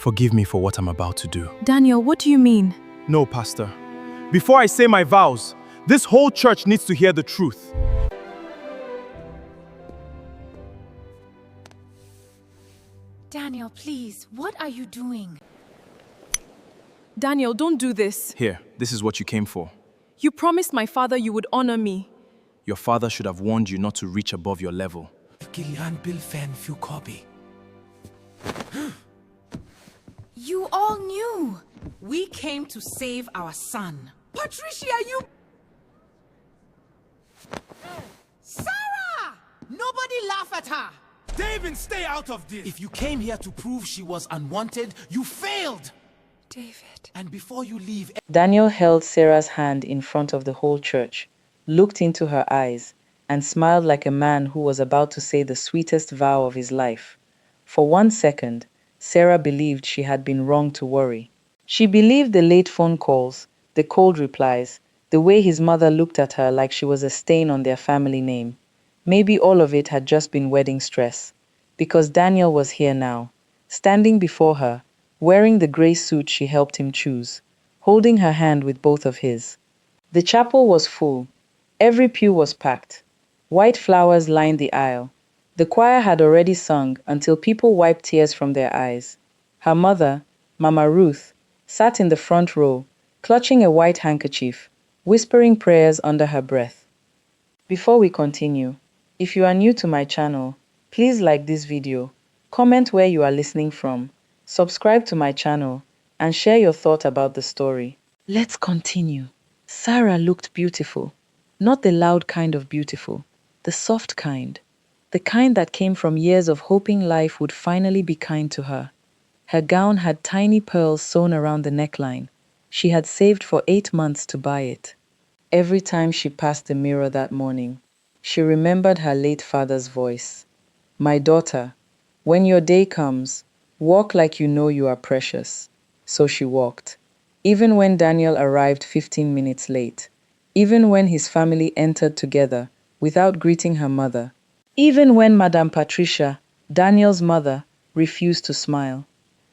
Forgive me for what I'm about to do. Daniel, what do you mean? No, Pastor. Before I say my vows, this whole church needs to hear the truth. Daniel, please, what are you doing? Daniel, don't do this. Here, this is what you came for. You promised my father you would honor me. Your father should have warned you not to reach above your level. You all knew. We came to save our son. Patricia, you... Sarah! Nobody laugh at her. David, stay out of this! If you came here to prove she was unwanted, you failed! David. And before you leave... Daniel held Sarah's hand in front of the whole church, looked into her eyes, and smiled like a man who was about to say the sweetest vow of his life. For 1 second, Sarah believed she had been wrong to worry. She believed the late phone calls, the cold replies, the way his mother looked at her like she was a stain on their family name. Maybe all of it had just been wedding stress. Because Daniel was here now, standing before her, wearing the gray suit she helped him choose, holding her hand with both of his. The chapel was full. Every pew was packed. White flowers lined the aisle. The choir had already sung until people wiped tears from their eyes. Her mother, Mama Ruth, sat in the front row, clutching a white handkerchief, whispering prayers under her breath. Before we continue, if you are new to my channel, please like this video, comment where you are listening from, subscribe to my channel, and share your thought about the story. Let's continue. Sarah looked beautiful. Not the loud kind of beautiful, the soft kind. The kind that came from years of hoping life would finally be kind to her. Her gown had tiny pearls sewn around the neckline. She had saved for 8 months to buy it. Every time she passed the mirror that morning, she remembered her late father's voice. My daughter, when your day comes, walk like you know you are precious. So she walked. Even when Daniel arrived 15 minutes late. Even when his family entered together without greeting her mother. Even when Madame Patricia, Daniel's mother, refused to smile.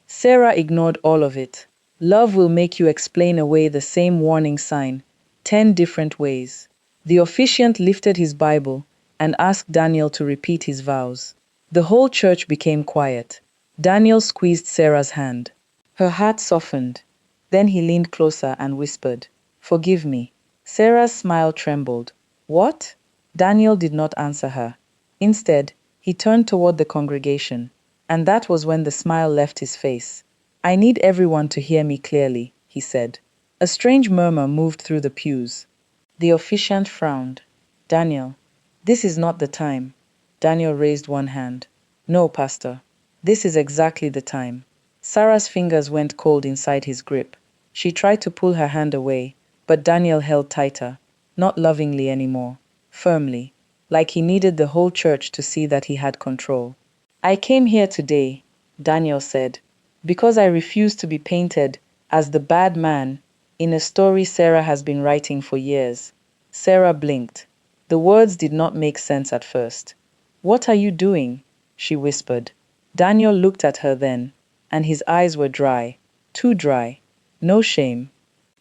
Sarah ignored all of it. Love will make you explain away the same warning sign 10 different ways. The officiant lifted his Bible and asked Daniel to repeat his vows. The whole church became quiet. Daniel squeezed Sarah's hand. Her heart softened. Then he leaned closer and whispered, "Forgive me." Sarah's smile trembled. What? Daniel did not answer her. Instead, he turned toward the congregation, and that was when the smile left his face. I need everyone to hear me clearly, he said. A strange murmur moved through the pews. The officiant frowned. Daniel, this is not the time. Daniel raised one hand. No, Pastor. This is exactly the time. Sarah's fingers went cold inside his grip. She tried to pull her hand away, but Daniel held tighter, not lovingly anymore, firmly, like he needed the whole church to see that he had control. I came here today, Daniel said, because I refuse to be painted as the bad man in a story Sarah has been writing for years. Sarah blinked. The words did not make sense at first. What are you doing? She whispered. Daniel looked at her then, and his eyes were dry, too dry. No shame,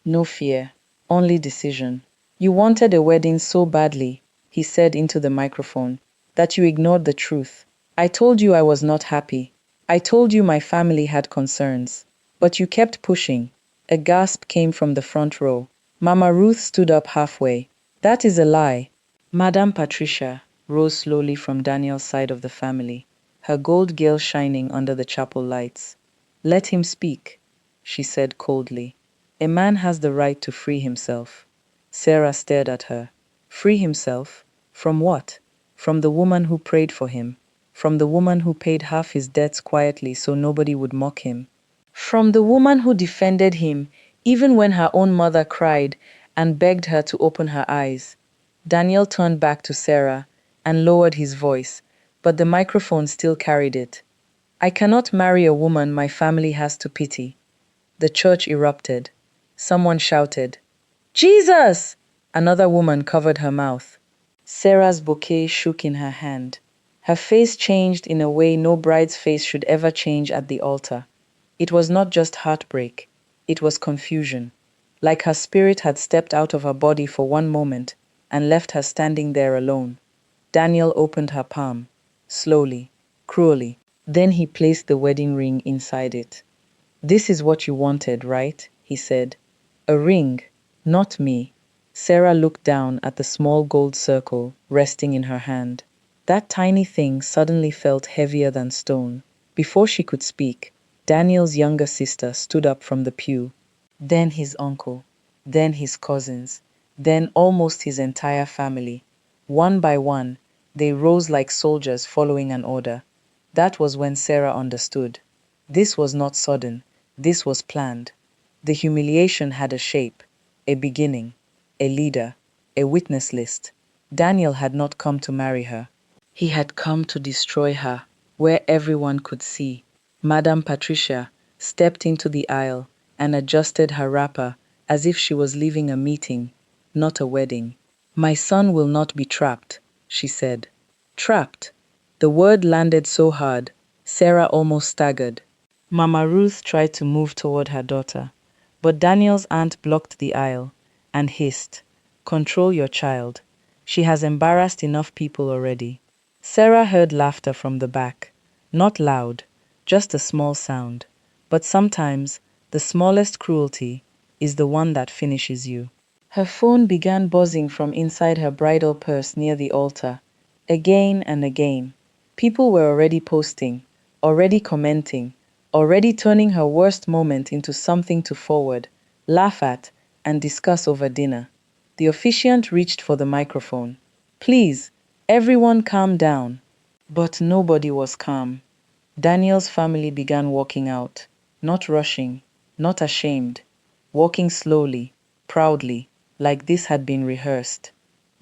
no fear, only decision. You wanted a wedding so badly, he said into the microphone, that you ignored the truth. I told you I was not happy. I told you my family had concerns. But you kept pushing. A gasp came from the front row. Mama Ruth stood up halfway. That is a lie. Madame Patricia rose slowly from Daniel's side of the family, her gold gill shining under the chapel lights. Let him speak, she said coldly. A man has the right to free himself. Sarah stared at her. Free himself? From what? From the woman who prayed for him. From the woman who paid half his debts quietly so nobody would mock him. From the woman who defended him even when her own mother cried and begged her to open her eyes. Daniel turned back to Sarah and lowered his voice, but the microphone still carried it. I cannot marry a woman my family has to pity. The church erupted. Someone shouted, Jesus! Another woman covered her mouth. Sarah's bouquet shook in her hand. Her face changed in a way no bride's face should ever change at the altar. It was not just heartbreak, it was confusion. Like her spirit had stepped out of her body for one moment and left her standing there alone. Daniel opened her palm, slowly, cruelly. Then he placed the wedding ring inside it. "This is what you wanted, right?" he said. "A ring, not me." Sarah looked down at the small gold circle resting in her hand. That tiny thing suddenly felt heavier than stone. Before she could speak, Daniel's younger sister stood up from the pew. Then his uncle, then his cousins, then almost his entire family. One by one, they rose like soldiers following an order. That was when Sarah understood. This was not sudden, this was planned. The humiliation had a shape, a beginning, a leader, a witness list. Daniel had not come to marry her. He had come to destroy her, where everyone could see. Madame Patricia stepped into the aisle and adjusted her wrapper as if she was leaving a meeting, not a wedding. "My son will not be trapped," she said. Trapped. The word landed so hard, Sarah almost staggered. Mama Ruth tried to move toward her daughter, but Daniel's aunt blocked the aisle and hissed, "Control your child. She has embarrassed enough people already." Sarah heard laughter from the back. Not loud, just a small sound. But sometimes, the smallest cruelty is the one that finishes you. Her phone began buzzing from inside her bridal purse near the altar. Again and again. People were already posting, already commenting, already turning her worst moment into something to forward, laugh at, and discuss over dinner. The officiant reached for the microphone. "Please, everyone calm down." But nobody was calm. Daniel's family began walking out, not rushing, not ashamed, walking slowly, proudly, like this had been rehearsed.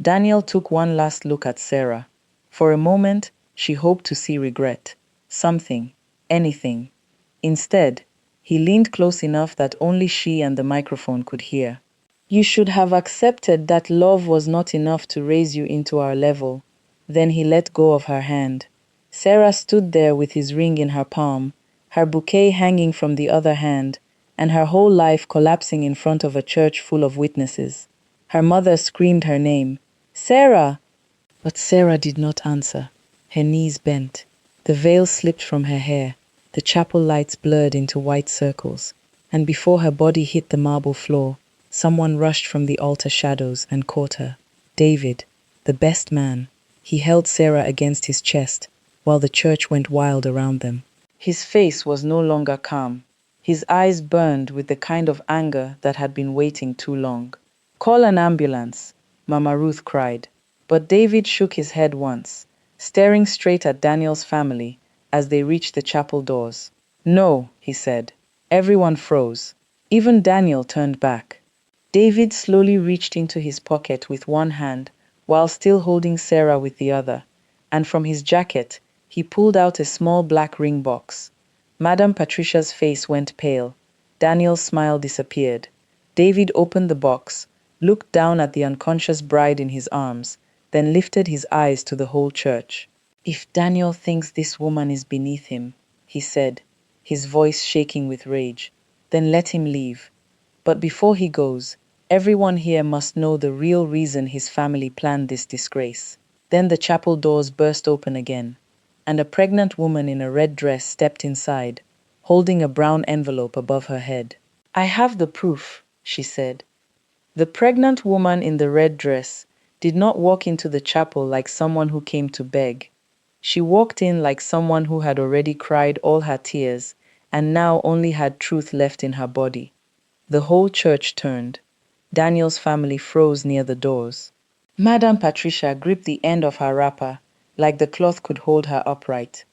Daniel took one last look at Sarah. For a moment, she hoped to see regret, something, anything. Instead, he leaned close enough that only she and the microphone could hear. "You should have accepted that love was not enough to raise you into our level." Then he let go of her hand. Sarah stood there with his ring in her palm, her bouquet hanging from the other hand, and her whole life collapsing in front of a church full of witnesses. Her mother screamed her name, "Sarah!" But Sarah did not answer. Her knees bent. The veil slipped from her hair. The chapel lights blurred into white circles. And before her body hit the marble floor, someone rushed from the altar shadows and caught her. David, the best man. He held Sarah against his chest, while the church went wild around them. His face was no longer calm. His eyes burned with the kind of anger that had been waiting too long. "Call an ambulance," Mama Ruth cried. But David shook his head once, staring straight at Daniel's family as they reached the chapel doors. "No," he said. Everyone froze. Even Daniel turned back. David slowly reached into his pocket with one hand, while still holding Sarah with the other, and from his jacket, he pulled out a small black ring box. Madame Patricia's face went pale. Daniel's smile disappeared. David opened the box, looked down at the unconscious bride in his arms, then lifted his eyes to the whole church. "If Daniel thinks this woman is beneath him," he said, his voice shaking with rage, "then let him leave. But before he goes, everyone here must know the real reason his family planned this disgrace." Then the chapel doors burst open again, and a pregnant woman in a red dress stepped inside, holding a brown envelope above her head. "I have the proof," she said. The pregnant woman in the red dress did not walk into the chapel like someone who came to beg. She walked in like someone who had already cried all her tears and now only had truth left in her body. The whole church turned. Daniel's family froze near the doors. Madame Patricia gripped the end of her wrapper, like the cloth could hold her upright.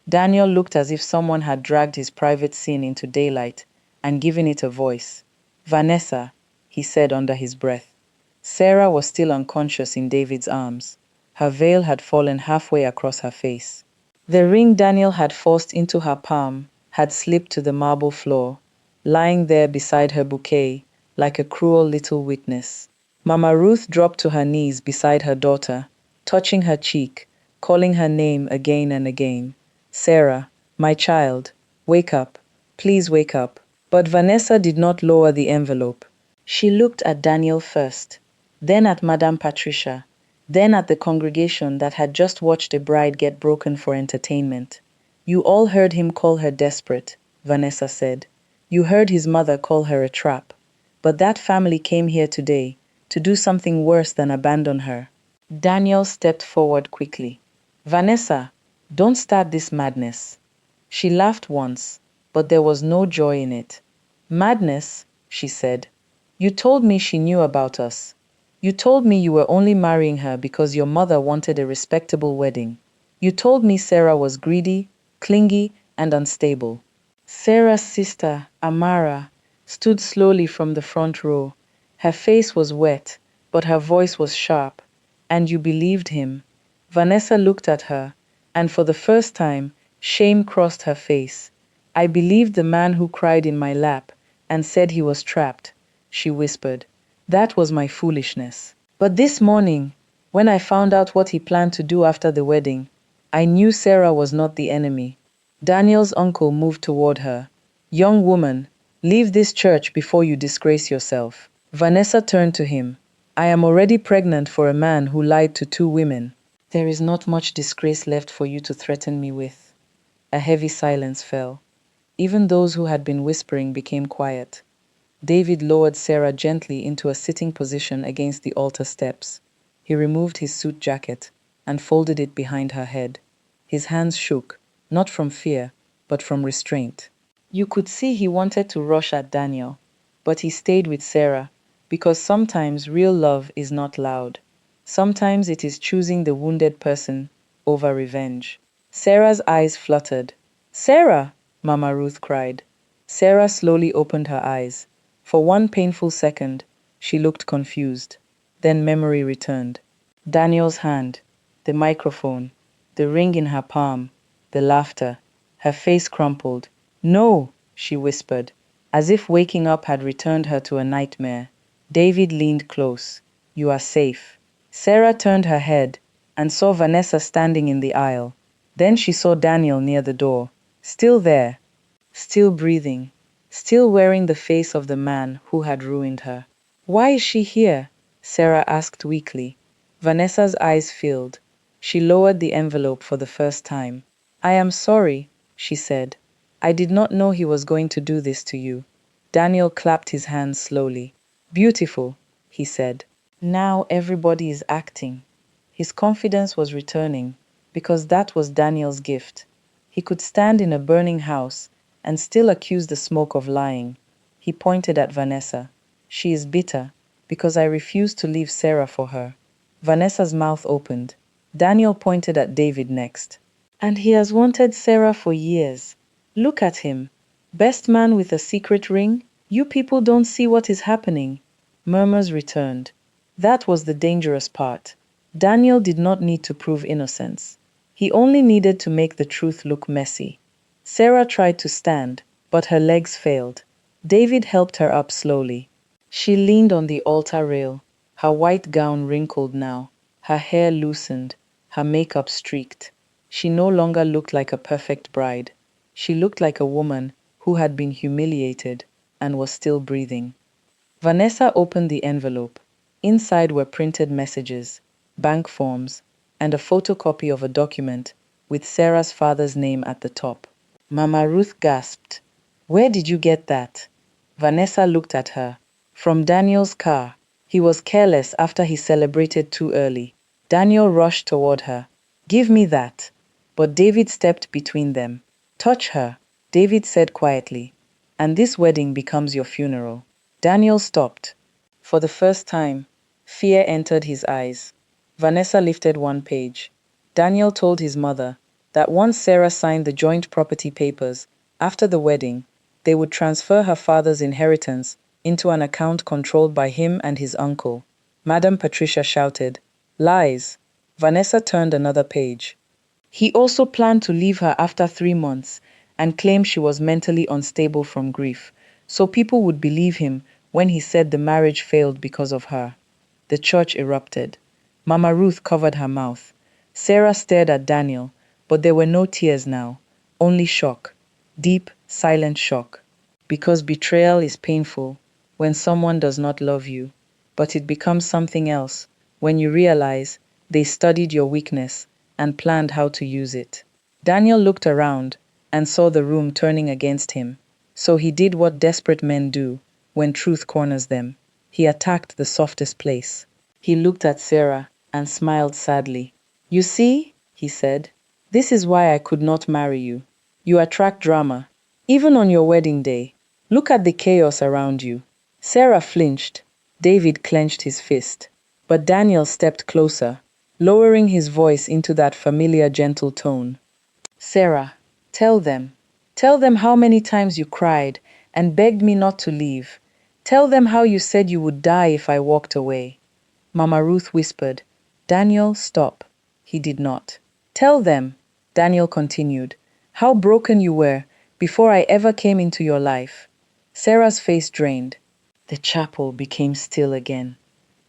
Daniel looked as if someone had dragged his private sin into daylight and given it a voice. "Vanessa," he said under his breath. Sarah was still unconscious in David's arms. Her veil had fallen halfway across her face. The ring Daniel had forced into her palm had slipped to the marble floor, lying there beside her bouquet, like a cruel little witness. Mama Ruth dropped to her knees beside her daughter, touching her cheek, calling her name again and again. "Sarah, my child, wake up. Please wake up. But Vanessa did not lower the envelope. She looked at Daniel first, then at Madame Patricia, then at the congregation that had just watched a bride get broken for entertainment. You all heard him call her desperate, Vanessa said. You heard his mother call her a trap. But that family came here today to do something worse than abandon her. Daniel stepped forward quickly. Vanessa, don't start this madness. She laughed once, but there was no joy in it. Madness, she said. You told me she knew about us. You told me you were only marrying her because your mother wanted a respectable wedding. You told me Sarah was greedy, clingy, and unstable. Sarah's sister, Amara, stood slowly from the front row. Her face was wet, but her voice was sharp. And you believed him. Vanessa looked at her, and for the first time, shame crossed her face. I believed the man who cried in my lap and said he was trapped, she whispered. That was my foolishness. But this morning, when I found out what he planned to do after the wedding, I knew Sarah was not the enemy. Daniel's uncle moved toward her. Young woman, leave this church before you disgrace yourself. Vanessa turned to him. I am already pregnant for a man who lied to 2 women. There is not much disgrace left for you to threaten me with. A heavy silence fell. Even those who had been whispering became quiet. David lowered Sarah gently into a sitting position against the altar steps. He removed his suit jacket and folded it behind her head. His hands shook, not from fear, but from restraint. You could see he wanted to rush at Daniel, but he stayed with Sarah, because sometimes real love is not loud. Sometimes it is choosing the wounded person over revenge. Sarah's eyes fluttered. Sarah! Mama Ruth cried. Sarah slowly opened her eyes. For one painful second, she looked confused. Then memory returned. Daniel's hand, the microphone, the ring in her palm, the laughter. Her face crumpled. No, she whispered, as if waking up had returned her to a nightmare. David leaned close. You are safe. Sarah turned her head and saw Vanessa standing in the aisle. Then she saw Daniel near the door, still there, still breathing, still wearing the face of the man who had ruined her. Why is she here? Sarah asked weakly. Vanessa's eyes filled. She lowered the envelope for the first time. I am sorry, she said. I did not know he was going to do this to you. Daniel clapped his hands slowly. Beautiful, he said. Now everybody is acting. His confidence was returning, because that was Daniel's gift. He could stand in a burning house and still accuse the smoke of lying. He pointed at Vanessa. She is bitter, because I refused to leave Sarah for her. Vanessa's mouth opened. Daniel pointed at David next. And he has wanted Sarah for years. Look at him. Best man with a secret ring? You people don't see what is happening. Murmurs returned. That was the dangerous part. Daniel did not need to prove innocence. He only needed to make the truth look messy. Sarah tried to stand, but her legs failed. David helped her up slowly. She leaned on the altar rail, her white gown wrinkled now, her hair loosened, her makeup streaked. She no longer looked like a perfect bride. She looked like a woman who had been humiliated and was still breathing. Vanessa opened the envelope. Inside were printed messages, bank forms, and a photocopy of a document with Sarah's father's name at the top. Mama Ruth gasped. Where did you get that? Vanessa looked at her. From Daniel's car. He was careless after he celebrated too early. Daniel rushed toward her. Give me that. But David stepped between them. Touch her, David said quietly, and this wedding becomes your funeral. Daniel stopped. For the first time, fear entered his eyes. Vanessa lifted one page. Daniel told his mother that once Sarah signed the joint property papers, after the wedding, they would transfer her father's inheritance into an account controlled by him and his uncle. Madame Patricia shouted, Lies! Vanessa turned another page. He also planned to leave her after 3 months and claimed she was mentally unstable from grief, so people would believe him when he said the marriage failed because of her. The church erupted. Mama Ruth covered her mouth. Sarah stared at Daniel, but there were no tears now, only shock. deep, silent shock. Because betrayal is painful when someone does not love you, but it becomes something else when you realize they studied your weakness and planned how to use it. Daniel looked around and saw the room turning against him, so he did what desperate men do when truth corners them. He attacked the softest place. He looked at Sarah and smiled sadly. "You see," he said, "this is why I could not marry you. You attract drama, even on your wedding day. Look at the chaos around you." Sarah flinched. David clenched his fist. But Daniel stepped closer, lowering his voice into that familiar gentle tone. "Sarah, tell them. Tell them how many times you cried and begged me not to leave. Tell them how you said you would die if I walked away." Mama Ruth whispered, "Daniel, stop." He did not. "Tell them," Daniel continued, "how broken you were before I ever came into your life." Sarah's face drained. The chapel became still again,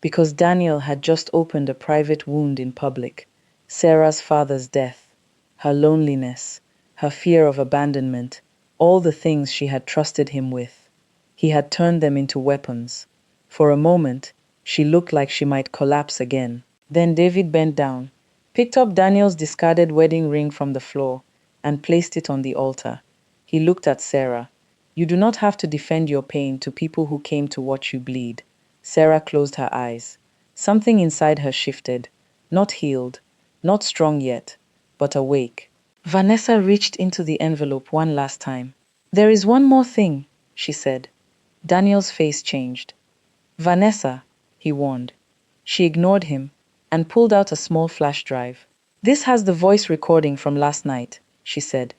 because Daniel had just opened a private wound in public. Sarah's father's death, her loneliness, her fear of abandonment, all the things she had trusted him with. He had turned them into weapons. For a moment, she looked like she might collapse again. Then David bent down, picked up Daniel's discarded wedding ring from the floor, and placed it on the altar. He looked at Sarah. "You do not have to defend your pain to people who came to watch you bleed." Sarah closed her eyes. Something inside her shifted, not healed, not strong yet, but awake. Vanessa reached into the envelope one last time. "There is one more thing," she said. Daniel's face changed. "Vanessa," he warned. She ignored him and pulled out a small flash drive. "This has the voice recording from last night," she said.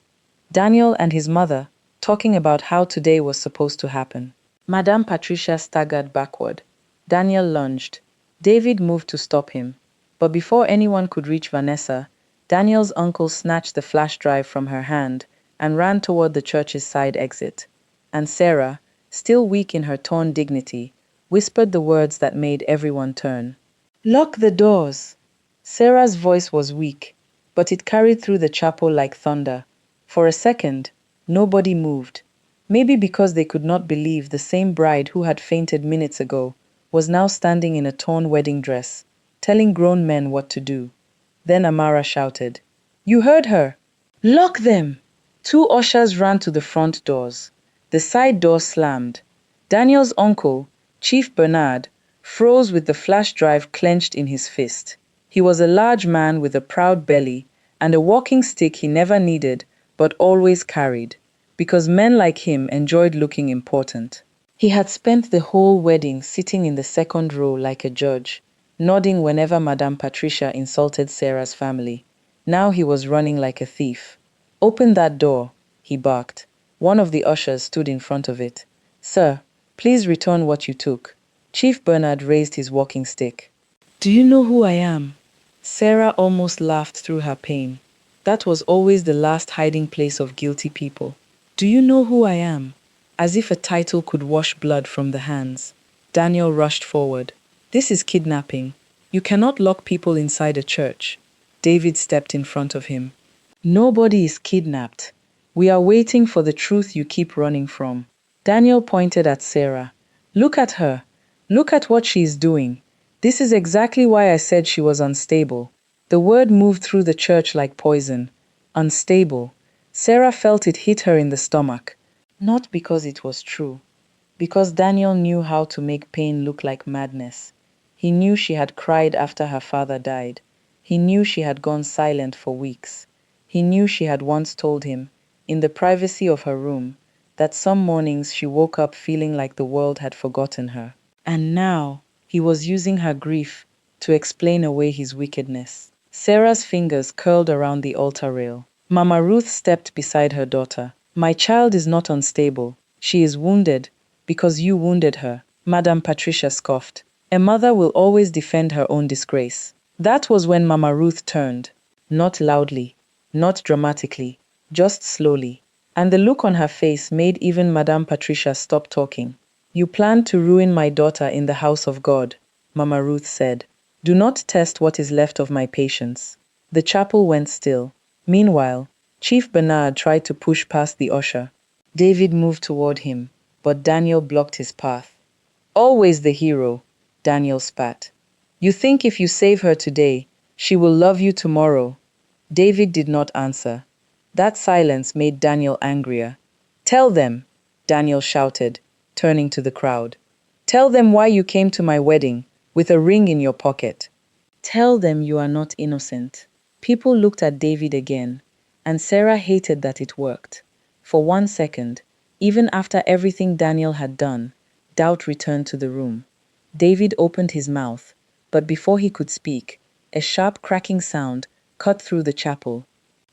Daniel and his mother talking about how today was supposed to happen. Madame Patricia staggered backward. Daniel lunged. David moved to stop him. But before anyone could reach Vanessa, Daniel's uncle snatched the flash drive from her hand and ran toward the church's side exit. And Sarah, still weak in her torn dignity, whispered the words that made everyone turn. "Lock the doors." Sarah's voice was weak, but it carried through the chapel like thunder. For a second, nobody moved. Maybe because they could not believe the same bride who had fainted minutes ago was now standing in a torn wedding dress, telling grown men what to do. Then Amara shouted, "You heard her! Lock them!" Two ushers ran to the front doors. The side door slammed. Daniel's uncle, Chief Bernard, froze with the flash drive clenched in his fist. He was a large man with a proud belly and a walking stick he never needed but always carried, because men like him enjoyed looking important. He had spent the whole wedding sitting in the second row like a judge, nodding whenever Madame Patricia insulted Sarah's family. Now he was running like a thief. "Open that door," he barked. One of the ushers stood in front of it. "Sir, please return what you took." Chief Bernard raised his walking stick. "Do you know who I am?" Sarah almost laughed through her pain. That was always the last hiding place of guilty people. "Do you know who I am?" As if a title could wash blood from the hands. Daniel rushed forward. "This is kidnapping. You cannot lock people inside a church." David stepped in front of him. "Nobody is kidnapped. We are waiting for the truth you keep running from." Daniel pointed at Sarah. "Look at her. Look at what she is doing. This is exactly why I said she was unstable." The word moved through the church like poison. Unstable. Sarah felt it hit her in the stomach. Not because it was true. Because Daniel knew how to make pain look like madness. He knew she had cried after her father died. He knew she had gone silent for weeks. He knew she had once told him, in the privacy of her room, that some mornings she woke up feeling like the world had forgotten her. And now, he was using her grief to explain away his wickedness. Sarah's fingers curled around the altar rail. Mama Ruth stepped beside her daughter. "My child is not unstable. She is wounded because you wounded her," Madame Patricia scoffed. "A mother will always defend her own disgrace." That was when Mama Ruth turned. Not loudly, not dramatically, just slowly. And the look on her face made even Madame Patricia stop talking. "You plan to ruin my daughter in the house of God," Mama Ruth said. "Do not test what is left of my patience." The chapel went still. Meanwhile, Chief Bernard tried to push past the usher. David moved toward him, but Daniel blocked his path. Always the hero, Daniel spat. You think if you save her today, she will love you tomorrow? David did not answer. That silence made Daniel angrier. Tell them, Daniel shouted, turning to the crowd. Tell them why you came to my wedding, with a ring in your pocket. Tell them you are not innocent. People looked at David again, and Sarah hated that it worked. For 1 second, even after everything Daniel had done, doubt returned to the room. David opened his mouth, but before he could speak, a sharp cracking sound cut through the chapel.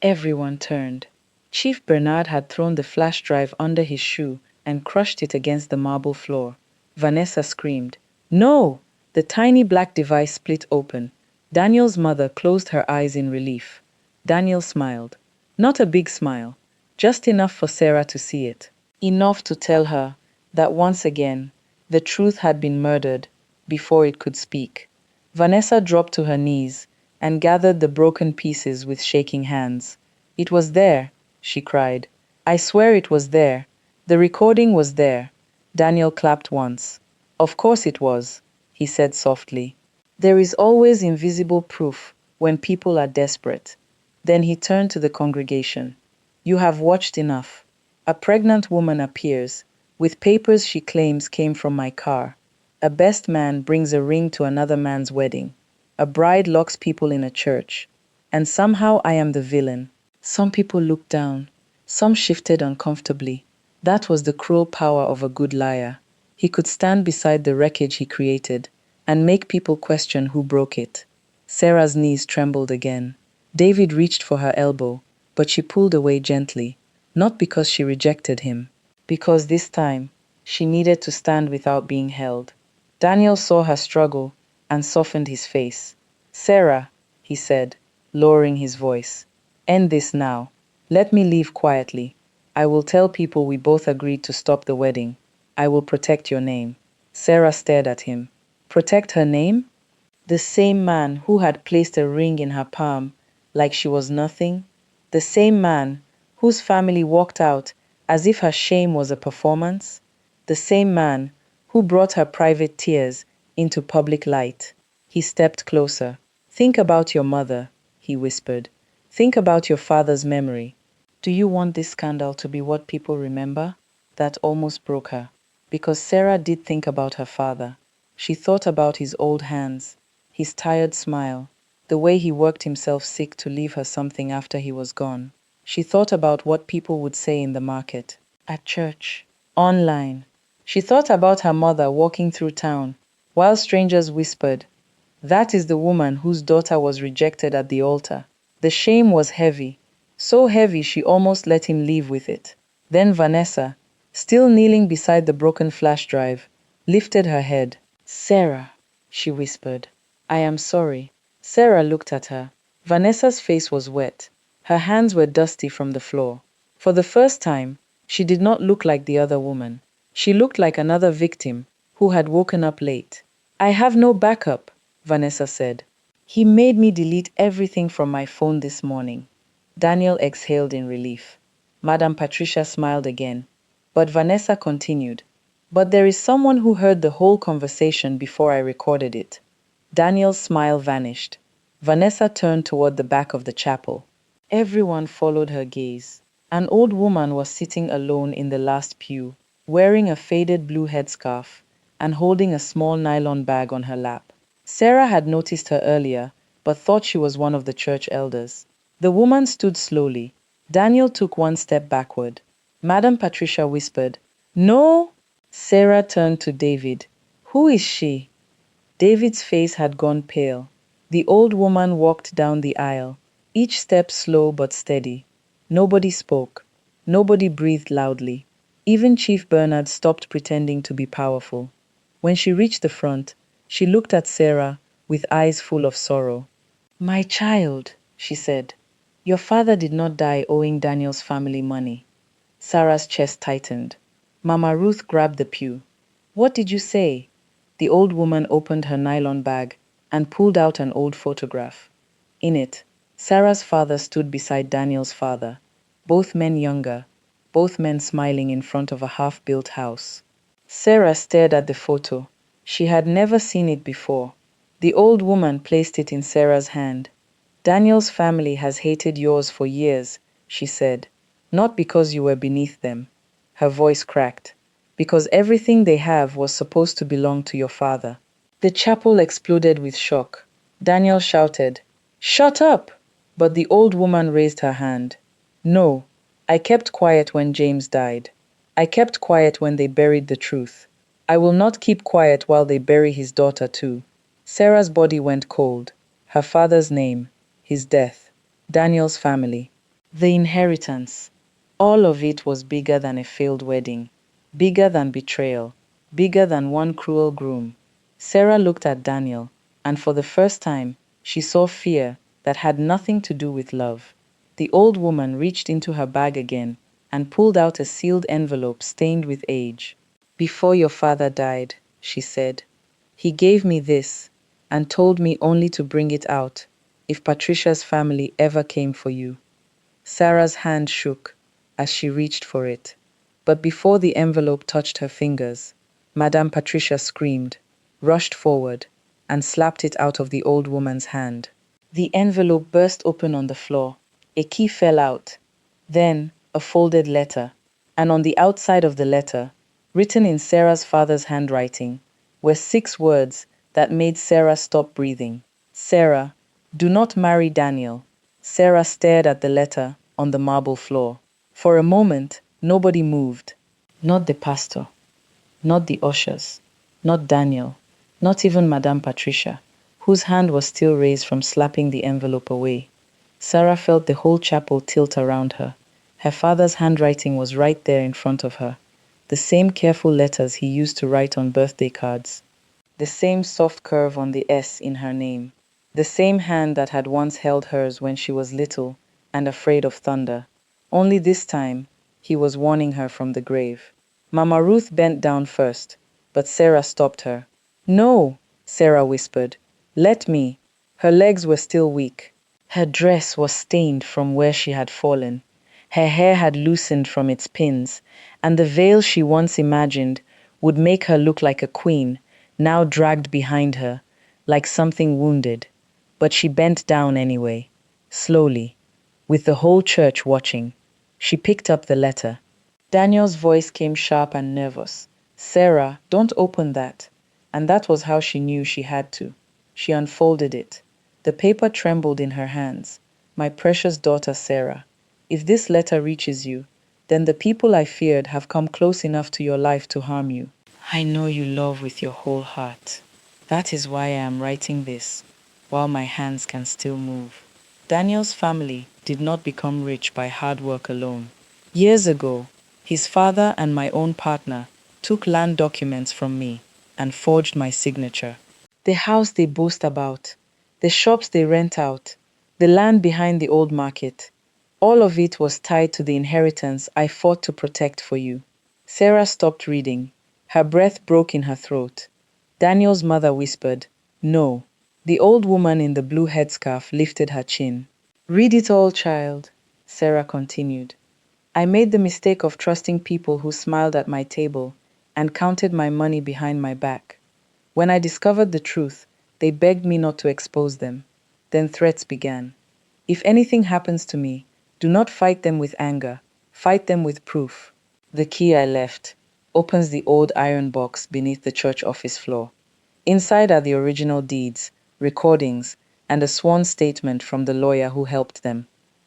Everyone turned. Chief Bernard had thrown the flash drive under his shoe and crushed it against the marble floor. Vanessa screamed, "No!" The tiny black device split open. Daniel's mother closed her eyes in relief. Daniel smiled. Not a big smile, just enough for Sarah to see it. Enough to tell her that once again, the truth had been murdered before it could speak. Vanessa dropped to her knees and gathered the broken pieces with shaking hands. It was there, she cried. I swear it was there. The recording was there. Daniel clapped once. Of course it was, he said softly. There is always invisible proof when people are desperate. Then he turned to the congregation. You have watched enough. A pregnant woman appears, with papers she claims came from my car. A best man brings a ring to another man's wedding. A bride locks people in a church. And somehow I am the villain. Some people looked down. Some shifted uncomfortably. That was the cruel power of a good liar. He could stand beside the wreckage he created and make people question who broke it. Sarah's knees trembled again. David reached for her elbow, but she pulled away gently, not because she rejected him, because this time she needed to stand without being held. Daniel saw her struggle and softened his face. Sarah, he said, lowering his voice, end this now. Let me leave quietly. I will tell people we both agreed to stop the wedding. I will protect your name. Sarah stared at him. Protect her name? The same man who had placed a ring in her palm like she was nothing? The same man whose family walked out as if her shame was a performance? The same man who brought her private tears into public light? He stepped closer. Think about your mother, he whispered. Think about your father's memory. Do you want this scandal to be what people remember? That almost broke her, because Sarah did think about her father. She thought about his old hands, his tired smile, the way he worked himself sick to leave her something after he was gone. She thought about what people would say in the market, at church, online. She thought about her mother walking through town, while strangers whispered, that is the woman whose daughter was rejected at the altar. The shame was heavy, so heavy she almost let him leave with it. Then Vanessa, still kneeling beside the broken flash drive, lifted her head. Sarah, she whispered, I am sorry. Sarah looked at her. Vanessa's face was wet. Her hands were dusty from the floor. For the first time, she did not look like the other woman. She looked like another victim who had woken up late. I have no backup, Vanessa said. He made me delete everything from my phone this morning. Daniel exhaled in relief. Madame Patricia smiled again. But Vanessa continued. But there is someone who heard the whole conversation before I recorded it. Daniel's smile vanished. Vanessa turned toward the back of the chapel. Everyone followed her gaze. An old woman was sitting alone in the last pew, wearing a faded blue headscarf and holding a small nylon bag on her lap. Sarah had noticed her earlier, but thought she was one of the church elders. The woman stood slowly. Daniel took one step backward. Madame Patricia whispered, No! Sarah turned to David. Who is she? David's face had gone pale. The old woman walked down the aisle, each step slow but steady. Nobody spoke. Nobody breathed loudly. Even Chief Bernard stopped pretending to be powerful. When she reached the front, she looked at Sarah with eyes full of sorrow. My child, she said, your father did not die owing Daniel's family money. Sarah's chest tightened. Mama Ruth grabbed the pew. What did you say? The old woman opened her nylon bag and pulled out an old photograph. In it, Sarah's father stood beside Daniel's father, both men younger, both men smiling in front of a half-built house. Sarah stared at the photo. She had never seen it before. The old woman placed it in Sarah's hand. Daniel's family has hated yours for years, she said. Not because you were beneath them. Her voice cracked. Because everything they have was supposed to belong to your father. The chapel exploded with shock. Daniel shouted, "Shut up!" But the old woman raised her hand. "No, I kept quiet when James died. I kept quiet when they buried the truth. I will not keep quiet while they bury his daughter too." Sarah's body went cold. Her father's name, his death, Daniel's family, the inheritance. All of it was bigger than a failed wedding, bigger than betrayal, bigger than one cruel groom. Sarah looked at Daniel, and for the first time, she saw fear that had nothing to do with love. The old woman reached into her bag again and pulled out a sealed envelope stained with age. "Before your father died," she said, "he gave me this and told me only to bring it out if Patricia's family ever came for you." Sarah's hand shook as she reached for it. But before the envelope touched her fingers, Madame Patricia screamed, rushed forward, and slapped it out of the old woman's hand. The envelope burst open on the floor. A key fell out. Then, a folded letter. And on the outside of the letter, written in Sarah's father's handwriting, were 6 words that made Sarah stop breathing. "Sarah, do not marry Daniel." Sarah stared at the letter on the marble floor. For a moment, nobody moved. Not the pastor, not the ushers, not Daniel, not even Madame Patricia, whose hand was still raised from slapping the envelope away. Sarah felt the whole chapel tilt around her. Her father's handwriting was right there in front of her. The same careful letters he used to write on birthday cards. The same soft curve on the S in her name. The same hand that had once held hers when she was little and afraid of thunder. Only this time, he was warning her from the grave. Mama Ruth bent down first, but Sarah stopped her. "No," Sarah whispered. "Let me." Her legs were still weak. Her dress was stained from where she had fallen. Her hair had loosened from its pins, and the veil she once imagined would make her look like a queen, now dragged behind her, like something wounded. But she bent down anyway, slowly, with the whole church watching. She picked up the letter. Daniel's voice came sharp and nervous. "Sarah, don't open that." And that was how she knew she had to. She unfolded it. The paper trembled in her hands. "My precious daughter Sarah, if this letter reaches you, then the people I feared have come close enough to your life to harm you. I know you love with your whole heart. That is why I am writing this, while my hands can still move." Daniel's family did not become rich by hard work alone. Years ago, his father and my own partner took land documents from me and forged my signature. The house they boast about, the shops they rent out, the land behind the old market, all of it was tied to the inheritance I fought to protect for you. Sarah stopped reading. Her breath broke in her throat. Daniel's mother whispered, "No." The old woman in the blue headscarf lifted her chin. "Read it all, child," Sarah continued. "I made the mistake of trusting people who smiled at my table and counted my money behind my back. When I discovered the truth, they begged me not to expose them. Then threats began. If anything happens to me, do not fight them with anger. Fight them with proof." The key I left opens the old iron box beneath the church office floor. Inside are the original deeds, recordings, and a sworn statement from the lawyer who helped them.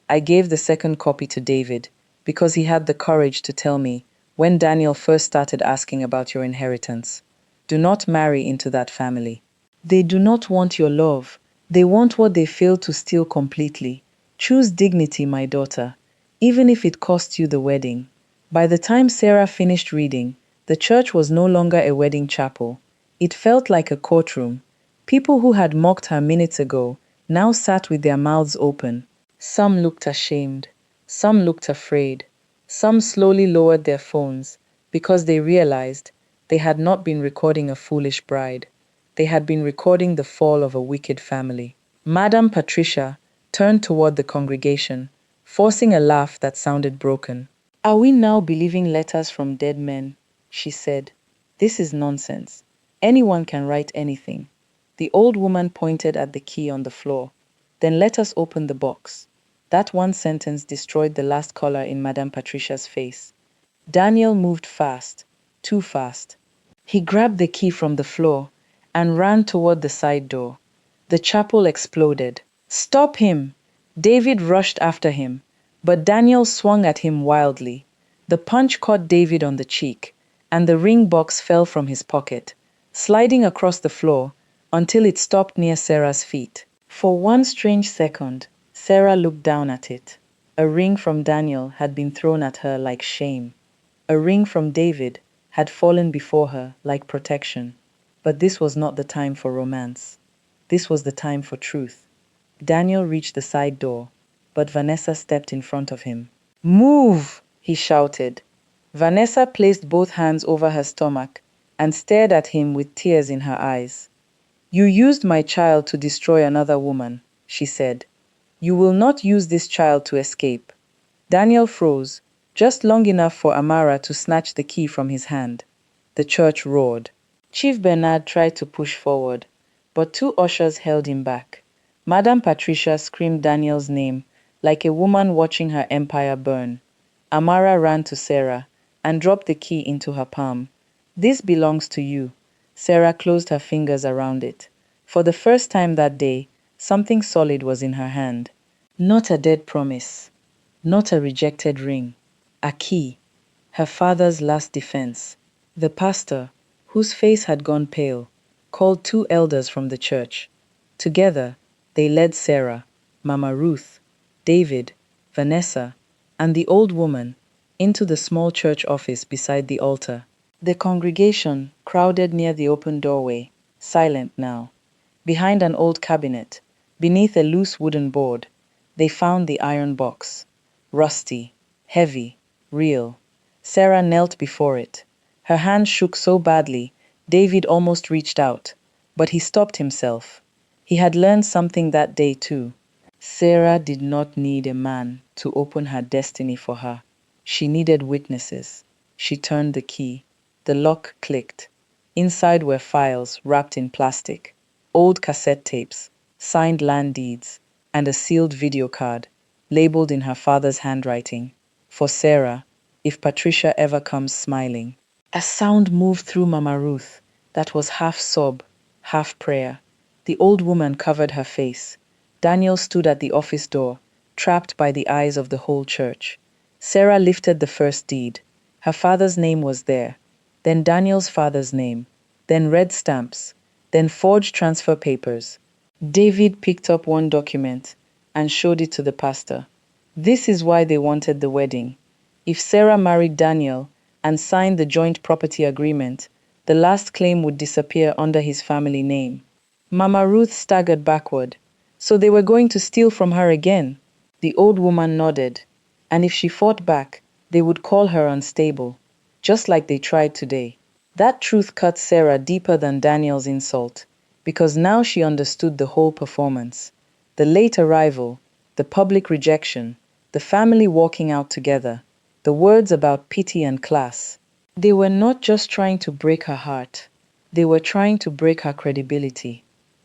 I gave the second copy to David because he had the courage to tell me when Daniel first started asking about your inheritance. Do not marry into that family. They do not want your love. They want what they failed to steal completely. Choose dignity, my daughter, even if it costs you the wedding. By the time Sarah finished reading, the church was no longer a wedding chapel. It felt like a courtroom. People who had mocked her minutes ago now sat with their mouths open. Some looked ashamed. Some looked afraid. Some slowly lowered their phones because they realized they had not been recording a foolish bride. They had been recording the fall of a wicked family. Madame Patricia turned toward the congregation, forcing a laugh that sounded broken. Are we now believing letters from dead men? She said. This is nonsense. Anyone can write anything. The old woman pointed at the key on the floor. Then let us open the box. That one sentence destroyed the last color in Madame Patricia's face. Daniel moved fast, too fast. He grabbed the key from the floor and ran toward the side door. The chapel exploded. Stop him! David rushed after him, but Daniel swung at him wildly. The punch caught David on the cheek, and the ring box fell from his pocket, sliding across the floor until it stopped near Sarah's feet. For one strange second, Sarah looked down at it. A ring from Daniel had been thrown at her like shame. A ring from David had fallen before her like protection. But this was not the time for romance. This was the time for truth. Daniel reached the side door, but Vanessa stepped in front of him. Move! He shouted. Vanessa placed both hands over her stomach and stared at him with tears in her eyes. You used my child to destroy another woman, she said. You will not use this child to escape. Daniel froze, just long enough for Amara to snatch the key from his hand. The church roared. Chief Bernard tried to push forward, but two ushers held him back. Madame Patricia screamed Daniel's name like a woman watching her empire burn. Amara ran to Sarah and dropped the key into her palm. This belongs to you. Sarah closed her fingers around it. For the first time that day, something solid was in her hand. Not a dead promise. Not a rejected ring. A key. Her father's last defense. The pastor, whose face had gone pale, called two elders from the church. Together, they led Sarah, Mama Ruth, David, Vanessa, and the old woman into the small church office beside the altar. The congregation crowded near the open doorway, silent now. Behind an old cabinet, beneath a loose wooden board, they found the iron box. Rusty, heavy, real. Sarah knelt before it. Her hand shook so badly, David almost reached out, but he stopped himself. He had learned something that day too. Sarah did not need a man to open her destiny for her. She needed witnesses. She turned the key. The lock clicked. Inside were files wrapped in plastic, old cassette tapes, signed land deeds, and a sealed video card, labeled in her father's handwriting. For Sarah, if Patricia ever comes smiling. A sound moved through Mama Ruth that was half sob, half prayer. The old woman covered her face. Daniel stood at the office door, trapped by the eyes of the whole church. Sarah lifted the first deed. Her father's name was there, then Daniel's father's name, then red stamps, then forged transfer papers. David picked up one document and showed it to the pastor. This is why they wanted the wedding. If Sarah married Daniel and signed the joint property agreement, the last claim would disappear under his family name. Mama Ruth staggered backward. So they were going to steal from her again? The old woman nodded. And if she fought back, they would call her unstable, just like they tried today. That truth cut Sarah deeper than Daniel's insult, because now she understood the whole performance. The late arrival, the public rejection, the family walking out together, the words about pity and class. They were not just trying to break her heart. They were trying to break her credibility.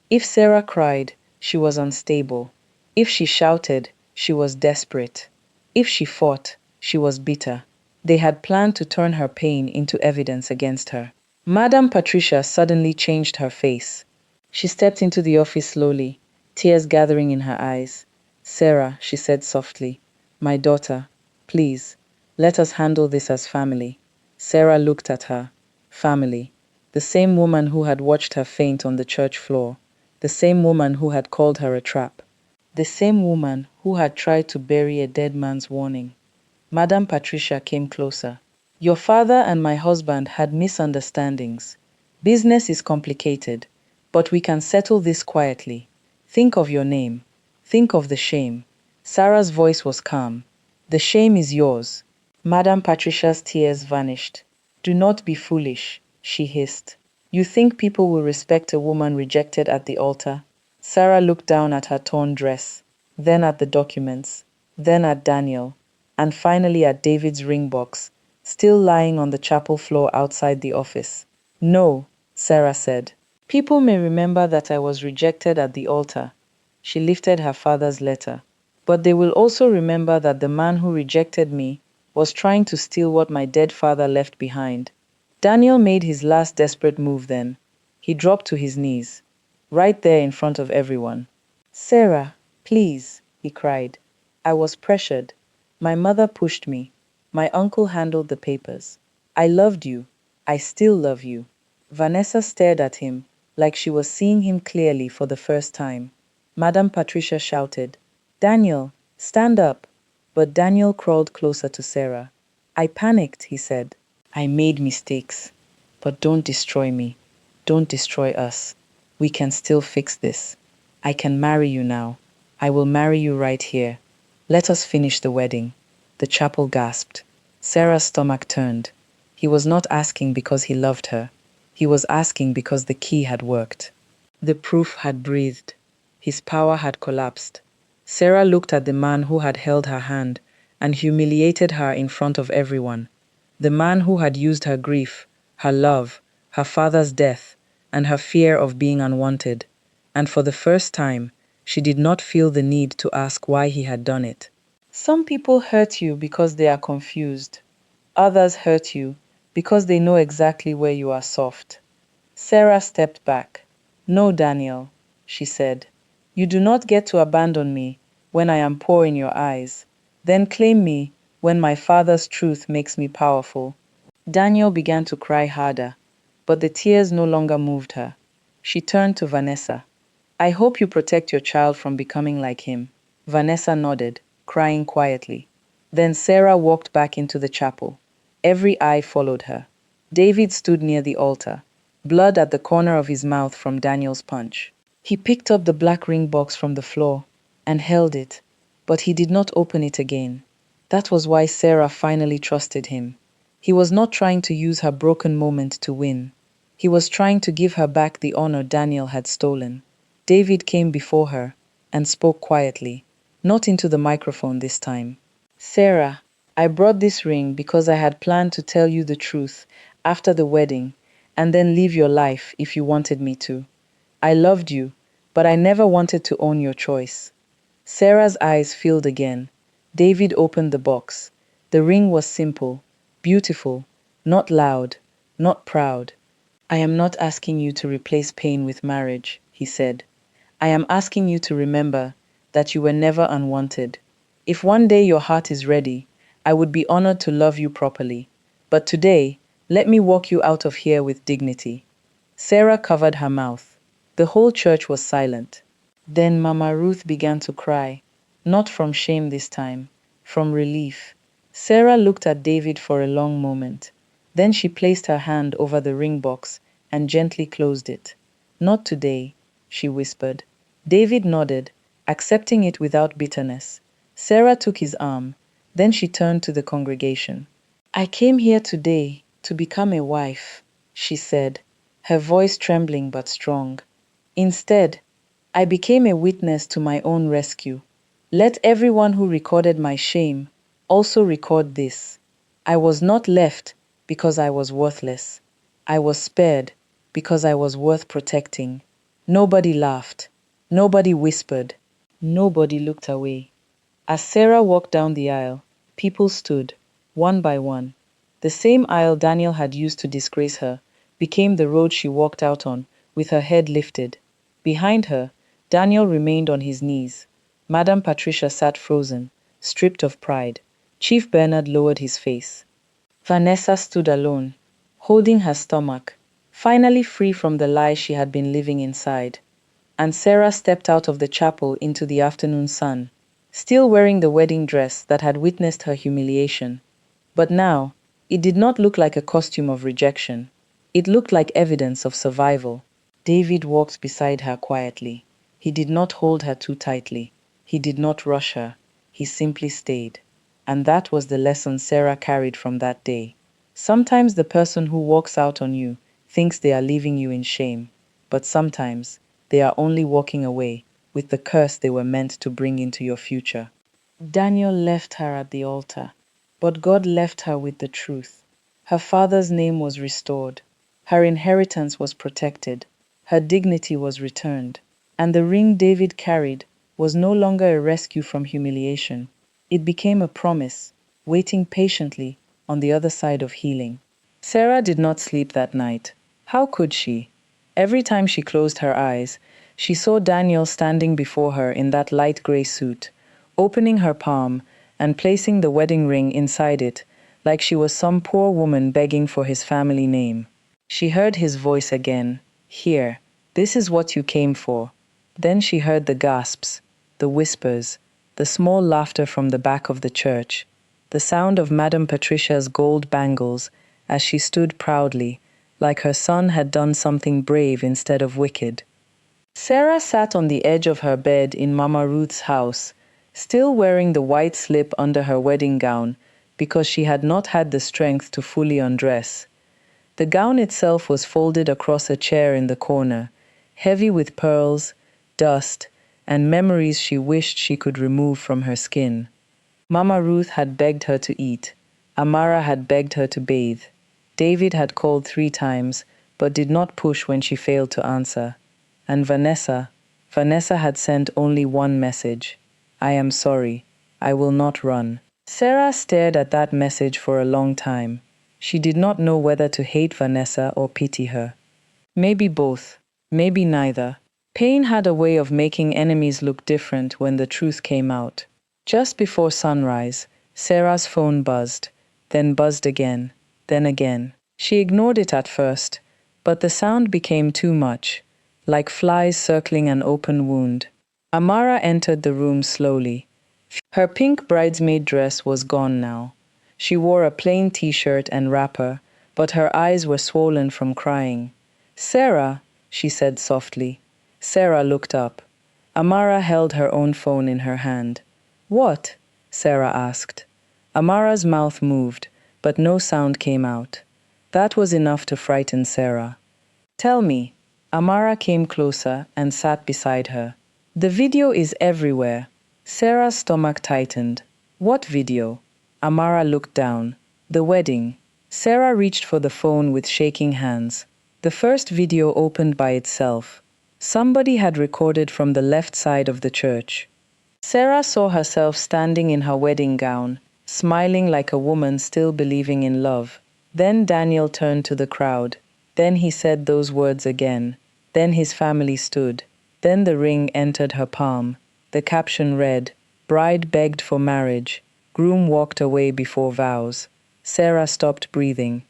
If Sarah cried, she was unstable. If she shouted, she was desperate. If she fought, she was bitter. They had planned to turn her pain into evidence against her. Madame Patricia suddenly changed her face. She stepped into the office slowly, tears gathering in her eyes. Sarah, she said softly, my daughter, please, let us handle this as family. Sarah looked at her. Family. The same woman who had watched her faint on the church floor. The same woman who had called her a trap. The same woman who had tried to bury a dead man's warning. Madame Patricia came closer. Your father and my husband had misunderstandings. Business is complicated, but we can settle this quietly. Think of your name. Think of the shame. Sarah's voice was calm. The shame is yours. Madame Patricia's tears vanished. Do not be foolish, she hissed. You think people will respect a woman rejected at the altar? Sarah looked down at her torn dress, then at the documents, then at Daniel, and finally at David's ring box, still lying on the chapel floor outside the office. No, Sarah said. People may remember that I was rejected at the altar. She lifted her father's letter. But they will also remember that the man who rejected me was trying to steal what my dead father left behind. Daniel made his last desperate move then. He dropped to his knees, right there in front of everyone. Sarah, please, he cried. I was pressured. My mother pushed me. My uncle handled the papers. I loved you. I still love you. Vanessa stared at him, like she was seeing him clearly for the first time. Madame Patricia shouted, Daniel, stand up. But Daniel crawled closer to Sarah. I panicked, he said. I made mistakes. But don't destroy me. Don't destroy us. We can still fix this. I can marry you now. I will marry you right here. Let us finish the wedding. The chapel gasped. Sarah's stomach turned. He was not asking because he loved her. He was asking because the key had worked. The proof had breathed. His power had collapsed. Sarah looked at the man who had held her hand and humiliated her in front of everyone. The man who had used her grief, her love, her father's death, and her fear of being unwanted. And for the first time, she did not feel the need to ask why he had done it. Some people hurt you because they are confused. Others hurt you because they know exactly where you are soft. Sarah stepped back. No, Daniel, she said. You do not get to abandon me when I am poor in your eyes, then claim me when my father's truth makes me powerful. Daniel began to cry harder, but the tears no longer moved her. She turned to Vanessa. I hope you protect your child from becoming like him. Vanessa nodded, crying quietly. Then Sarah walked back into the chapel. Every eye followed her. David stood near the altar, blood at the corner of his mouth from Daniel's punch. He picked up the black ring box from the floor and held it, but he did not open it again. That was why Sarah finally trusted him. He was not trying to use her broken moment to win. He was trying to give her back the honor Daniel had stolen. David came before her and spoke quietly, not into the microphone this time. Sarah, I brought this ring because I had planned to tell you the truth after the wedding and then live your life if you wanted me to. I loved you, but I never wanted to own your choice. Sarah's eyes filled again. David opened the box. The ring was simple, beautiful, not loud, not proud. I am not asking you to replace pain with marriage, he said. I am asking you to remember that you were never unwanted. If one day your heart is ready, I would be honored to love you properly. But today, let me walk you out of here with dignity. Sarah covered her mouth. The whole church was silent. Then Mama Ruth began to cry, not from shame this time, from relief. Sarah looked at David for a long moment. Then she placed her hand over the ring box and gently closed it. Not today, she whispered. David nodded, accepting it without bitterness. Sarah took his arm. Then she turned to the congregation. I came here today to become a wife, she said, her voice trembling but strong. Instead, I became a witness to my own rescue. Let everyone who recorded my shame also record this. I was not left because I was worthless. I was spared because I was worth protecting. Nobody laughed. Nobody whispered. Nobody looked away. As Sarah walked down the aisle, people stood, one by one. The same aisle Daniel had used to disgrace her became the road she walked out on, with her head lifted. Behind her, Daniel remained on his knees. Madame Patricia sat frozen, stripped of pride. Chief Bernard lowered his face. Vanessa stood alone, holding her stomach, finally free from the lie she had been living inside. And Sarah stepped out of the chapel into the afternoon sun, still wearing the wedding dress that had witnessed her humiliation. But now, it did not look like a costume of rejection. It looked like evidence of survival. David walked beside her quietly. He did not hold her too tightly. He did not rush her. He simply stayed. And that was the lesson Sarah carried from that day. Sometimes the person who walks out on you thinks they are leaving you in shame, but sometimes they are only walking away with the curse they were meant to bring into your future. Daniel left her at the altar, but God left her with the truth. Her father's name was restored, her inheritance was protected, her dignity was returned, and the ring David carried was no longer a rescue from humiliation. It became a promise, waiting patiently on the other side of healing. Sarah did not sleep that night. How could she? Every time she closed her eyes, she saw Daniel standing before her in that light gray suit, opening her palm and placing the wedding ring inside it, like she was some poor woman begging for his family name. She heard his voice again. Here, this is what you came for. Then she heard the gasps, the whispers, the small laughter from the back of the church, the sound of Madame Patricia's gold bangles as she stood proudly, like her son had done something brave instead of wicked. Sarah sat on the edge of her bed in Mama Ruth's house, still wearing the white slip under her wedding gown because she had not had the strength to fully undress. The gown itself was folded across a chair in the corner, heavy with pearls, dust, and memories she wished she could remove from her skin. Mama Ruth had begged her to eat. Amara had begged her to bathe. David had called 3 times, but did not push when she failed to answer. And Vanessa had sent only one message. I am sorry. I will not run. Sarah stared at that message for a long time. She did not know whether to hate Vanessa or pity her. Maybe both. Maybe neither. Pain had a way of making enemies look different when the truth came out. Just before sunrise, Sarah's phone buzzed, then buzzed again, then again. She ignored it at first, but the sound became too much, like flies circling an open wound. Amara entered the room slowly. Her pink bridesmaid dress was gone now. She wore a plain t-shirt and wrapper, but her eyes were swollen from crying. Sarah, she said softly. Sarah looked up. Amara held her own phone in her hand. What? Sarah asked. Amara's mouth moved, but no sound came out. That was enough to frighten Sarah. Tell me. Amara came closer and sat beside her. The video is everywhere. Sarah's stomach tightened. What video? Amara looked down. The wedding. Sarah reached for the phone with shaking hands. The first video opened by itself. Somebody had recorded from the left side of the church. Sarah saw herself standing in her wedding gown, smiling like a woman still believing in love. Then Daniel turned to the crowd. Then he said those words again. Then his family stood. Then the ring entered her palm. The caption read, Bride begged for marriage. Groom walked away before vows. Sarah stopped breathing.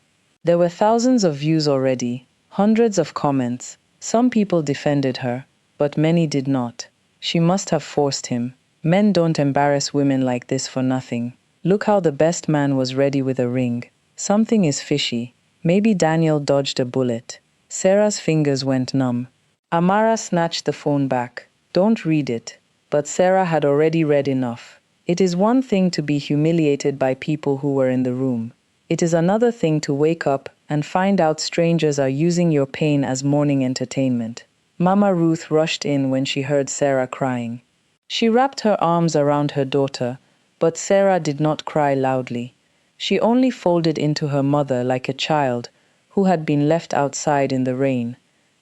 There were thousands of views already, hundreds of comments. Some people defended her, but many did not. She must have forced him. Men don't embarrass women like this for nothing. Look how the best man was ready with a ring. Something is fishy. Maybe Daniel dodged a bullet. Sarah's fingers went numb. Amara snatched the phone back. Don't read it. But Sarah had already read enough. It is one thing to be humiliated by people who were in the room. It is another thing to wake up and find out strangers are using your pain as morning entertainment. Mama Ruth rushed in when she heard Sarah crying. She wrapped her arms around her daughter, but Sarah did not cry loudly. She only folded into her mother like a child who had been left outside in the rain.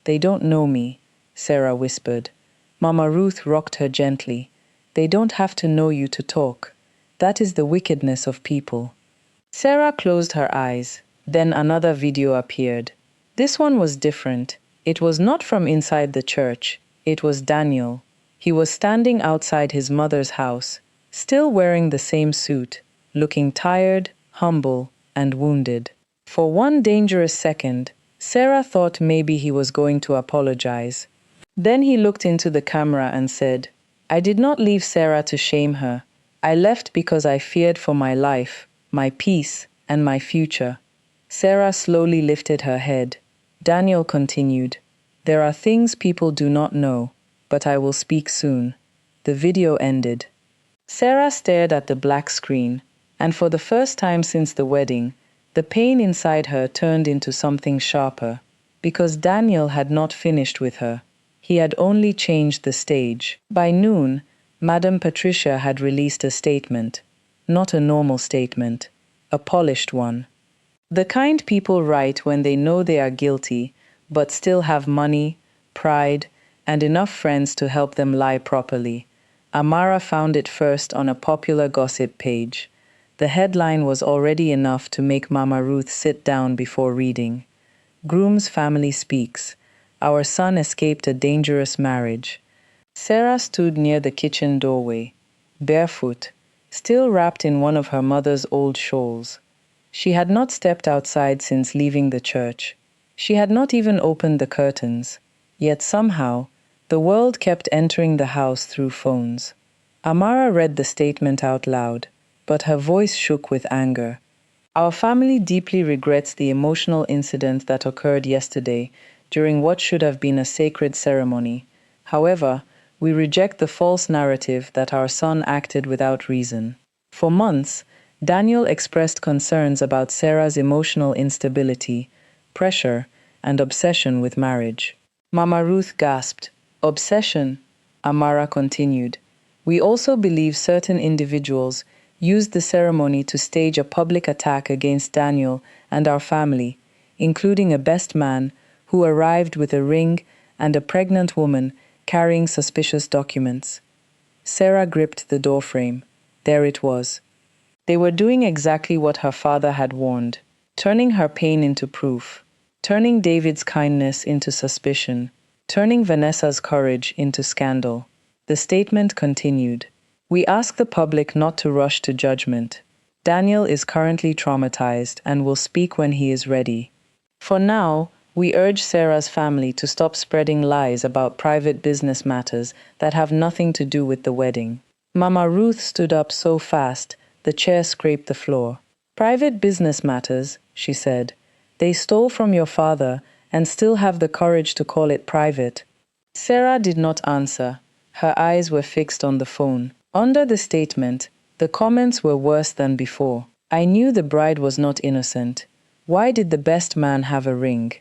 They don't know me, Sarah whispered. Mama Ruth rocked her gently. They don't have to know you to talk. That is the wickedness of people. Sarah closed her eyes. Then another video appeared. This one was different. It was not from inside the church. It was Daniel. He was standing outside his mother's house, still wearing the same suit, looking tired, humble, and wounded. For one dangerous second, Sarah thought maybe he was going to apologize. Then he looked into the camera and said, I did not leave Sarah to shame her. I left because I feared for my life, my peace, and my future. Sarah slowly lifted her head. Daniel continued, There are things people do not know, but I will speak soon. The video ended. Sarah stared at the black screen, and for the first time since the wedding, the pain inside her turned into something sharper, because Daniel had not finished with her. He had only changed the stage. By noon, Madam Patricia had released a statement, not a normal statement, a polished one. The kind people write when they know they are guilty, but still have money, pride, and enough friends to help them lie properly. Amara found it first on a popular gossip page. The headline was already enough to make Mama Ruth sit down before reading. Groom's family speaks. Our son escaped a dangerous marriage. Sarah stood near the kitchen doorway, barefoot, still wrapped in one of her mother's old shawls. She had not stepped outside since leaving the church. She had not even opened the curtains. Yet somehow, the world kept entering the house through phones. Amara read the statement out loud, but her voice shook with anger. Our family deeply regrets the emotional incident that occurred yesterday during what should have been a sacred ceremony. However, we reject the false narrative that our son acted without reason. For months, Daniel expressed concerns about Sarah's emotional instability, pressure, and obsession with marriage. Mama Ruth gasped. Obsession, Amara continued. We also believe certain individuals used the ceremony to stage a public attack against Daniel and our family, including a best man who arrived with a ring and a pregnant woman carrying suspicious documents. Sarah gripped the doorframe. There it was. They were doing exactly what her father had warned, turning her pain into proof, turning David's kindness into suspicion, turning Vanessa's courage into scandal. The statement continued. We ask the public not to rush to judgment. Daniel is currently traumatized and will speak when he is ready. For now, we urge Sarah's family to stop spreading lies about private business matters that have nothing to do with the wedding. Mama Ruth stood up so fast, the chair scraped the floor. Private business matters, she said. They stole from your father and still have the courage to call it private. Sarah did not answer. Her eyes were fixed on the phone. Under the statement, the comments were worse than before. I knew the bride was not innocent. Why did the best man have a ring?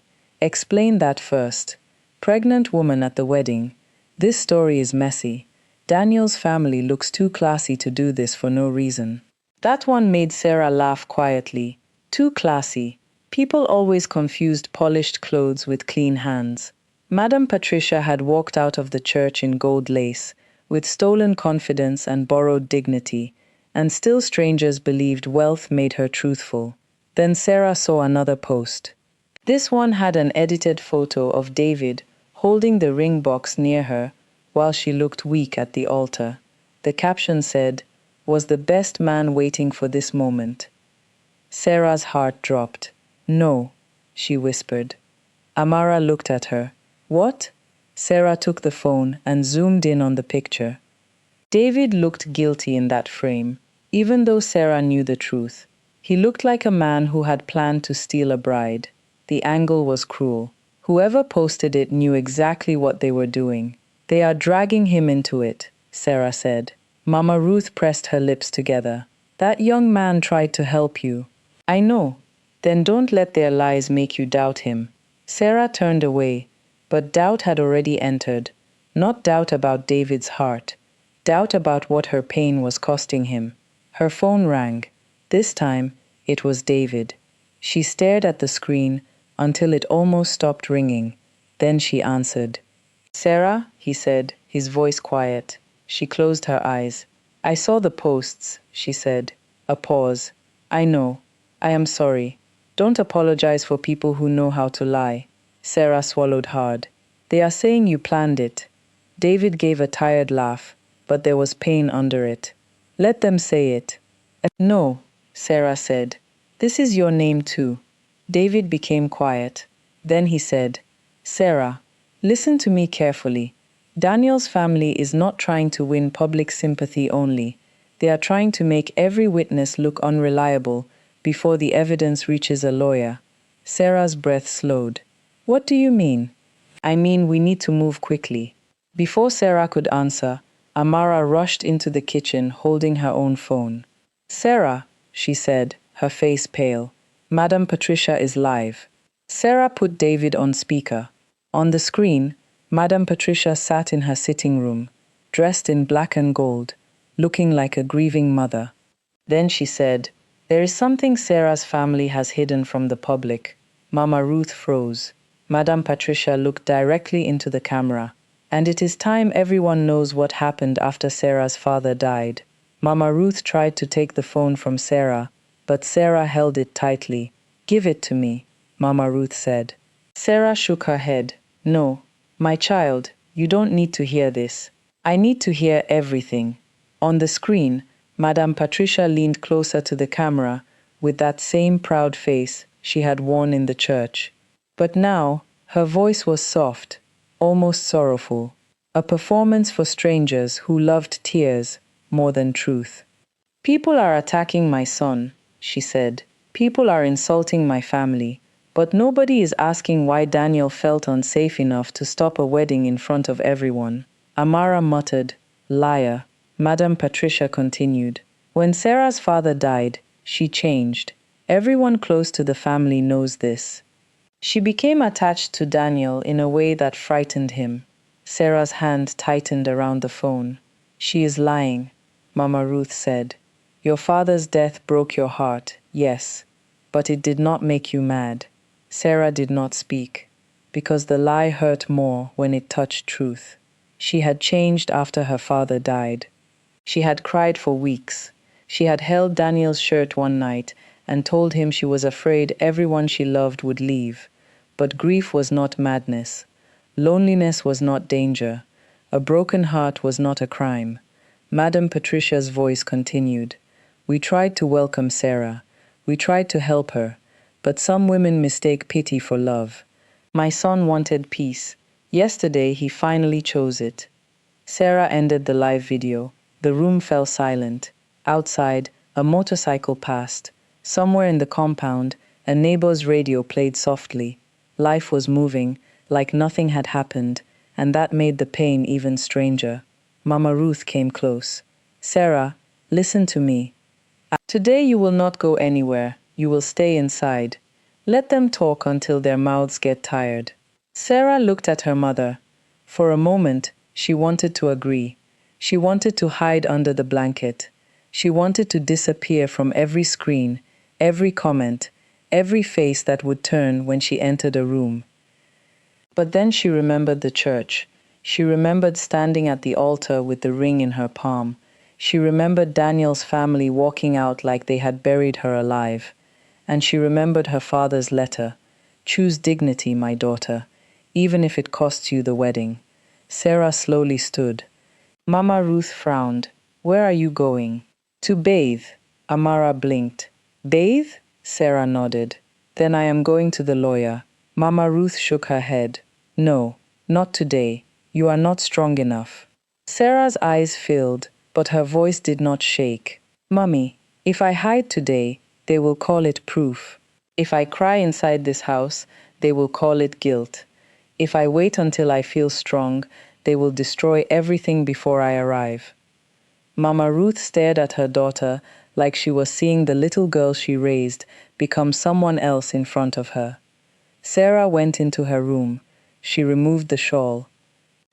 Explain that first. Pregnant woman at the wedding. This story is messy. Daniel's family looks too classy to do this for no reason. That one made Sarah laugh quietly. Too classy. People always confused polished clothes with clean hands. Madam Patricia had walked out of the church in gold lace, with stolen confidence and borrowed dignity, and still strangers believed wealth made her truthful. Then Sarah saw another post. This one had an edited photo of David holding the ring box near her while she looked weak at the altar. The caption said, "Was the best man waiting for this moment?" Sarah's heart dropped. "No," she whispered. Amara looked at her. "What?" Sarah took the phone and zoomed in on the picture. David looked guilty in that frame, even though Sarah knew the truth. He looked like a man who had planned to steal a bride. The angle was cruel. Whoever posted it knew exactly what they were doing. They are dragging him into it, Sarah said. Mama Ruth pressed her lips together. That young man tried to help you. I know. Then don't let their lies make you doubt him. Sarah turned away, but doubt had already entered. Not doubt about David's heart. Doubt about what her pain was costing him. Her phone rang. This time, it was David. She stared at the screen until it almost stopped ringing. Then she answered. Sarah, he said, his voice quiet. She closed her eyes. I saw the posts, she said. A pause. I know. I am sorry. Don't apologize for people who know how to lie. Sarah swallowed hard. They are saying you planned it. David gave a tired laugh, but there was pain under it. Let them say it. No, Sarah said. This is your name too. David became quiet. Then he said, Sarah, listen to me carefully. Daniel's family is not trying to win public sympathy only. They are trying to make every witness look unreliable before the evidence reaches a lawyer. Sarah's breath slowed. What do you mean? I mean we need to move quickly. Before Sarah could answer, Amara rushed into the kitchen holding her own phone. Sarah, she said, her face pale. Madam Patricia is live. Sarah put David on speaker. On the screen, Madam Patricia sat in her sitting room. dressed in black and gold, looking like a grieving mother. Then she said, "There is something Sarah's family has hidden from the public." Mama Ruth froze. Madame Patricia looked directly into the camera. "And it is time everyone knows what happened after Sarah's father died." Mama Ruth tried to take the phone from Sarah, but Sarah held it tightly. "Give it to me," Mama Ruth said. Sarah shook her head. "No, my child, you don't need to hear this. I need to hear everything." On the screen, Madame Patricia leaned closer to the camera with that same proud face she had worn in the church. But now, her voice was soft, almost sorrowful, a performance for strangers who loved tears more than truth. "People are attacking my son," she said. "People are insulting my family. But nobody is asking why Daniel felt unsafe enough to stop a wedding in front of everyone." Amara muttered, "Liar." Madame Patricia continued, "When Sarah's father died, she changed. Everyone close to the family knows this. She became attached to Daniel in a way that frightened him." Sarah's hand tightened around the phone. "She is lying," Mama Ruth said. "Your father's death broke your heart, yes, but it did not make you mad." Sarah did not speak, because the lie hurt more when it touched truth. She had changed after her father died. She had cried for weeks. She had held Daniel's shirt one night and told him she was afraid everyone she loved would leave. But grief was not madness. Loneliness was not danger. A broken heart was not a crime. Madame Patricia's voice continued. "We tried to welcome Sarah. We tried to help her. But some women mistake pity for love. My son wanted peace. Yesterday he finally chose it." Sarah ended the live video. The room fell silent. Outside, a motorcycle passed. Somewhere in the compound, a neighbor's radio played softly. Life was moving, like nothing had happened, and that made the pain even stranger. Mama Ruth came close. "Sarah, listen to me. Today you will not go anywhere. You will stay inside. Let them talk until their mouths get tired." Sarah looked at her mother. For a moment, she wanted to agree. She wanted to hide under the blanket. She wanted to disappear from every screen, every comment, every face that would turn when she entered a room. But then she remembered the church. She remembered standing at the altar with the ring in her palm. She remembered Daniel's family walking out like they had buried her alive. And she remembered her father's letter. "Choose dignity, my daughter, even if it costs you the wedding." Sarah slowly stood. Mama Ruth frowned. "Where are you going?" "To bathe." Amara blinked. "Bathe?" Sarah nodded. "Then I am going to the lawyer." Mama Ruth shook her head. "No, not today. You are not strong enough." Sarah's eyes filled, but her voice did not shake. "Mummy, if I hide today, they will call it proof. If I cry inside this house, they will call it guilt. If I wait until I feel strong, they will destroy everything before I arrive." Mama Ruth stared at her daughter like she was seeing the little girl she raised become someone else in front of her. Sarah went into her room. She removed the shawl.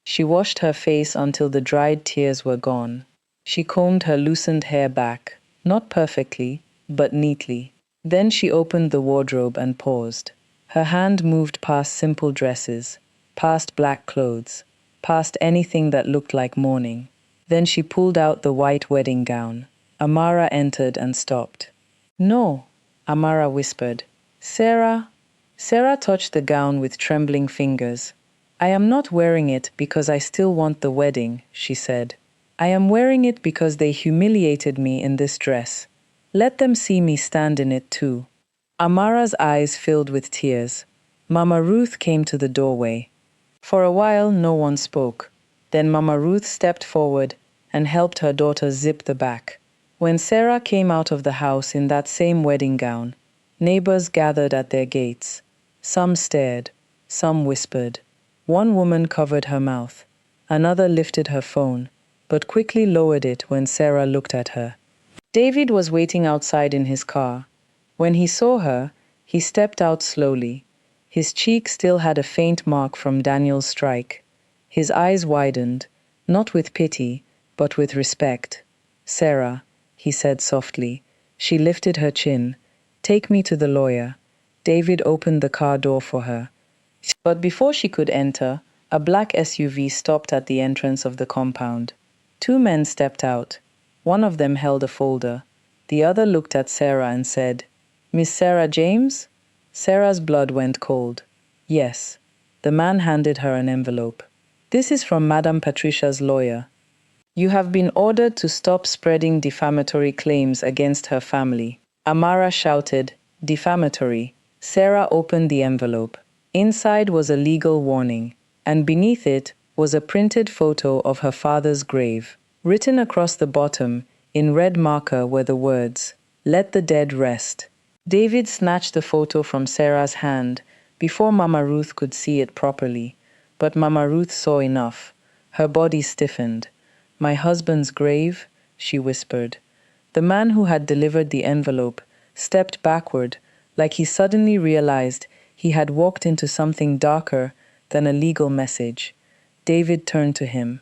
She washed her face until the dried tears were gone. She combed her loosened hair back, not perfectly, but neatly. Then she opened the wardrobe and paused. Her hand moved past simple dresses, past black clothes, past anything that looked like mourning. Then she pulled out the white wedding gown. Amara entered and stopped. "No," Amara whispered. "Sarah." Sarah touched the gown with trembling fingers. "I am not wearing it because I still want the wedding," she said. "I am wearing it because they humiliated me in this dress. Let them see me stand in it too." Amara's eyes filled with tears. Mama Ruth came to the doorway. For a while, no one spoke. Then Mama Ruth stepped forward and helped her daughter zip the back. When Sarah came out of the house in that same wedding gown, neighbors gathered at their gates. Some stared, some whispered. One woman covered her mouth. Another lifted her phone, but quickly lowered it when Sarah looked at her. David was waiting outside in his car. When he saw her, he stepped out slowly. His cheek still had a faint mark from Daniel's strike. His eyes widened. not with pity, but with respect. "Sarah," he said softly. She lifted her chin. "Take me to the lawyer." David opened the car door for her. But before she could enter, a black SUV stopped at the entrance of the compound. Two men stepped out. One of them held a folder. The other looked at Sarah and said, "Miss Sarah James?" Sarah's blood went cold. "Yes." The man handed her an envelope. "This is from Madame Patricia's lawyer. You have been ordered to stop spreading defamatory claims against her family." Amara shouted, "Defamatory." Sarah opened the envelope. Inside was a legal warning, and beneath it was a printed photo of her father's grave. Written across the bottom, in red marker, were the words, "Let the dead rest." David snatched the photo from Sarah's hand before Mama Ruth could see it properly, but Mama Ruth saw enough. Her body stiffened. "My husband's grave," she whispered. The man who had delivered the envelope stepped backward, like he suddenly realized he had walked into something darker than a legal message. David turned to him.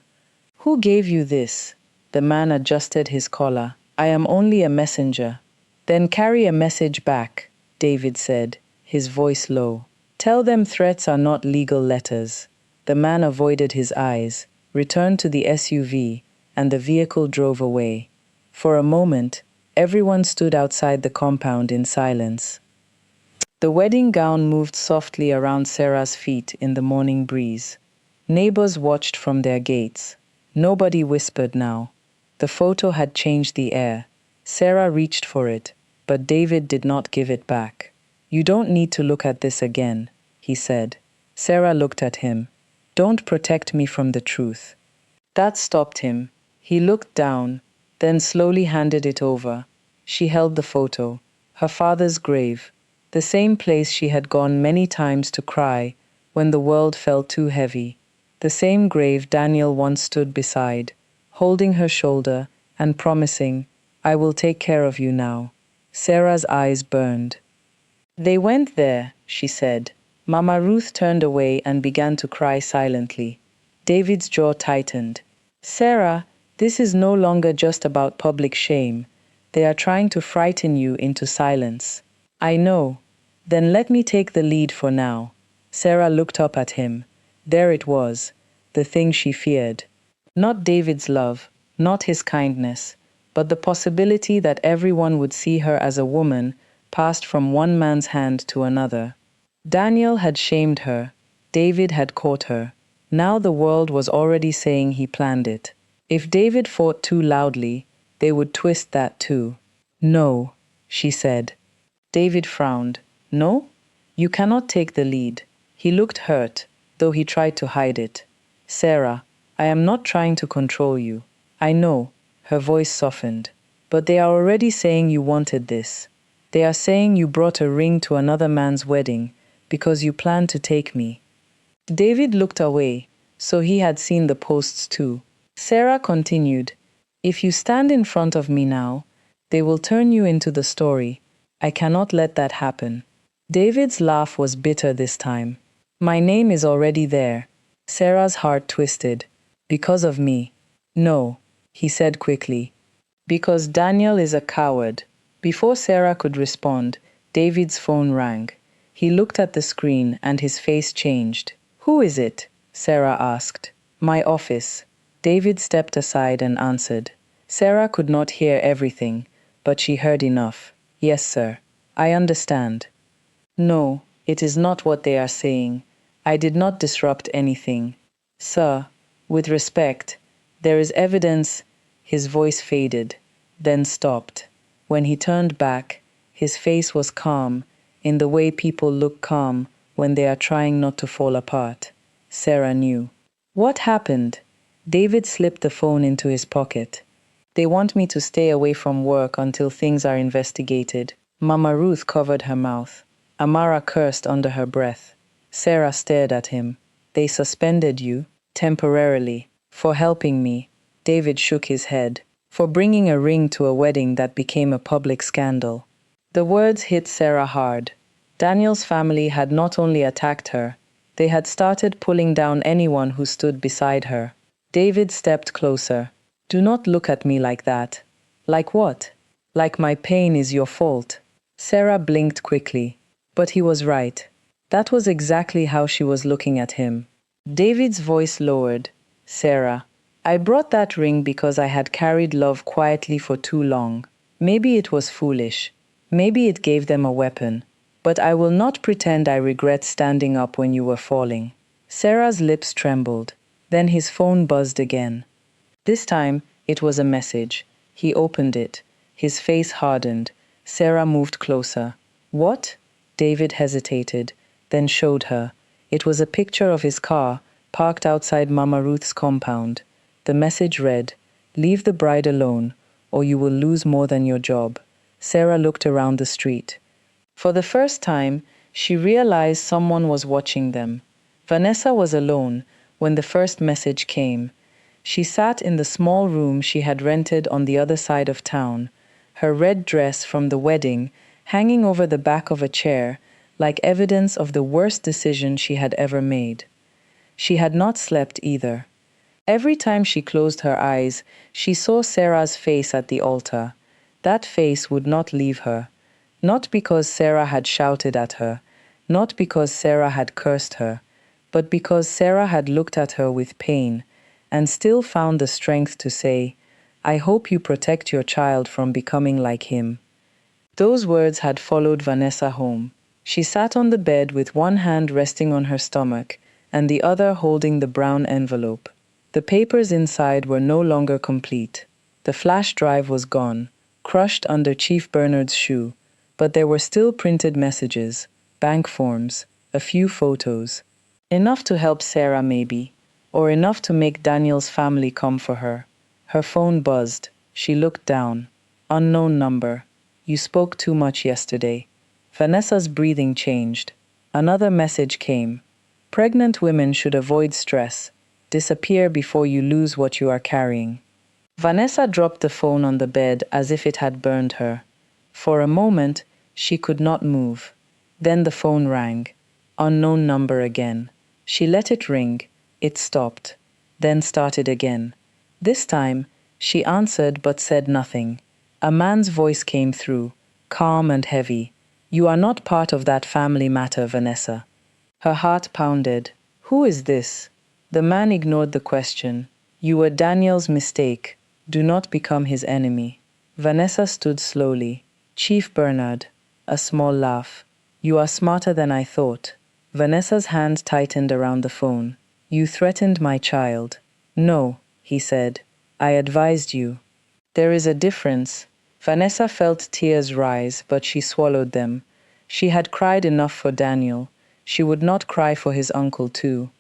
"Who gave you this?" The man adjusted his collar. "I am only a messenger." "Then carry a message back," David said, his voice low. "Tell them threats are not legal letters." The man avoided his eyes, returned to the SUV, and the vehicle drove away. For a moment, everyone stood outside the compound in silence. The wedding gown moved softly around Sarah's feet in the morning breeze. Neighbors watched from their gates. Nobody whispered now. The photo had changed the air. Sarah reached for it, but David did not give it back. "You don't need to look at this again," he said. Sarah looked at him. "Don't protect me from the truth." That stopped him. He looked down, then slowly handed it over. She held the photo. Her father's grave. The same place she had gone many times to cry when the world felt too heavy. The same grave Daniel once stood beside, holding her shoulder and promising, "I will take care of you now." Sarah's eyes burned. "They went there," she said. Mama Ruth turned away and began to cry silently. David's jaw tightened. "Sarah, this is no longer just about public shame. They are trying to frighten you into silence." "I know. Then let me take the lead for now." Sarah looked up at him. There it was, the thing she feared. Not David's love, not his kindness, but the possibility that everyone would see her as a woman passed from one man's hand to another. Daniel had shamed her. David had caught her. Now the world was already saying he planned it. If David fought too loudly, they would twist that too. "No," she said. David frowned. "No? You cannot take the lead." He looked hurt, though he tried to hide it. "Sarah, I am not trying to control you. I know," her voice softened. "But they are already saying you wanted this. They are saying you brought a ring to another man's wedding because you planned to take me." David looked away, so he had seen the posts too. Sarah continued, "If you stand in front of me now, they will turn you into the story. I cannot let that happen." David's laugh was bitter this time. "My name is already there." Sarah's heart twisted. "Because of me." "No," he said quickly. "Because Daniel is a coward." Before Sarah could respond, David's phone rang. He looked at the screen and his face changed. "Who is it?" Sarah asked. "My office." David stepped aside and answered. Sarah could not hear everything, but she heard enough. "Yes, sir. I understand." "No, it is not what they are saying. I did not disrupt anything. Sir, with respect, there is evidence." His voice faded, then stopped. When he turned back, his face was calm, in the way people look calm when they are trying not to fall apart. Sarah knew. "What happened?" David slipped the phone into his pocket. "They want me to stay away from work until things are investigated." Mama Ruth covered her mouth. Amara cursed under her breath. Sarah stared at him. "They suspended you, temporarily, for helping me." David shook his head. "For bringing a ring to a wedding that became a public scandal." The words hit Sarah hard. Daniel's family had not only attacked her, they had started pulling down anyone who stood beside her. David stepped closer. Do not look at me like that. Like what? Like my pain is your fault. Sarah blinked quickly. But he was right. That was exactly how she was looking at him. David's voice lowered. Sarah, I brought that ring because I had carried love quietly for too long. Maybe it was foolish. Maybe it gave them a weapon. But I will not pretend I regret standing up when you were falling. Sarah's lips trembled. Then his phone buzzed again. This time, it was a message. He opened it. His face hardened. Sarah moved closer. What? David hesitated, then showed her. It was a picture of his car, parked outside Mama Ruth's compound. The message read, Leave the bride alone, or you will lose more than your job. Sarah looked around the street. For the first time, she realized someone was watching them. Vanessa was alone when the first message came. She sat in the small room she had rented on the other side of town, her red dress from the wedding hanging over the back of a chair like evidence of the worst decision she had ever made. She had not slept either. Every time she closed her eyes, she saw Sarah's face at the altar. That face would not leave her. Not because Sarah had shouted at her, not because Sarah had cursed her, but because Sarah had looked at her with pain and still found the strength to say, I hope you protect your child from becoming like him. Those words had followed Vanessa home. She sat on the bed with one hand resting on her stomach and the other holding the brown envelope. The papers inside were no longer complete. The flash drive was gone, crushed under Chief Bernard's shoe, but there were still printed messages, bank forms, a few photos. Enough to help Sarah maybe, or enough to make Daniel's family come for her. Her phone buzzed. She looked down. Unknown number. You spoke too much yesterday. Vanessa's breathing changed. Another message came. Pregnant women should avoid stress. Disappear before you lose what you are carrying. Vanessa dropped the phone on the bed as if it had burned her. For a moment, she could not move. Then the phone rang. Unknown number again. She let it ring. It stopped. Then started again. This time, she answered but said nothing. A man's voice came through, calm and heavy. You are not part of that family matter, Vanessa. Her heart pounded. Who is this? The man ignored the question. You were Daniel's mistake. Do not become his enemy. Vanessa stood slowly. Chief Bernard. A small laugh. You are smarter than I thought. Vanessa's hand tightened around the phone. You threatened my child. No, he said. I advised you. There is a difference. Vanessa felt tears rise, but she swallowed them. She had cried enough for Daniel. She would not cry for his uncle too.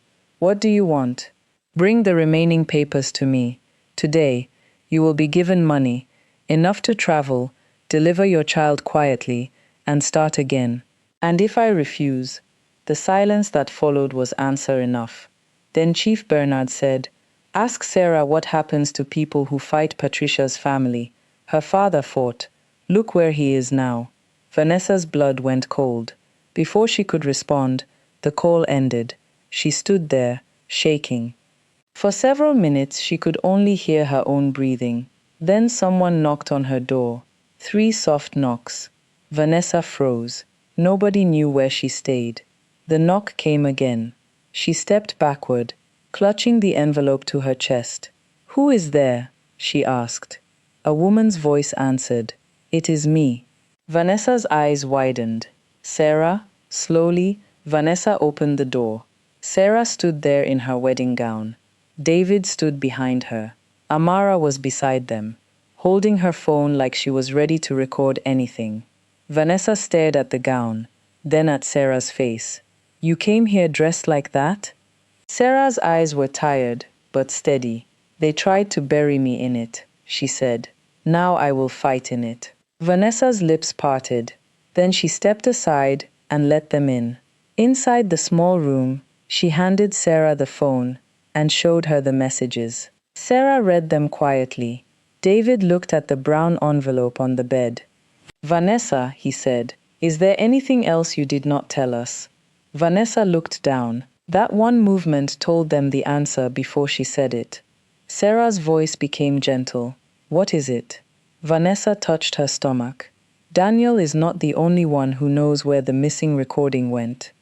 What do you want? Bring the remaining papers to me. Today, you will be given money, enough to travel, deliver your child quietly, and start again. And if I refuse? The silence that followed was answer enough. Then Chief Bernard said, Ask Sarah what happens to people who fight Patricia's family. Her father fought. Look where he is now. Vanessa's blood went cold. Before she could respond, the call ended. She stood there, shaking. For several minutes, she could only hear her own breathing. Then someone knocked on her door. 3 soft knocks. Vanessa froze. Nobody knew where she stayed. The knock came again. She stepped backward, clutching the envelope to her chest. Who is there? She asked. A woman's voice answered. It is me. Vanessa's eyes widened. Sarah? Slowly, Vanessa opened the door. Sarah stood there in her wedding gown. David stood behind her. Amara was beside them, holding her phone like she was ready to record anything. Vanessa stared at the gown, then at Sarah's face. You came here dressed like that? Sarah's eyes were tired, but steady. They tried to bury me in it, she said. Now I will fight in it. Vanessa's lips parted. Then she stepped aside and let them in. Inside the small room, she handed Sarah the phone and showed her the messages. Sarah read them quietly. David looked at the brown envelope on the bed. Vanessa, he said, is there anything else you did not tell us? Vanessa looked down. That one movement told them the answer before she said it. Sarah's voice became gentle. What is it? Vanessa touched her stomach. Daniel is not the only one who knows where the missing recording went.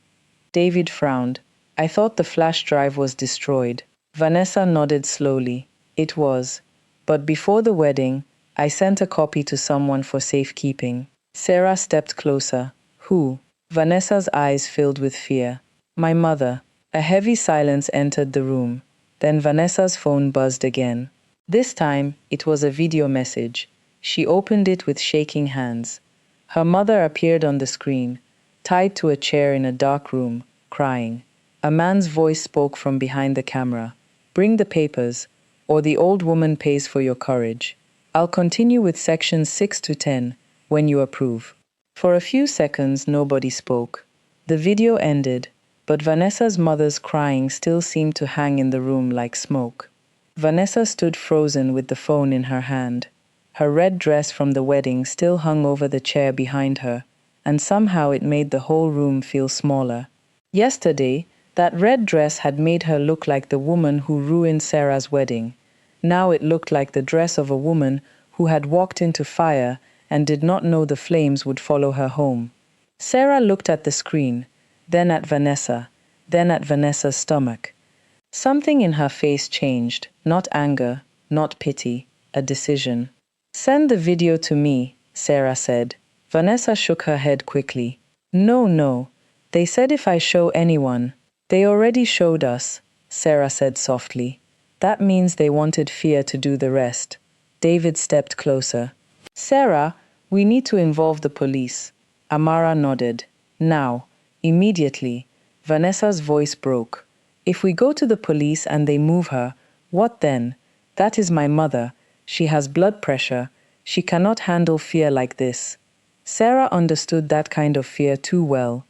David frowned. I thought the flash drive was destroyed. Vanessa nodded slowly. It was. But before the wedding, I sent a copy to someone for safekeeping. Sarah stepped closer. Who? Vanessa's eyes filled with fear. My mother. A heavy silence entered the room. Then Vanessa's phone buzzed again. This time, it was a video message. She opened it with shaking hands. Her mother appeared on the screen, tied to a chair in a dark room, crying. A man's voice spoke from behind the camera. Bring the papers, or the old woman pays for your courage. I'll continue with sections 6 to 10 when you approve. For a few seconds, nobody spoke. The video ended, but Vanessa's mother's crying still seemed to hang in the room like smoke. Vanessa stood frozen with the phone in her hand. Her red dress from the wedding still hung over the chair behind her, and somehow it made the whole room feel smaller. Yesterday, that red dress had made her look like the woman who ruined Sarah's wedding. Now it looked like the dress of a woman who had walked into fire and did not know the flames would follow her home. Sarah looked at the screen, then at Vanessa, then at Vanessa's stomach. Something in her face changed, not anger, not pity, a decision. Send the video to me, Sarah said. Vanessa shook her head quickly. No. They said if I show anyone. They already showed us, Sarah said softly. That means they wanted fear to do the rest. David stepped closer. Sarah, we need to involve the police. Amara nodded. Now, immediately. Vanessa's voice broke. If we go to the police and they move her, what then? That is my mother. She has blood pressure. She cannot handle fear like this. Sarah understood that kind of fear too well.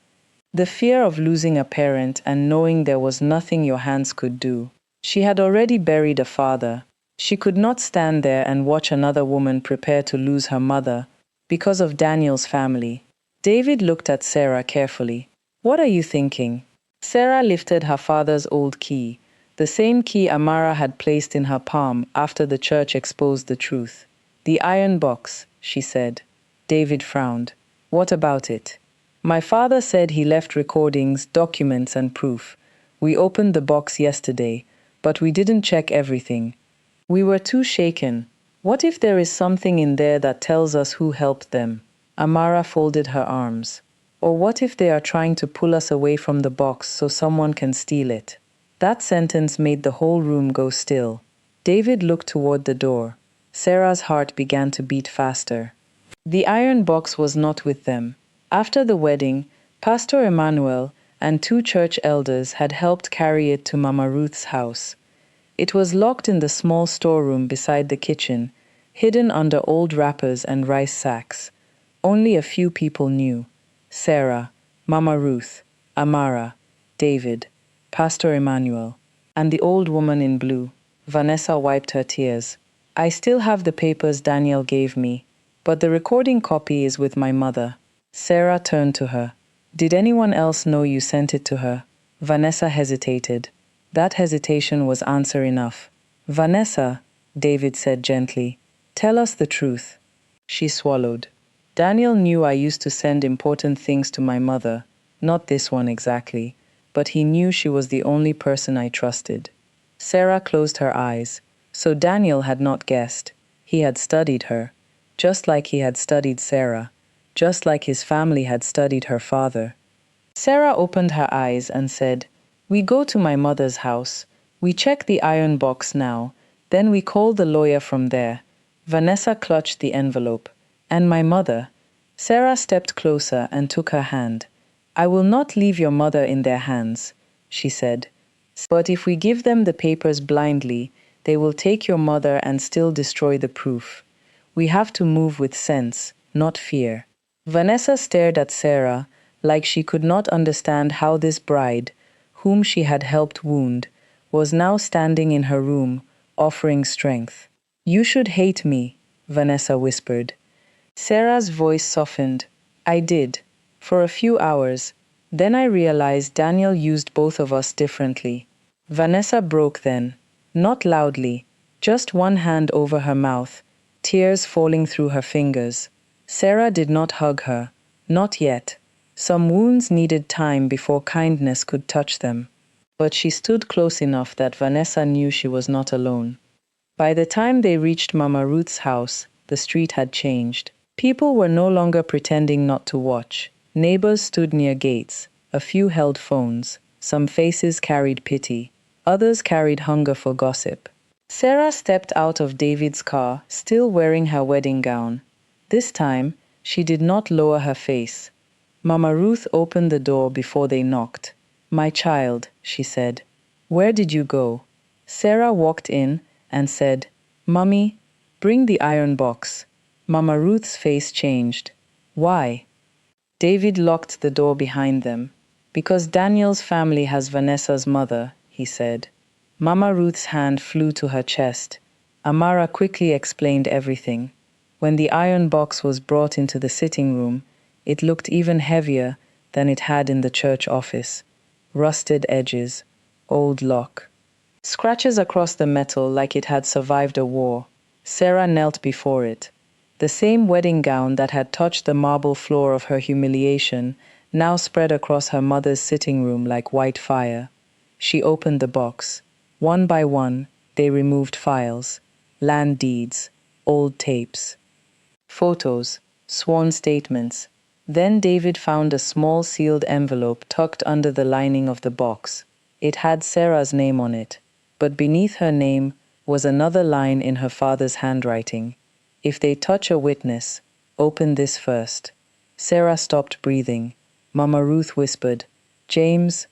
The fear of losing a parent and knowing there was nothing your hands could do. She had already buried a father. She could not stand there and watch another woman prepare to lose her mother because of Daniel's family. David looked at Sarah carefully. What are you thinking? Sarah lifted her father's old key, the same key Amara had placed in her palm after the church exposed the truth. The iron box, she said. David frowned. What about it? My father said he left recordings, documents, and proof. We opened the box yesterday, but we didn't check everything. We were too shaken. What if there is something in there that tells us who helped them? Amara folded her arms. Or what if they are trying to pull us away from the box so someone can steal it? That sentence made the whole room go still. David looked toward the door. Sarah's heart began to beat faster. The iron box was not with them. After the wedding, Pastor Emmanuel and 2 church elders had helped carry it to Mama Ruth's house. It was locked in the small storeroom beside the kitchen, hidden under old wrappers and rice sacks. Only a few people knew. Sarah, Mama Ruth, Amara, David, Pastor Emmanuel, and the old woman in blue. Vanessa wiped her tears. I still have the papers Daniel gave me, but the recording copy is with my mother. Sarah turned to her. Did anyone else know you sent it to her? Vanessa hesitated. That hesitation was answer enough. Vanessa, David said gently, tell us the truth. She swallowed. Daniel knew I used to send important things to my mother, not this one exactly, but he knew she was the only person I trusted. Sarah closed her eyes. So Daniel had not guessed. He had studied her, just like he had studied Sarah, just like his family had studied her father. Sarah opened her eyes and said, We go to my mother's house. We check the iron box now. Then we call the lawyer from there. Vanessa clutched the envelope. And my mother. Sarah stepped closer and took her hand. I will not leave your mother in their hands, she said. But if we give them the papers blindly, they will take your mother and still destroy the proof. We have to move with sense, not fear. Vanessa stared at Sarah like she could not understand how this bride, whom she had helped wound, was now standing in her room, offering strength. You should hate me, Vanessa whispered. Sarah's voice softened. I did, for a few hours. Then I realized Daniel used both of us differently. Vanessa broke then, not loudly, just one hand over her mouth, tears falling through her fingers. Sarah did not hug her. Not yet. Some wounds needed time before kindness could touch them. But she stood close enough that Vanessa knew she was not alone. By the time they reached Mama Ruth's house, the street had changed. People were no longer pretending not to watch. Neighbors stood near gates. A few held phones. Some faces carried pity. Others carried hunger for gossip. Sarah stepped out of David's car, still wearing her wedding gown. This time, she did not lower her face. Mama Ruth opened the door before they knocked. "My child," she said, "where did you go?" Sarah walked in and said, "Mummy, bring the iron box." Mama Ruth's face changed. "Why?" David locked the door behind them. "Because Daniel's family has Vanessa's mother," he said. Mama Ruth's hand flew to her chest. Amara quickly explained everything. When the iron box was brought into the sitting room, it looked even heavier than it had in the church office. Rusted edges, old lock. Scratches across the metal like it had survived a war. Sarah knelt before it. The same wedding gown that had touched the marble floor of her humiliation now spread across her mother's sitting room like white fire. She opened the box. One by one, they removed files, land deeds, old tapes, photos, sworn statements. Then David found a small sealed envelope tucked under the lining of the box. It had Sarah's name on it, but beneath her name was another line in her father's handwriting. "If they touch a witness, open this first." Sarah stopped breathing. Mama Ruth whispered, "James."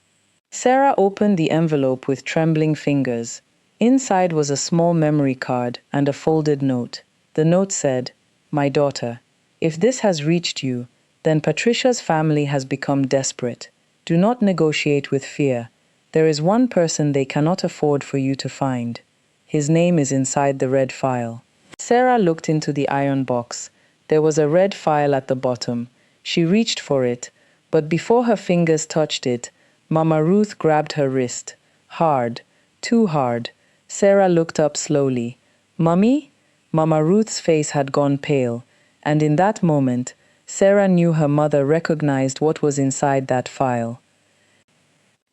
Sarah opened the envelope with trembling fingers. Inside was a small memory card and a folded note. The note said, "My daughter, if this has reached you, then Patricia's family has become desperate. Do not negotiate with fear. There is one person they cannot afford for you to find. His name is inside the red file." Sarah looked into the iron box. There was a red file at the bottom. She reached for it, but before her fingers touched it, Mama Ruth grabbed her wrist. Hard, too hard. Sarah looked up slowly. "Mummy?" Mama Ruth's face had gone pale, and in that moment, Sarah knew her mother recognized what was inside that file.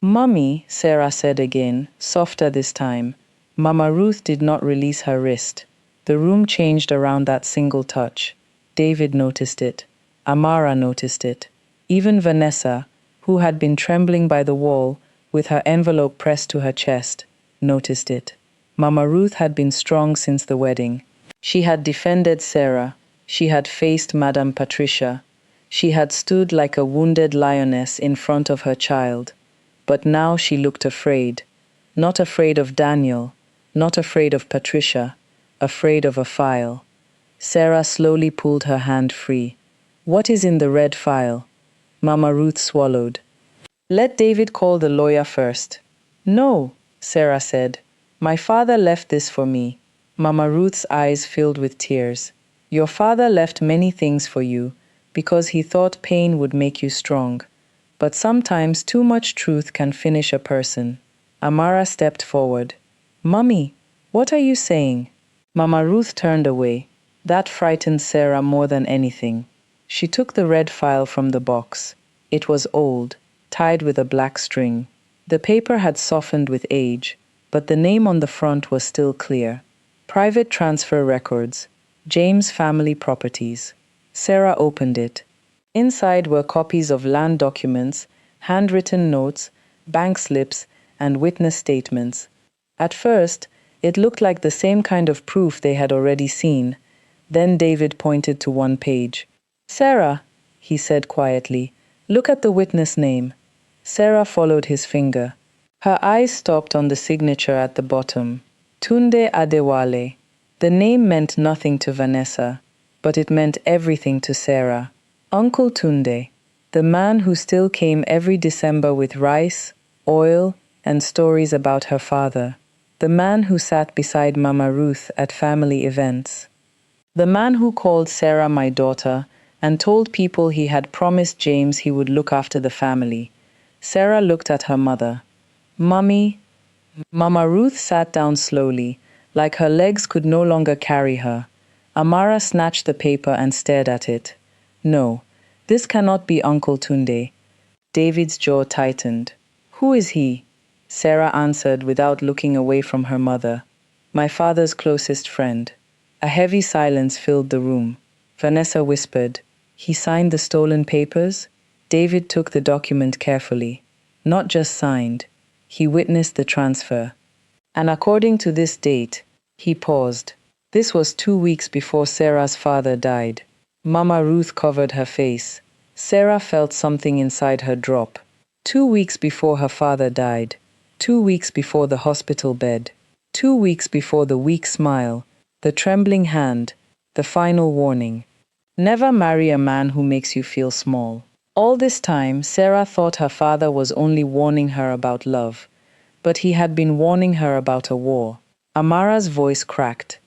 "Mummy," Sarah said again, softer this time. Mama Ruth did not release her wrist. The room changed around that single touch. David noticed it. Amara noticed it. Even Vanessa, who had been trembling by the wall, with her envelope pressed to her chest, noticed it. Mama Ruth had been strong since the wedding. She had defended Sarah. She had faced Madame Patricia. She had stood like a wounded lioness in front of her child. But now she looked afraid. Not afraid of Daniel, not afraid of Patricia, afraid of a file. Sarah slowly pulled her hand free. "What is in the red file?" Mama Ruth swallowed. "Let David call the lawyer first." "No," Sarah said. "My father left this for me." Mama Ruth's eyes filled with tears. "Your father left many things for you because he thought pain would make you strong. But sometimes too much truth can finish a person." Amara stepped forward. "Mummy, what are you saying?" Mama Ruth turned away. That frightened Sarah more than anything. She took the red file from the box. It was old, tied with a black string. The paper had softened with age, but the name on the front was still clear. Private transfer records, James family properties. Sarah opened it. Inside were copies of land documents, handwritten notes, bank slips, and witness statements. At first, it looked like the same kind of proof they had already seen. Then David pointed to one page. "Sarah," he said quietly, "look at the witness name." Sarah followed his finger. Her eyes stopped on the signature at the bottom. Tunde Adewale. The name meant nothing to Vanessa, but it meant everything to Sarah. Uncle Tunde, the man who still came every December with rice, oil, and stories about her father. The man who sat beside Mama Ruth at family events. The man who called Sarah my daughter and told people he had promised James he would look after the family. Sarah looked at her mother. "Mummy." Mama Ruth sat down slowly, like her legs could no longer carry her. Amara snatched the paper and stared at it. No, this cannot be Uncle Tunde. David's jaw tightened. Who is he? Sarah answered without looking away from her mother. My father's closest friend. A heavy silence filled the room. Vanessa whispered, He signed the stolen papers? David took the document carefully. Not just signed. He witnessed the transfer. And according to this date, he paused. This was 2 weeks before Sarah's father died. Mama Ruth covered her face. Sarah felt something inside her drop. 2 weeks before her father died. 2 weeks before the hospital bed. 2 weeks before the weak smile, the trembling hand, the final warning. Never marry a man who makes you feel small. All this time, Sarah thought her father was only warning her about love, but he had been warning her about a war. Amara's voice cracked.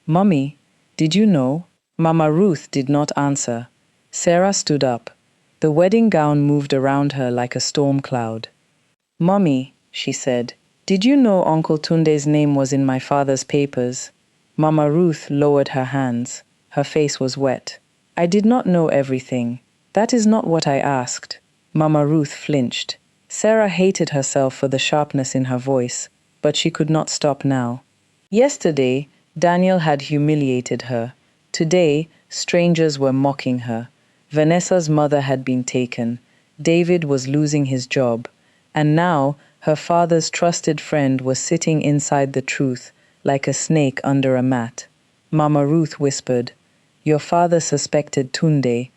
Mummy, did you know? Mama Ruth did not answer. Sarah stood up. The wedding gown moved around her like a storm cloud. Mummy, she said, did you know Uncle Tunde's name was in my father's papers? Mama Ruth lowered her hands. Her face was wet. I did not know everything. That is not what I asked. Mama Ruth flinched. Sarah hated herself for the sharpness in her voice, but she could not stop now. Yesterday, Daniel had humiliated her. Today, strangers were mocking her. Vanessa's mother had been taken. David was losing his job. And now, her father's trusted friend was sitting inside the truth, like a snake under a mat. Mama Ruth whispered, Your father suspected Tunde.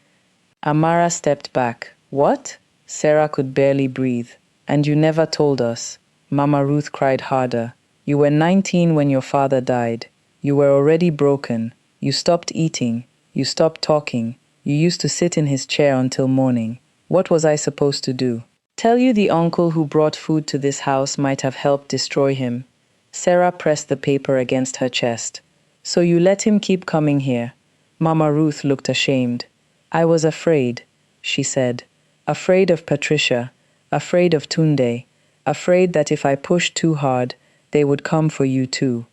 Amara stepped back. What? Sarah could barely breathe. And you never told us. Mama Ruth cried harder. You were 19 when your father died. You were already broken. You stopped eating. You stopped talking. You used to sit in his chair until morning. What was I supposed to do? Tell you the uncle who brought food to this house might have helped destroy him. Sarah pressed the paper against her chest. So you let him keep coming here. Mama Ruth looked ashamed. I was afraid, she said. Afraid of Patricia. Afraid of Tunde. Afraid that if I pushed too hard, they would come for you too.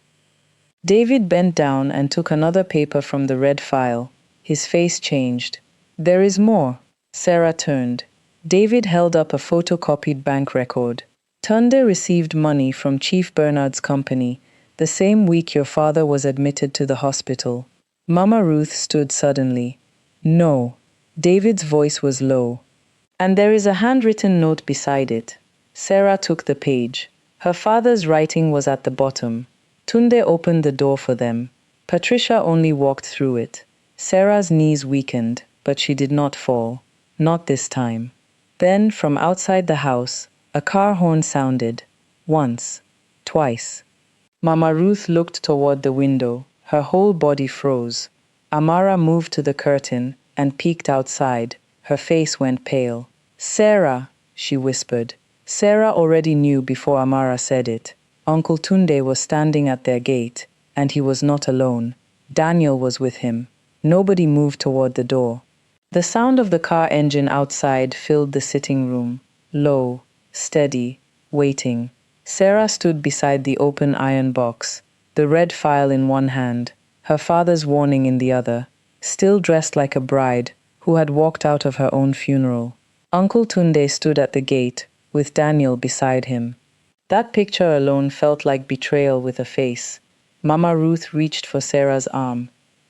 David bent down and took another paper from the red file. His face changed. There is more. Sarah turned. David held up a photocopied bank record. Tunde received money from Chief Bernard's company the same week your father was admitted to the hospital. Mama Ruth stood suddenly. No. David's voice was low. And there is a handwritten note beside it. Sarah took the page. Her father's writing was at the bottom. Tunde opened the door for them. Patricia only walked through it. Sarah's knees weakened, but she did not fall. Not this time. Then, from outside the house, a car horn sounded. Once. Twice. Mama Ruth looked toward the window. Her whole body froze. Amara moved to the curtain and peeked outside. Her face went pale. Sarah, she whispered. Sarah already knew before Amara said it. Uncle Tunde was standing at their gate, and he was not alone. Daniel was with him. Nobody moved toward the door. The sound of the car engine outside filled the sitting room. Low, steady, waiting. Sarah stood beside the open iron box, the red file in one hand, her father's warning in the other, still dressed like a bride who had walked out of her own funeral. Uncle Tunde stood at the gate, with Daniel beside him. That picture alone felt like betrayal with a face. Mama Ruth reached for Sarah's arm.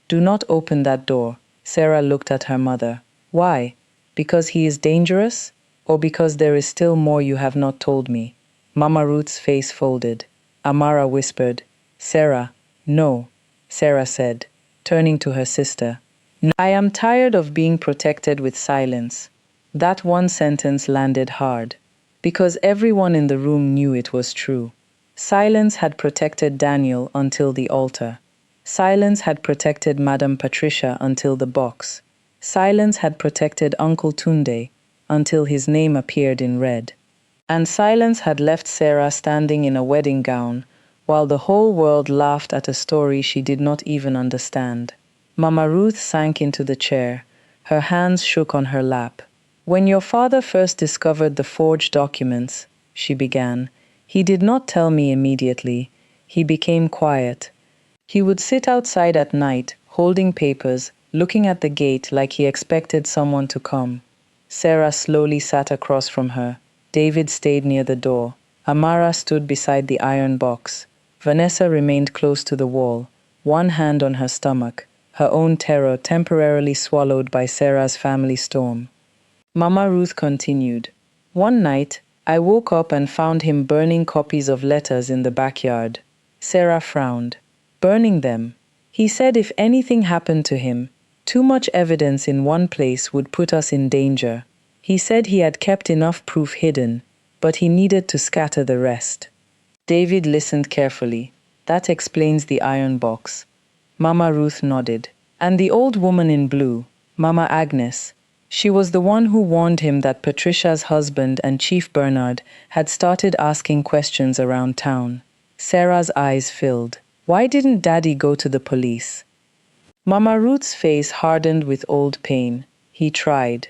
Do not open that door. Sarah looked at her mother. Why? Because he is dangerous? Or because there is still more you have not told me? Mama Ruth's face folded. Amara whispered. Sarah, no, Sarah said, turning to her sister. I am tired of being protected with silence. That one sentence landed hard. Because everyone in the room knew it was true. Silence had protected Daniel until the altar. Silence had protected Madame Patricia until the box. Silence had protected Uncle Tunde until his name appeared in red. And silence had left Sarah standing in a wedding gown while the whole world laughed at a story she did not even understand. Mama Ruth sank into the chair. Her hands shook on her lap. When your father first discovered the forged documents, she began, he did not tell me immediately. He became quiet. He would sit outside at night, holding papers, looking at the gate like he expected someone to come. Sarah slowly sat across from her. David stayed near the door. Amara stood beside the iron box. Vanessa remained close to the wall, one hand on her stomach, her own terror temporarily swallowed by Sarah's family storm. Mama Ruth continued. One night, I woke up and found him burning copies of letters in the backyard. Sarah frowned. Burning them. He said if anything happened to him, too much evidence in one place would put us in danger. He said he had kept enough proof hidden, but he needed to scatter the rest. David listened carefully. That explains the iron box. Mama Ruth nodded. And the old woman in blue, Mama Agnes, she was the one who warned him that Patricia's husband and Chief Bernard had started asking questions around town. Sarah's eyes filled. Why didn't Daddy go to the police? Mama Ruth's face hardened with old pain. He tried.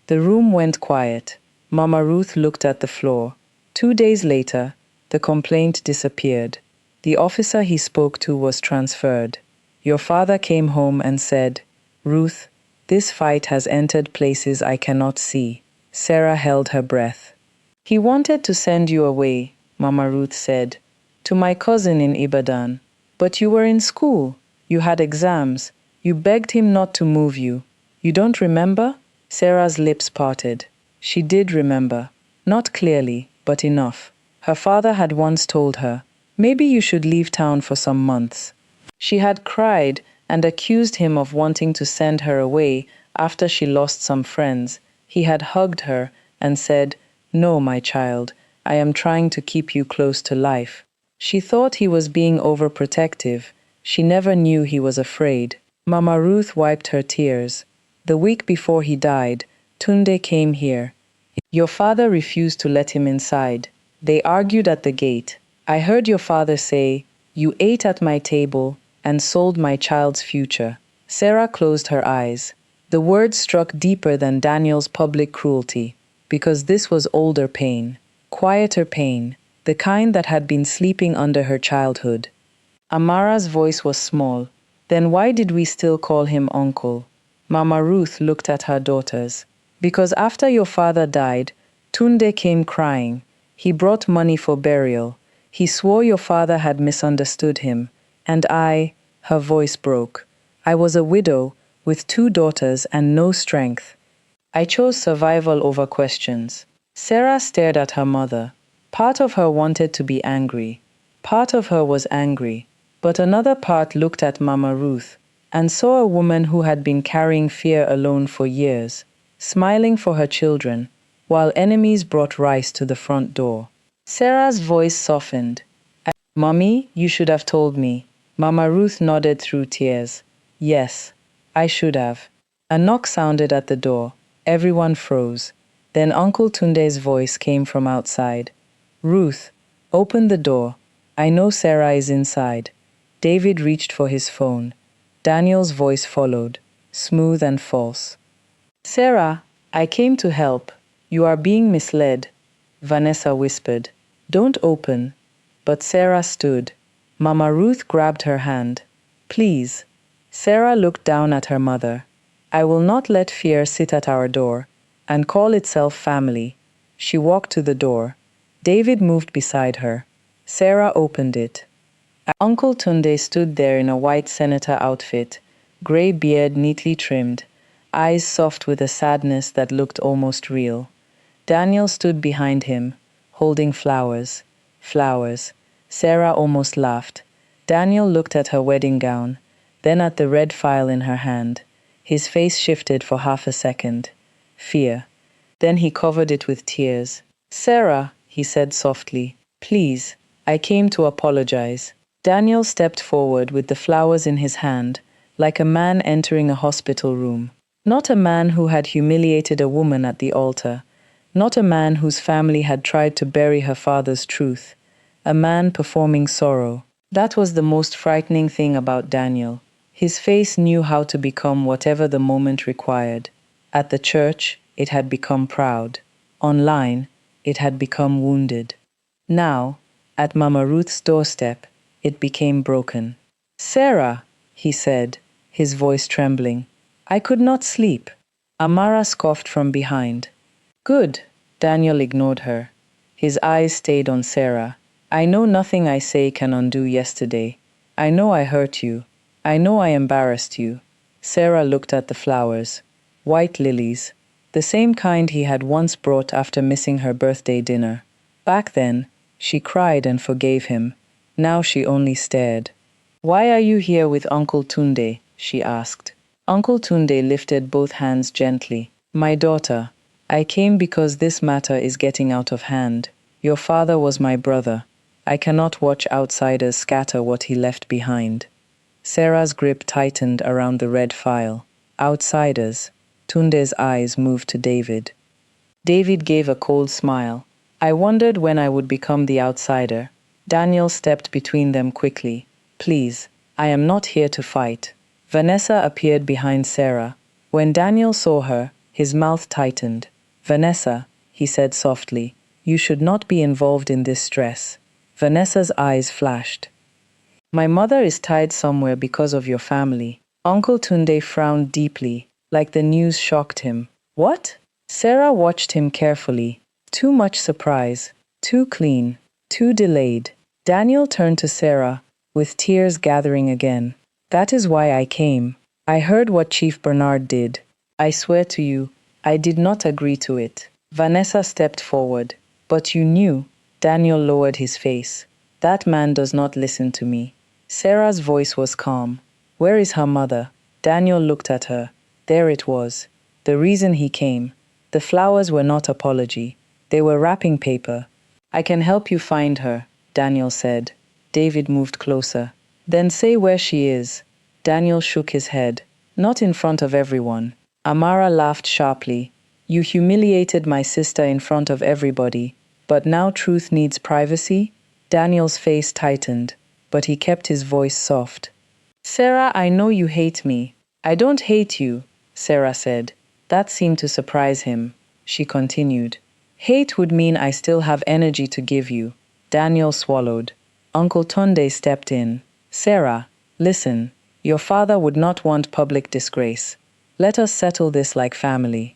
The room went quiet. Mama Ruth looked at the floor. 2 days later, the complaint disappeared. The officer he spoke to was transferred. Your father came home and said, Ruth, this fight has entered places I cannot see. Sarah held her breath. He wanted to send you away, Mama Ruth said, to my cousin in Ibadan. But you were in school. You had exams. You begged him not to move you. You don't remember? Sarah's lips parted. She did remember. Not clearly, but enough. Her father had once told her, maybe you should leave town for some months. She had cried and accused him of wanting to send her away after she lost some friends. He had hugged her and said, no, my child, I am trying to keep you close to life. She thought he was being overprotective. She never knew he was afraid. Mama Ruth wiped her tears. The week before he died, Tunde came here. Your father refused to let him inside. They argued at the gate. I heard your father say, you ate at my table and sold my child's future. Sarah closed her eyes. The words struck deeper than Daniel's public cruelty, because this was older pain, quieter pain, the kind that had been sleeping under her childhood. Amara's voice was small. Then why did we still call him uncle? Mama Ruth looked at her daughters. Because after your father died, Tunde came crying. He brought money for burial. He swore your father had misunderstood him. And her voice broke. I was a widow with 2 daughters and no strength. I chose survival over questions. Sarah stared at her mother. Part of her wanted to be angry. Part of her was angry. But another part looked at Mama Ruth and saw a woman who had been carrying fear alone for years, smiling for her children, while enemies brought rice to the front door. Sarah's voice softened. Mommy, you should have told me. Mama Ruth nodded through tears. Yes, I should have. A knock sounded at the door. Everyone froze. Then Uncle Tunde's voice came from outside. Ruth, open the door. I know Sarah is inside. David reached for his phone. Daniel's voice followed, smooth and false. Sarah, I came to help. You are being misled. Vanessa whispered. Don't open. But Sarah stood. Mama Ruth grabbed her hand. Please. Sarah looked down at her mother. I will not let fear sit at our door and call itself family. She walked to the door. David moved beside her. Sarah opened it. Uncle Tunde stood there in a white senator outfit, gray beard neatly trimmed, eyes soft with a sadness that looked almost real. Daniel stood behind him, holding flowers. Flowers. Sarah almost laughed. Daniel looked at her wedding gown, then at the red file in her hand. His face shifted for half a second. Fear. Then he covered it with tears. Sarah, he said softly, please, I came to apologize. Daniel stepped forward with the flowers in his hand, like a man entering a hospital room. Not a man who had humiliated a woman at the altar. Not a man whose family had tried to bury her father's truth. A man performing sorrow. That was the most frightening thing about Daniel. His face knew how to become whatever the moment required. At the church, it had become proud. Online, it had become wounded. Now, at Mama Ruth's doorstep, it became broken. Sarah, he said, his voice trembling. I could not sleep. Amara scoffed from behind. Good. Daniel ignored her. His eyes stayed on Sarah. I know nothing I say can undo yesterday. I know I hurt you. I know I embarrassed you. Sarah looked at the flowers. White lilies. The same kind he had once brought after missing her birthday dinner. Back then, she cried and forgave him. Now she only stared. Why are you here with Uncle Tunde? She asked. Uncle Tunde lifted both hands gently. My daughter, I came because this matter is getting out of hand. Your father was my brother. I cannot watch outsiders scatter what he left behind. Sarah's grip tightened around the red file. Outsiders. Tunde's eyes moved to David. David gave a cold smile. I wondered when I would become the outsider. Daniel stepped between them quickly. Please, I am not here to fight. Vanessa appeared behind Sarah. When Daniel saw her, his mouth tightened. Vanessa, he said softly, you should not be involved in this stress. Vanessa's eyes flashed. My mother is tied somewhere because of your family. Uncle Tunde frowned deeply, like the news shocked him. What? Sarah watched him carefully. Too much surprise, too clean, too delayed. Daniel turned to Sarah, with tears gathering again. That is why I came. I heard what Chief Bernard did. I swear to you, I did not agree to it. Vanessa stepped forward. But you knew. Daniel lowered his face. That man does not listen to me. Sarah's voice was calm. Where is her mother? Daniel looked at her. There it was. The reason he came. The flowers were not apology. They were wrapping paper. I can help you find her, Daniel said. David moved closer. Then say where she is. Daniel shook his head. Not in front of everyone. Amara laughed sharply. You humiliated my sister in front of everybody. But now truth needs privacy? Daniel's face tightened, but he kept his voice soft. Sarah, I know you hate me. I don't hate you, Sarah said. That seemed to surprise him. She continued. Hate would mean I still have energy to give you. Daniel swallowed. Uncle Tunde stepped in. Sarah, listen. Your father would not want public disgrace. Let us settle this like family.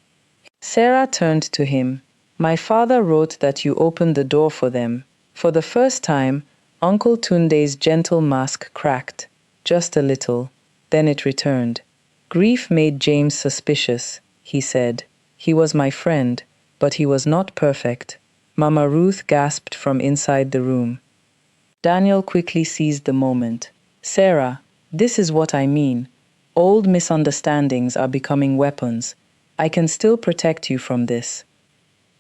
Sarah turned to him. My father wrote that you opened the door for them. For the first time, Uncle Tunde's gentle mask cracked. Just a little. Then it returned. Grief made James suspicious, he said. He was my friend, but he was not perfect. Mama Ruth gasped from inside the room. Daniel quickly seized the moment. Sarah, this is what I mean. Old misunderstandings are becoming weapons. I can still protect you from this.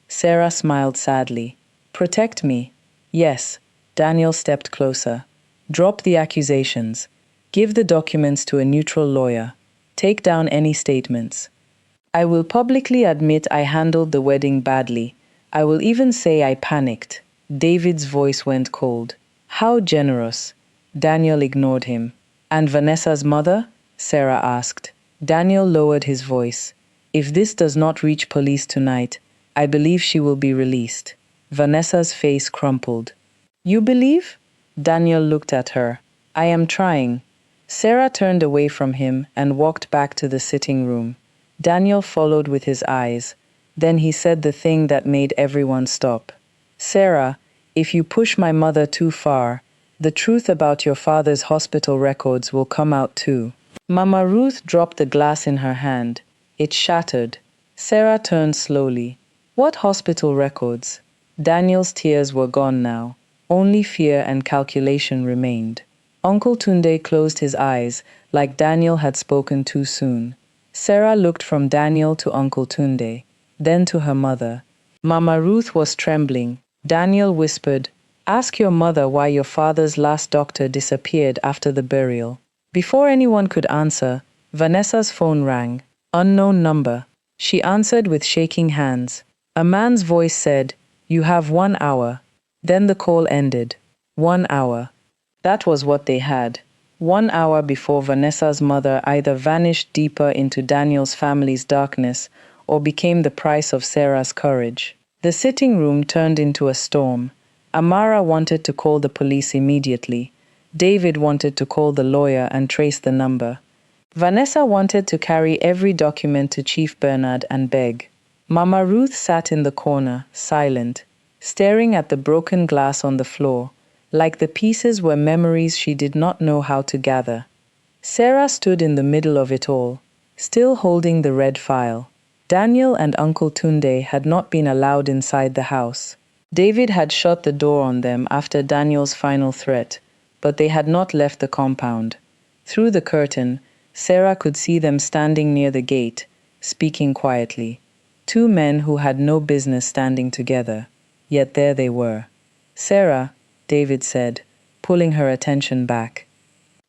Sarah smiled sadly. Protect me? Yes. Daniel stepped closer. Drop the accusations. Give the documents to a neutral lawyer. Take down any statements. I will publicly admit I handled the wedding badly. I will even say I panicked. David's voice went cold. How generous. Daniel ignored him. And Vanessa's mother? Sarah asked. Daniel lowered his voice. If this does not reach police tonight, I believe she will be released. Vanessa's face crumpled. You believe? Daniel looked at her. I am trying. Sarah turned away from him and walked back to the sitting room. Daniel followed with his eyes. Then he said the thing that made everyone stop. Sarah, if you push my mother too far, the truth about your father's hospital records will come out too. Mama Ruth dropped the glass in her hand. It shattered. Sarah turned slowly. What hospital records? Daniel's tears were gone now. Only fear and calculation remained. Uncle Tunde closed his eyes, like Daniel had spoken too soon. Sarah looked from Daniel to Uncle Tunde, then to her mother. Mama Ruth was trembling. Daniel whispered, Ask your mother why your father's last doctor disappeared after the burial. Before anyone could answer, Vanessa's phone rang. Unknown number. She answered with shaking hands. A man's voice said, You have 1 hour. Then the call ended. 1 hour. That was what they had. 1 hour before Vanessa's mother either vanished deeper into Daniel's family's darkness or became the price of Sarah's courage. The sitting room turned into a storm. Amara wanted to call the police immediately. David wanted to call the lawyer and trace the number. Vanessa wanted to carry every document to Chief Bernard and beg. Mama Ruth sat in the corner, silent, staring at the broken glass on the floor, like the pieces were memories she did not know how to gather. Sarah stood in the middle of it all, still holding the red file. Daniel and Uncle Tunde had not been allowed inside the house. David had shut the door on them after Daniel's final threat, but they had not left the compound. Through the curtain, Sarah could see them standing near the gate, speaking quietly. Two men who had no business standing together, yet there they were. "Sarah," David said, pulling her attention back.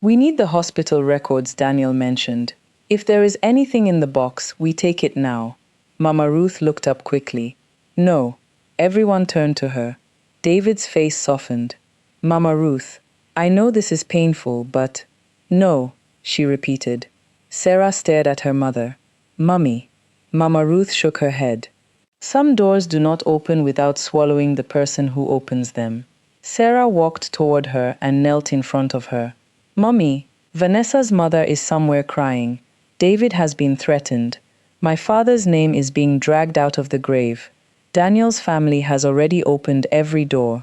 "We need the hospital records Daniel mentioned. If there is anything in the box, we take it now." Mama Ruth looked up quickly. "No." Everyone turned to her. David's face softened. "Mama Ruth, I know this is painful, but—" "No," she repeated. Sarah stared at her mother. "Mummy." Mama Ruth shook her head. "Some doors do not open without swallowing the person who opens them." Sarah walked toward her and knelt in front of her. "Mummy, Vanessa's mother is somewhere crying. David has been threatened. My father's name is being dragged out of the grave. Daniel's family has already opened every door.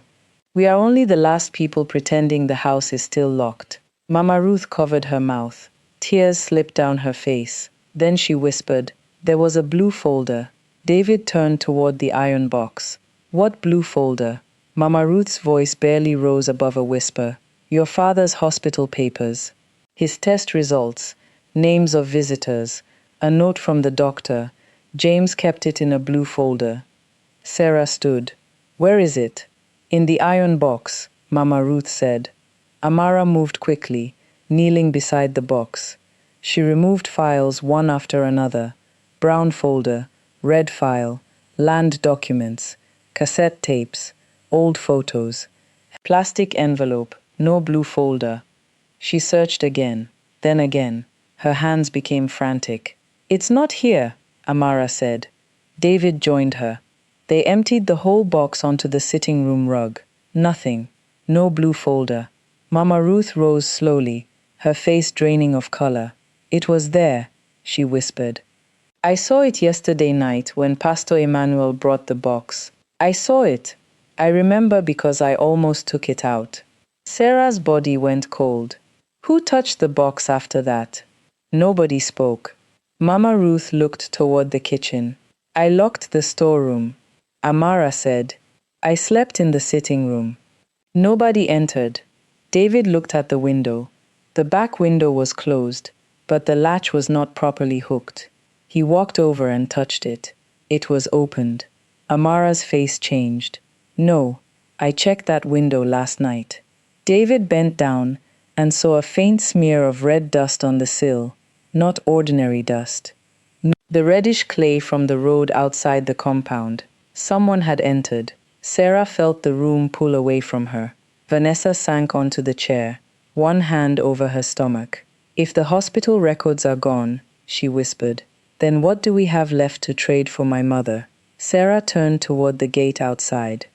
We are only the last people pretending the house is still locked." Mama Ruth covered her mouth. Tears slipped down her face. Then she whispered, "There was a blue folder." David turned toward the iron box. "What blue folder?" Mama Ruth's voice barely rose above a whisper. "Your father's hospital papers. His test results, names of visitors, a note from the doctor. James kept it in a blue folder." Sarah stood. "Where is it?" "In the iron box," Mama Ruth said. Amara moved quickly, kneeling beside the box. She removed files one after another. Brown folder, red file, land documents, cassette tapes, old photos. Plastic envelope, no blue folder. She searched again, then again. Her hands became frantic. "It's not here," Amara said. David joined her. They emptied the whole box onto the sitting room rug. Nothing. No blue folder. Mama Ruth rose slowly, her face draining of color. "It was there," she whispered. "I saw it yesterday night when Pastor Emmanuel brought the box. I saw it. I remember because I almost took it out." Sarah's body went cold. "Who touched the box after that?" Nobody spoke. Mama Ruth looked toward the kitchen. "I locked the storeroom," Amara said. "I slept in the sitting room." Nobody entered. David looked at the window. The back window was closed, but the latch was not properly hooked. He walked over and touched it. It was opened. Amara's face changed. "No, I checked that window last night." David bent down and saw a faint smear of red dust on the sill, not ordinary dust. The reddish clay from the road outside the compound. Someone had entered. Sarah felt the room pull away from her. Vanessa sank onto the chair, one hand over her stomach. "If the hospital records are gone," she whispered, "then what do we have left to trade for my mother?" Sarah turned toward the gate outside.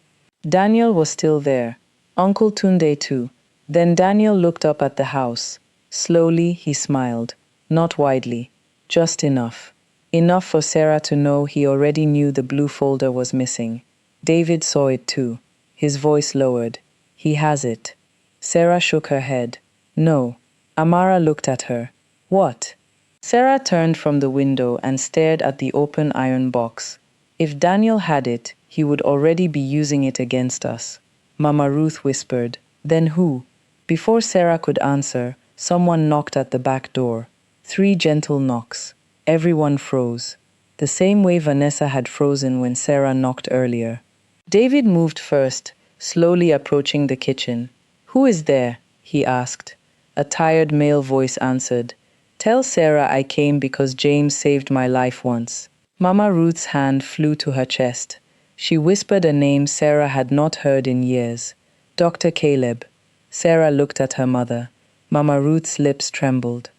Daniel was still there. Uncle Tunde too. Then Daniel looked up at the house. Slowly he smiled. Not widely. Just enough. Enough for Sarah to know he already knew the blue folder was missing. David saw it too. His voice lowered. "He has it." Sarah shook her head. "No." Amara looked at her. "What?" Sarah turned from the window and stared at the open iron box. "If Daniel had it, he would already be using it against us." Mama Ruth whispered. "Then who?" Before Sarah could answer, someone knocked at the back door. 3 gentle knocks. Everyone froze. The same way Vanessa had frozen when Sarah knocked earlier. David moved first, slowly approaching the kitchen. "Who is there?" he asked. A tired male voice answered. "Tell Sarah I came because James saved my life once." Mama Ruth's hand flew to her chest. She whispered a name Sarah had not heard in years. "Dr. Caleb." Sarah looked at her mother. Mama Ruth's lips trembled.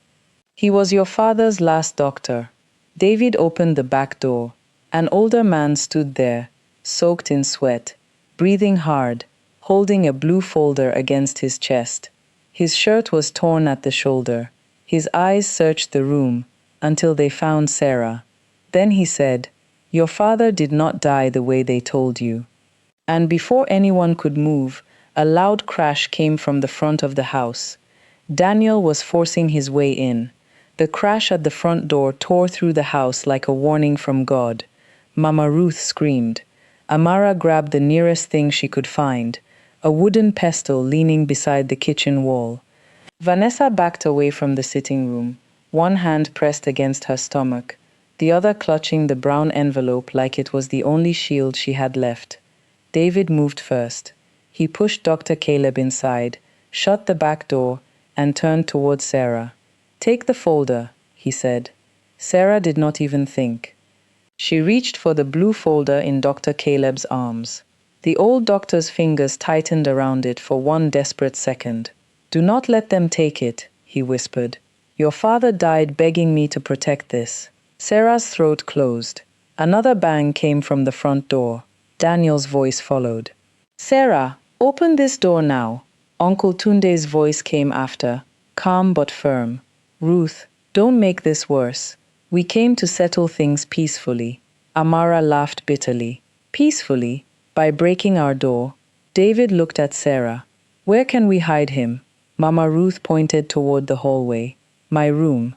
"He was your father's last doctor." David opened the back door. An older man stood there, soaked in sweat, breathing hard, holding a blue folder against his chest. His shirt was torn at the shoulder. His eyes searched the room until they found Sarah. Then he said, "Your father did not die the way they told you." And before anyone could move, a loud crash came from the front of the house. Daniel was forcing his way in. The crash at the front door tore through the house like a warning from God. Mama Ruth screamed. Amara grabbed the nearest thing she could find, a wooden pestle leaning beside the kitchen wall. Vanessa backed away from the sitting room, one hand pressed against her stomach, the other clutching the brown envelope like it was the only shield she had left. David moved first. He pushed Dr. Caleb inside, shut the back door, and turned towards Sarah. "Take the folder," he said. Sarah did not even think. She reached for the blue folder in Dr. Caleb's arms. The old doctor's fingers tightened around it for one desperate second. "Do not let them take it," he whispered. "Your father died begging me to protect this." Sarah's throat closed. Another bang came from the front door. Daniel's voice followed. "Sarah, open this door now." Uncle Tunde's voice came after, calm but firm. "Ruth, don't make this worse. We came to settle things peacefully." Amara laughed bitterly. "Peacefully? By breaking our door?" David looked at Sarah. "Where can we hide him?" Mama Ruth pointed toward the hallway. "My room."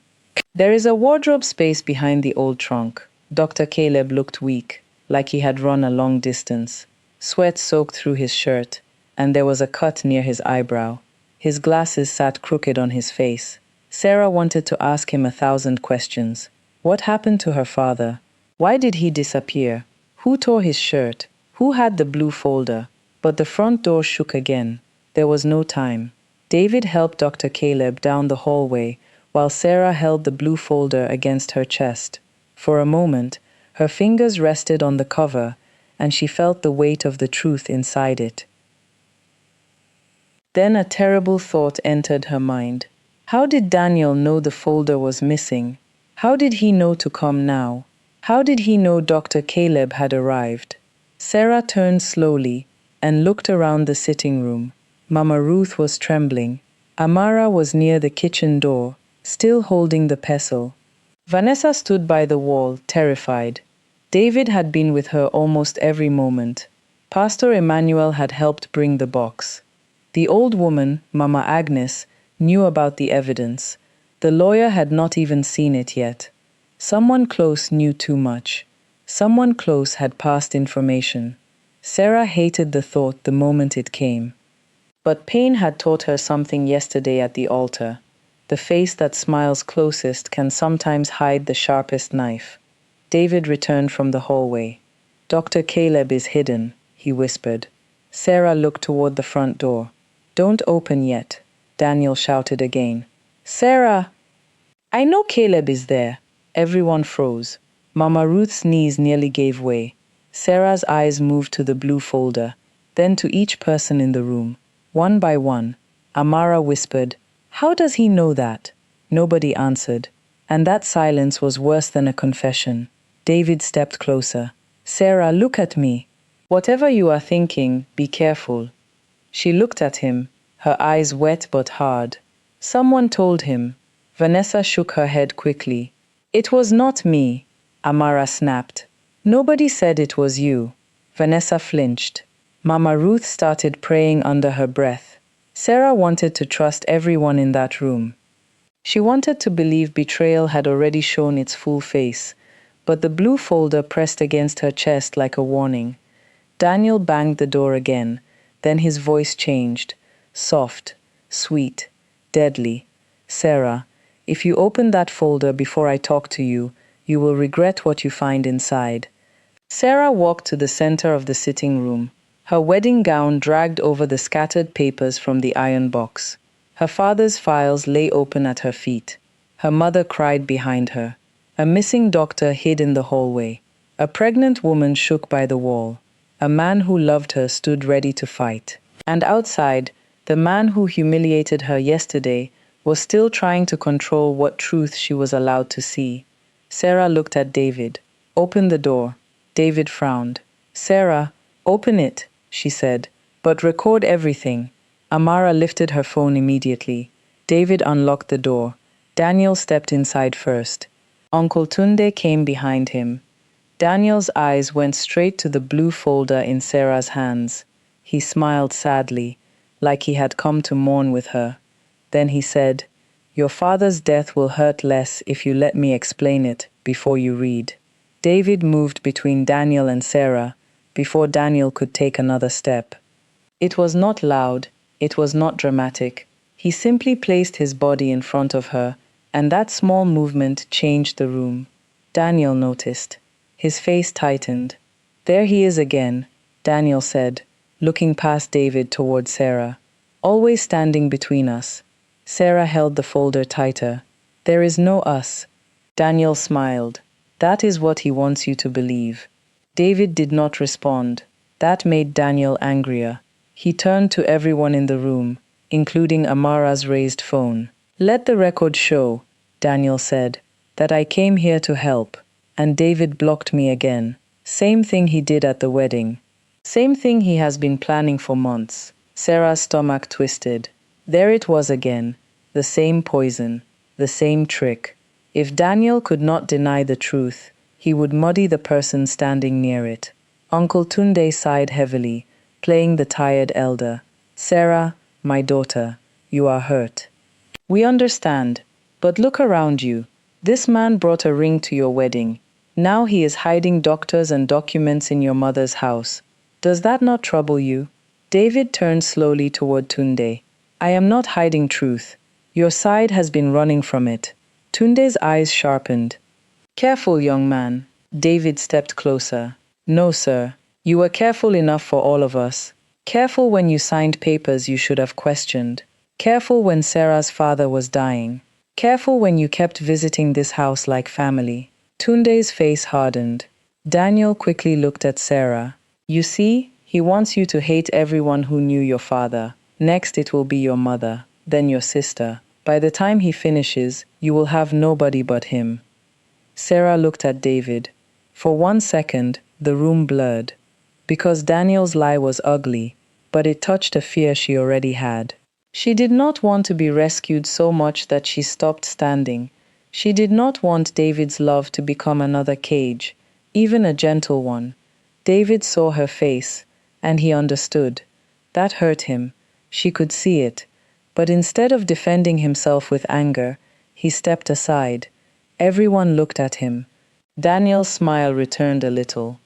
"There is a wardrobe space behind the old trunk." Dr. Caleb looked weak, like he had run a long distance. Sweat soaked through his shirt, and there was a cut near his eyebrow. His glasses sat crooked on his face. Sarah wanted to ask him 1,000 questions. What happened to her father? Why did he disappear? Who tore his shirt? Who had the blue folder? But the front door shook again. There was no time. David helped Dr. Caleb down the hallway while Sarah held the blue folder against her chest. For a moment, her fingers rested on the cover, and she felt the weight of the truth inside it. Then a terrible thought entered her mind. How did Daniel know the folder was missing? How did he know to come now? How did he know Dr. Caleb had arrived? Sarah turned slowly and looked around the sitting room. Mama Ruth was trembling. Amara was near the kitchen door, still holding the pestle. Vanessa stood by the wall, terrified. David had been with her almost every moment. Pastor Emmanuel had helped bring the box. The old woman, Mama Agnes, knew about the evidence. The lawyer had not even seen it yet. Someone close knew too much. Someone close had passed information. Sarah hated the thought the moment it came. But pain had taught her something yesterday at the altar. The face that smiles closest can sometimes hide the sharpest knife. David returned from the hallway. "Dr. Caleb is hidden," he whispered. Sarah looked toward the front door. "Don't open yet," Daniel shouted again. "Sarah!" "I know Caleb is there." Everyone froze. Mama Ruth's knees nearly gave way. Sarah's eyes moved to the blue folder, then to each person in the room. One by one, Amara whispered, "How does he know that?" Nobody answered, and that silence was worse than a confession. David stepped closer. "Sarah, look at me. Whatever you are thinking, be careful." She looked at him, her eyes wet but hard. "Someone told him." Vanessa shook her head quickly. "It was not me," Amara snapped. "Nobody said it was you." Vanessa flinched. Mama Ruth started praying under her breath. Sarah wanted to trust everyone in that room. She wanted to believe betrayal had already shown its full face, but the blue folder pressed against her chest like a warning. Daniel banged the door again, then his voice changed. Soft, sweet, deadly. "Sarah, if you open that folder before I talk to you, you will regret what you find inside." Sarah walked to the center of the sitting room. Her wedding gown dragged over the scattered papers from the iron box. Her father's files lay open at her feet. Her mother cried behind her. A missing doctor hid in the hallway. A pregnant woman shook by the wall. A man who loved her stood ready to fight. And outside, the man who humiliated her yesterday was still trying to control what truth she was allowed to see. Sarah looked at David. "Open the door." David frowned. "Sarah, open it," she said, "but record everything." Amara lifted her phone immediately. David unlocked the door. Daniel stepped inside first. Uncle Tunde came behind him. Daniel's eyes went straight to the blue folder in Sarah's hands. He smiled sadly, like he had come to mourn with her. Then he said, "Your father's death will hurt less if you let me explain it before you read." David moved between Daniel and Sarah before Daniel could take another step. It was not loud, it was not dramatic. He simply placed his body in front of her, and that small movement changed the room. Daniel noticed. His face tightened. "There he is again," Daniel said, looking past David toward Sarah. "Always standing between us." Sarah held the folder tighter. "There is no us." Daniel smiled. "That is what he wants you to believe." David did not respond. That made Daniel angrier. He turned to everyone in the room, including Amara's raised phone. "Let the record show," Daniel said, "that I came here to help, and David blocked me again. Same thing he did at the wedding. Same thing he has been planning for months." Sarah's stomach twisted. There it was again, the same poison, the same trick. If Daniel could not deny the truth, he would muddy the person standing near it. Uncle Tunde sighed heavily, playing the tired elder. "Sarah, my daughter, you are hurt. We understand, but look around you. This man brought a ring to your wedding. Now he is hiding doctors and documents in your mother's house. Does that not trouble you?" David turned slowly toward Tunde. "I am not hiding truth. Your side has been running from it." Tunde's eyes sharpened. "Careful, young man." David stepped closer. "No, sir. You were careful enough for all of us. Careful when you signed papers you should have questioned. Careful when Sarah's father was dying. Careful when you kept visiting this house like family." Tunde's face hardened. Daniel quickly looked at Sarah. "You see, he wants you to hate everyone who knew your father. Next it will be your mother, then your sister. By the time he finishes, you will have nobody but him." Sarah looked at David. For 1 second, the room blurred. Because Daniel's lie was ugly, but it touched a fear she already had. She did not want to be rescued so much that she stopped standing. She did not want David's love to become another cage, even a gentle one. David saw her face, and he understood. That hurt him. She could see it. But instead of defending himself with anger, he stepped aside. Everyone looked at him. Daniel's smile returned a little.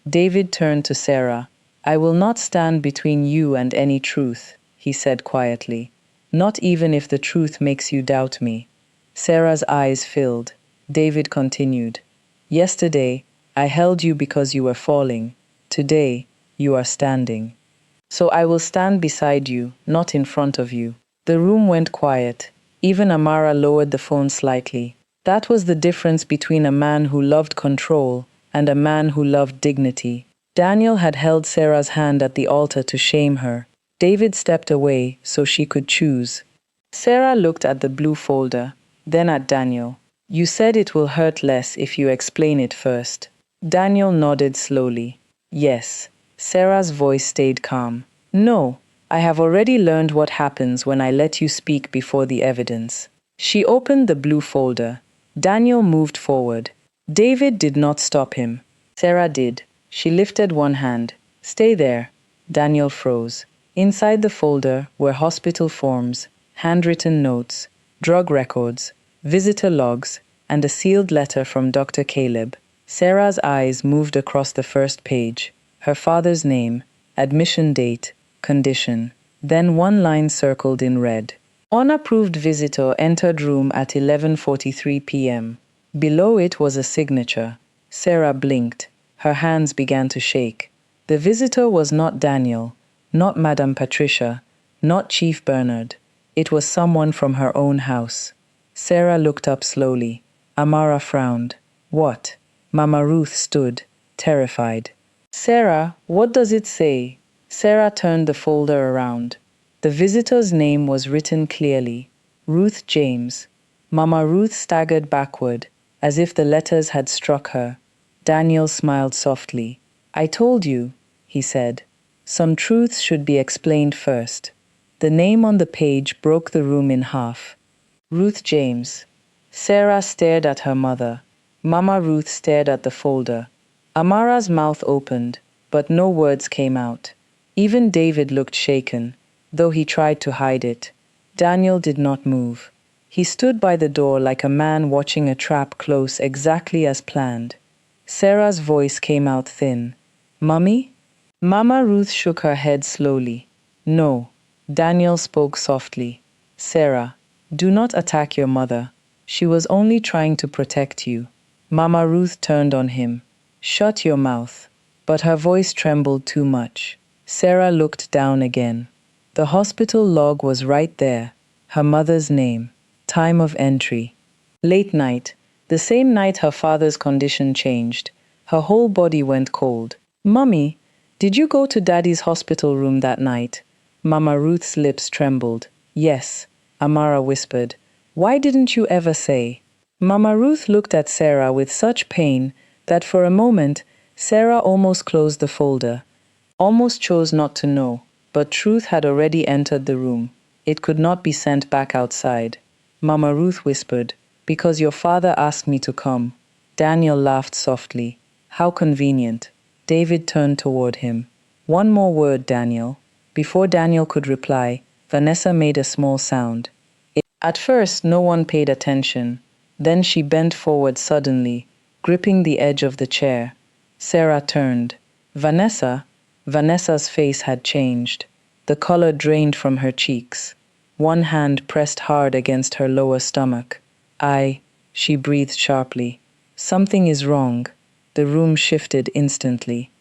David turned to Sarah. "I will not stand between you and any truth," he said quietly. "Not even if the truth makes you doubt me." Sarah's eyes filled. David continued. "Yesterday, I held you because you were falling. Today, you are standing. So I will stand beside you, not in front of you." The room went quiet. Even Amara lowered the phone slightly. That was the difference between a man who loved control and a man who loved dignity. Daniel had held Sarah's hand at the altar to shame her. David stepped away so she could choose. Sarah looked at the blue folder, then at Daniel. "You said it will hurt less if you explain it first." Daniel nodded slowly. "Yes." Sarah's voice stayed calm. "No, I have already learned what happens when I let you speak before the evidence." She opened the blue folder. Daniel moved forward. David did not stop him. Sarah did. She lifted one hand. "Stay there." Daniel froze. Inside the folder were hospital forms, handwritten notes, drug records, visitor logs, and a sealed letter from Dr. Caleb. Sarah's eyes moved across the first page. Her father's name, admission date, condition. Then one line circled in red. "Unapproved visitor entered room at 11:43 p.m. Below it was a signature. Sarah blinked. Her hands began to shake. The visitor was not Daniel, not Madame Patricia, not Chief Bernard. It was someone from her own house. Sarah looked up slowly. Amara frowned. "What?" Mama Ruth stood, terrified. "Sarah, what does it say?" Sarah turned the folder around. The visitor's name was written clearly. Ruth James. Mama Ruth staggered backward, as if the letters had struck her. Daniel smiled softly. "I told you," he said. "Some truths should be explained first." The name on the page broke the room in half. Ruth James. Sarah stared at her mother. Mama Ruth stared at the folder. Amara's mouth opened, but no words came out. Even David looked shaken, though he tried to hide it. Daniel did not move. He stood by the door like a man watching a trap close exactly as planned. Sarah's voice came out thin. "Mummy?" Mama Ruth shook her head slowly. "No." Daniel spoke softly. "Sarah, do not attack your mother. She was only trying to protect you." Mama Ruth turned on him. "Shut your mouth." But her voice trembled too much. Sarah looked down again. The hospital log was right there. Her mother's name. Time of entry. Late night. The same night her father's condition changed. Her whole body went cold. "Mummy, did you go to Daddy's hospital room that night?" Mama Ruth's lips trembled. "Yes," Amara whispered. "Why didn't you ever say?" Mama Ruth looked at Sarah with such pain that for a moment Sarah almost closed the folder. Almost chose not to know, but truth had already entered the room. It could not be sent back outside. Mama Ruth whispered, "Because your father asked me to come." Daniel laughed softly. "How convenient." David turned toward him. "One more word, Daniel." Before Daniel could reply, Vanessa made a small sound. At first, no one paid attention. Then she bent forward suddenly, gripping the edge of the chair. Sarah turned. "Vanessa?" Vanessa's face had changed. The color drained from her cheeks. One hand pressed hard against her lower stomach. She breathed sharply. "Something is wrong." The room shifted instantly.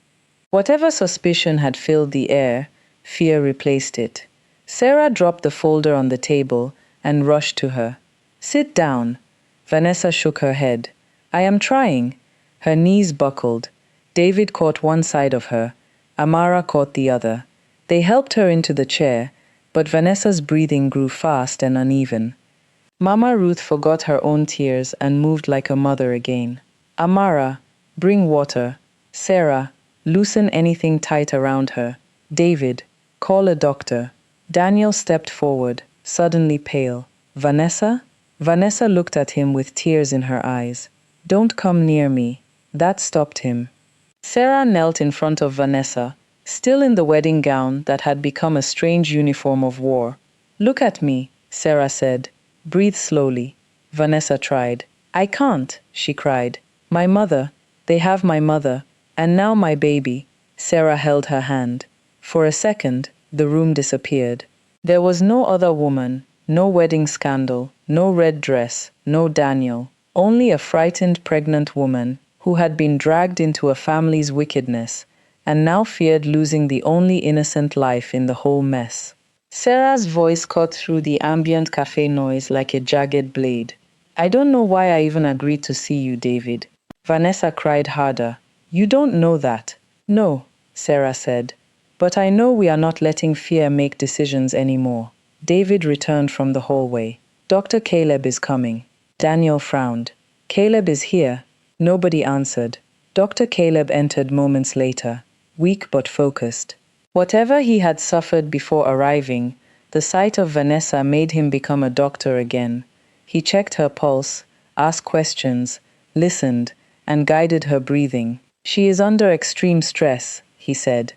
Whatever suspicion had filled the air, fear replaced it. Sarah dropped the folder on the table and rushed to her. "Sit down." Vanessa shook her head. "I am trying." Her knees buckled. David caught one side of her. Amara caught the other. They helped her into the chair, but Vanessa's breathing grew fast and uneven. Mama Ruth forgot her own tears and moved like a mother again. "Amara, bring water." "Sarah, loosen anything tight around her." "David, call a doctor." Daniel stepped forward, suddenly pale. "Vanessa?" Vanessa looked at him with tears in her eyes. "Don't come near me." That stopped him. Sarah knelt in front of Vanessa, still in the wedding gown that had become a strange uniform of war. "Look at me," Sarah said. "Breathe slowly." Vanessa tried. "I can't," she cried. "My mother. They have my mother. And now my baby." Sarah held her hand. For a second, the room disappeared. There was no other woman, no wedding scandal, no red dress, no Daniel. Only a frightened pregnant woman who had been dragged into a family's wickedness and now feared losing the only innocent life in the whole mess. Sarah's voice cut through the ambient cafe noise like a jagged blade. "I don't know why I even agreed to see you, David." Vanessa cried harder. "You don't know that." "No," Sarah said. "But I know we are not letting fear make decisions anymore." David returned from the hallway. "Dr. Caleb is coming." Daniel frowned. "Caleb is here." Nobody answered. Dr. Caleb entered moments later, weak but focused. Whatever he had suffered before arriving, the sight of Vanessa made him become a doctor again. He checked her pulse, asked questions, listened, and guided her breathing. "She is under extreme stress," he said.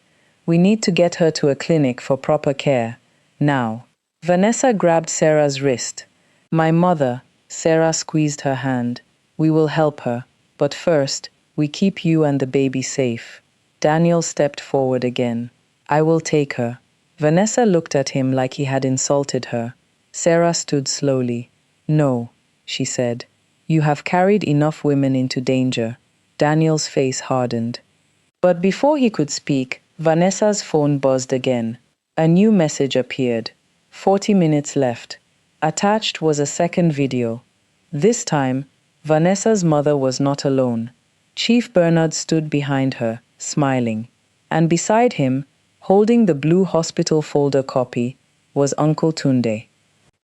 "We need to get her to a clinic for proper care. Now." Vanessa grabbed Sarah's wrist. "My mother," Sarah squeezed her hand. "We will help her. But first, we keep you and the baby safe." Daniel stepped forward again. "I will take her." Vanessa looked at him like he had insulted her. Sarah stood slowly. "No," she said. "You have carried enough women into danger." Daniel's face hardened. But before he could speak, Vanessa's phone buzzed again. A new message appeared. 40 minutes left. Attached was a second video. This time, Vanessa's mother was not alone. Chief Bernard stood behind her, smiling. And beside him, holding the blue hospital folder copy, was Uncle Tunde.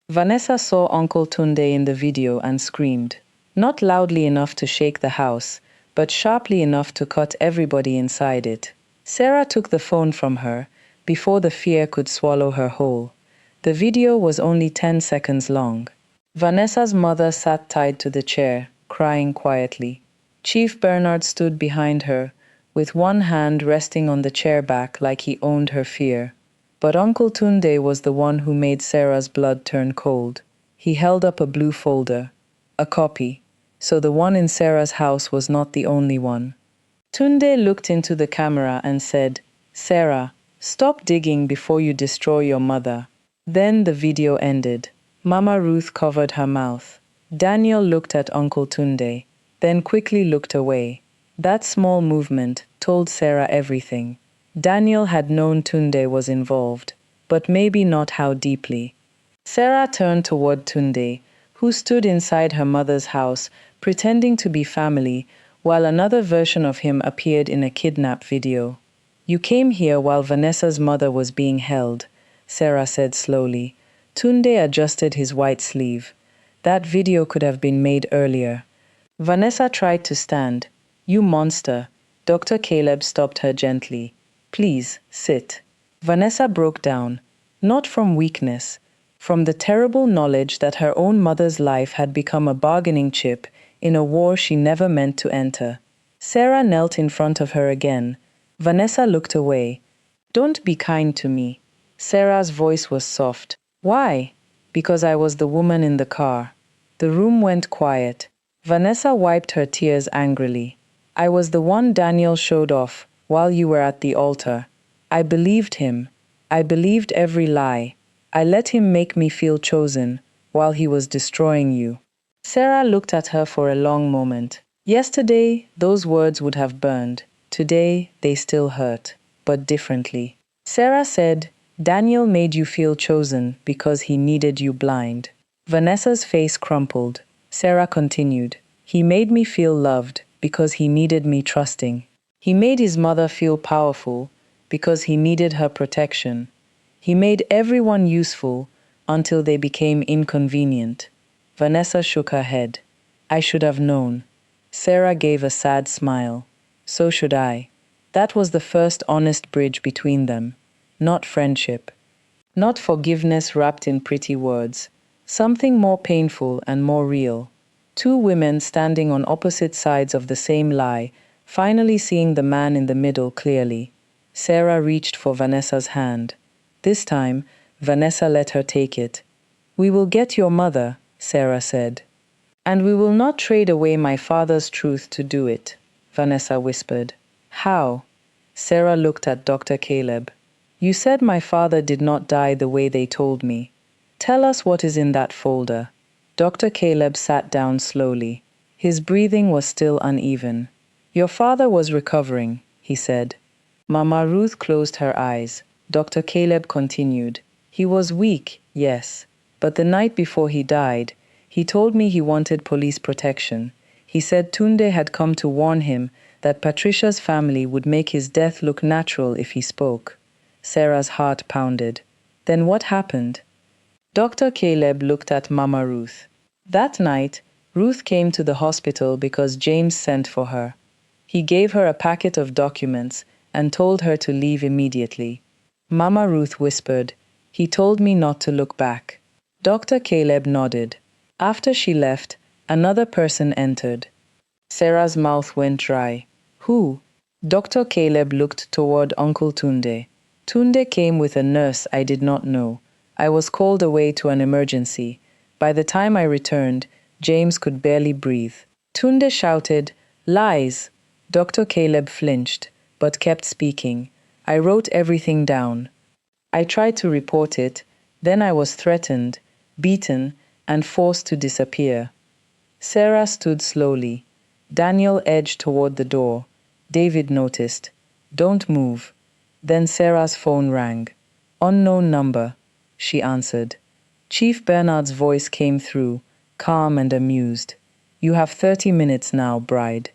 Vanessa saw Uncle Tunde in the video and screamed. Not loudly enough to shake the house, but sharply enough to cut everybody inside it. Sarah took the phone from her before the fear could swallow her whole. The video was only 10 seconds long. Vanessa's mother sat tied to the chair, crying quietly. Chief Bernard stood behind her, with one hand resting on the chair back like he owned her fear. But Uncle Tunde was the one who made Sarah's blood turn cold. He held up a blue folder, a copy, so the one in Sarah's house was not the only one. Tunde looked into the camera and said, "Sarah, stop digging before you destroy your mother." Then the video ended. Mama Ruth covered her mouth. Daniel looked at Uncle Tunde, then quickly looked away. That small movement told Sarah everything. Daniel had known Tunde was involved, but maybe not how deeply. Sarah turned toward Tunde, who stood inside her mother's house, pretending to be family, while another version of him appeared in a kidnap video. "You came here while Vanessa's mother was being held," Sarah said slowly. Tunde adjusted his white sleeve. That video could have been made earlier. Vanessa tried to stand. "You monster." Dr. Caleb stopped her gently. "Please, sit." Vanessa broke down, not from weakness, from the terrible knowledge that her own mother's life had become a bargaining chip in a war she never meant to enter. Sarah knelt in front of her again. Vanessa looked away. "Don't be kind to me." Sarah's voice was soft. "Why?" "Because I was the woman in the car." The room went quiet. Vanessa wiped her tears angrily. "I was the one Daniel showed off while you were at the altar. I believed him. I believed every lie. I let him make me feel chosen while he was destroying you." Sarah looked at her for a long moment. Yesterday, those words would have burned. Today, they still hurt, but differently. Sarah said, "Daniel made you feel chosen because he needed you blind." Vanessa's face crumpled. Sarah continued, "He made me feel loved because he needed me trusting. He made his mother feel powerful because he needed her protection. He made everyone useful until they became inconvenient." Vanessa shook her head. "I should have known." Sarah gave a sad smile. "So should I." That was the first honest bridge between them. Not friendship. Not forgiveness wrapped in pretty words. Something more painful and more real. Two women standing on opposite sides of the same lie, finally seeing the man in the middle clearly. Sarah reached for Vanessa's hand. This time, Vanessa let her take it. "We will get your mother," Sarah said. "And we will not trade away my father's truth to do it," Vanessa whispered. "How?" Sarah looked at Dr. Caleb. "You said my father did not die the way they told me. Tell us what is in that folder." Dr. Caleb sat down slowly. His breathing was still uneven. "Your father was recovering," he said. Mama Ruth closed her eyes. Dr. Caleb continued. "He was weak, yes, but the night before he died, he told me he wanted police protection. He said Tunde had come to warn him that Patricia's family would make his death look natural if he spoke." Sarah's heart pounded. "Then what happened?" Dr. Caleb looked at Mama Ruth. That night, Ruth came to the hospital because James sent for her. He gave her a packet of documents and told her to leave immediately. Mama Ruth whispered, "He told me not to look back." Dr. Caleb nodded. After she left, another person entered. Sarah's mouth went dry. "Who?" Dr. Caleb looked toward Uncle Tunde. "Tunde came with a nurse I did not know. I was called away to an emergency. By the time I returned, James could barely breathe." Tunde shouted, "Lies!" Dr. Caleb flinched, but kept speaking. "I wrote everything down. I tried to report it, then I was threatened, beaten, and forced to disappear." Sarah stood slowly. Daniel edged toward the door. David noticed. "Don't move." Then Sarah's phone rang. "Unknown number," she answered. Chief Bernard's voice came through, calm and amused. "You have 30 minutes now, bride.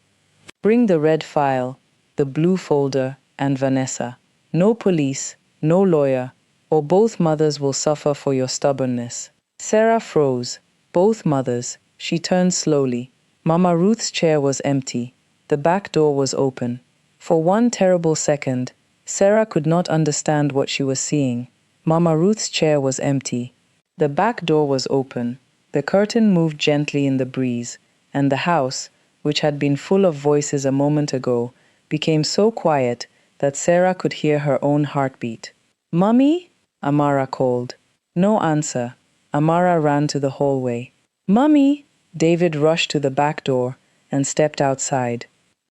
Bring the red file, the blue folder, and Vanessa. No police, no lawyer, or both mothers will suffer for your stubbornness." Sarah froze. Both mothers. She turned slowly. Mama Ruth's chair was empty. The back door was open. For one terrible second, Sarah could not understand what she was seeing. Mama Ruth's chair was empty. The back door was open. The curtain moved gently in the breeze, and the house, which had been full of voices a moment ago, became so quiet that Sarah could hear her own heartbeat. "Mummy?" Amara called. No answer. Amara ran to the hallway. "Mummy!" David rushed to the back door and stepped outside.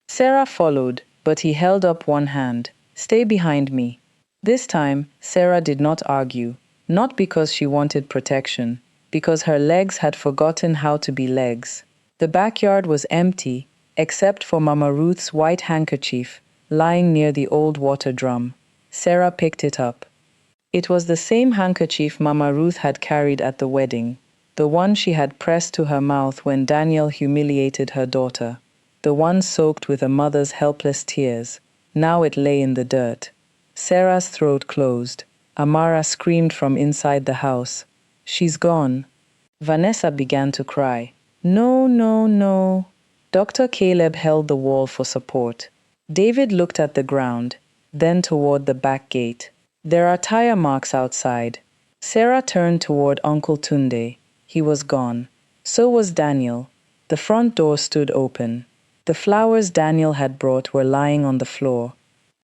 Sarah followed, but he held up one hand. "Stay behind me." This time, Sarah did not argue, not because she wanted protection, because her legs had forgotten how to be legs. The backyard was empty, except for Mama Ruth's white handkerchief lying near the old water drum. Sarah picked it up. It was the same handkerchief Mama Ruth had carried at the wedding, the one she had pressed to her mouth when Daniel humiliated her daughter, the one soaked with a mother's helpless tears. Now it lay in the dirt. Sarah's throat closed. Amara screamed from inside the house. "She's gone." Vanessa began to cry. "No, no, no." Dr. Caleb held the wall for support. David looked at the ground, then toward the back gate. "There are tire marks outside." Sarah turned toward Uncle Tunde. He was gone. So was Daniel. The front door stood open. The flowers Daniel had brought were lying on the floor.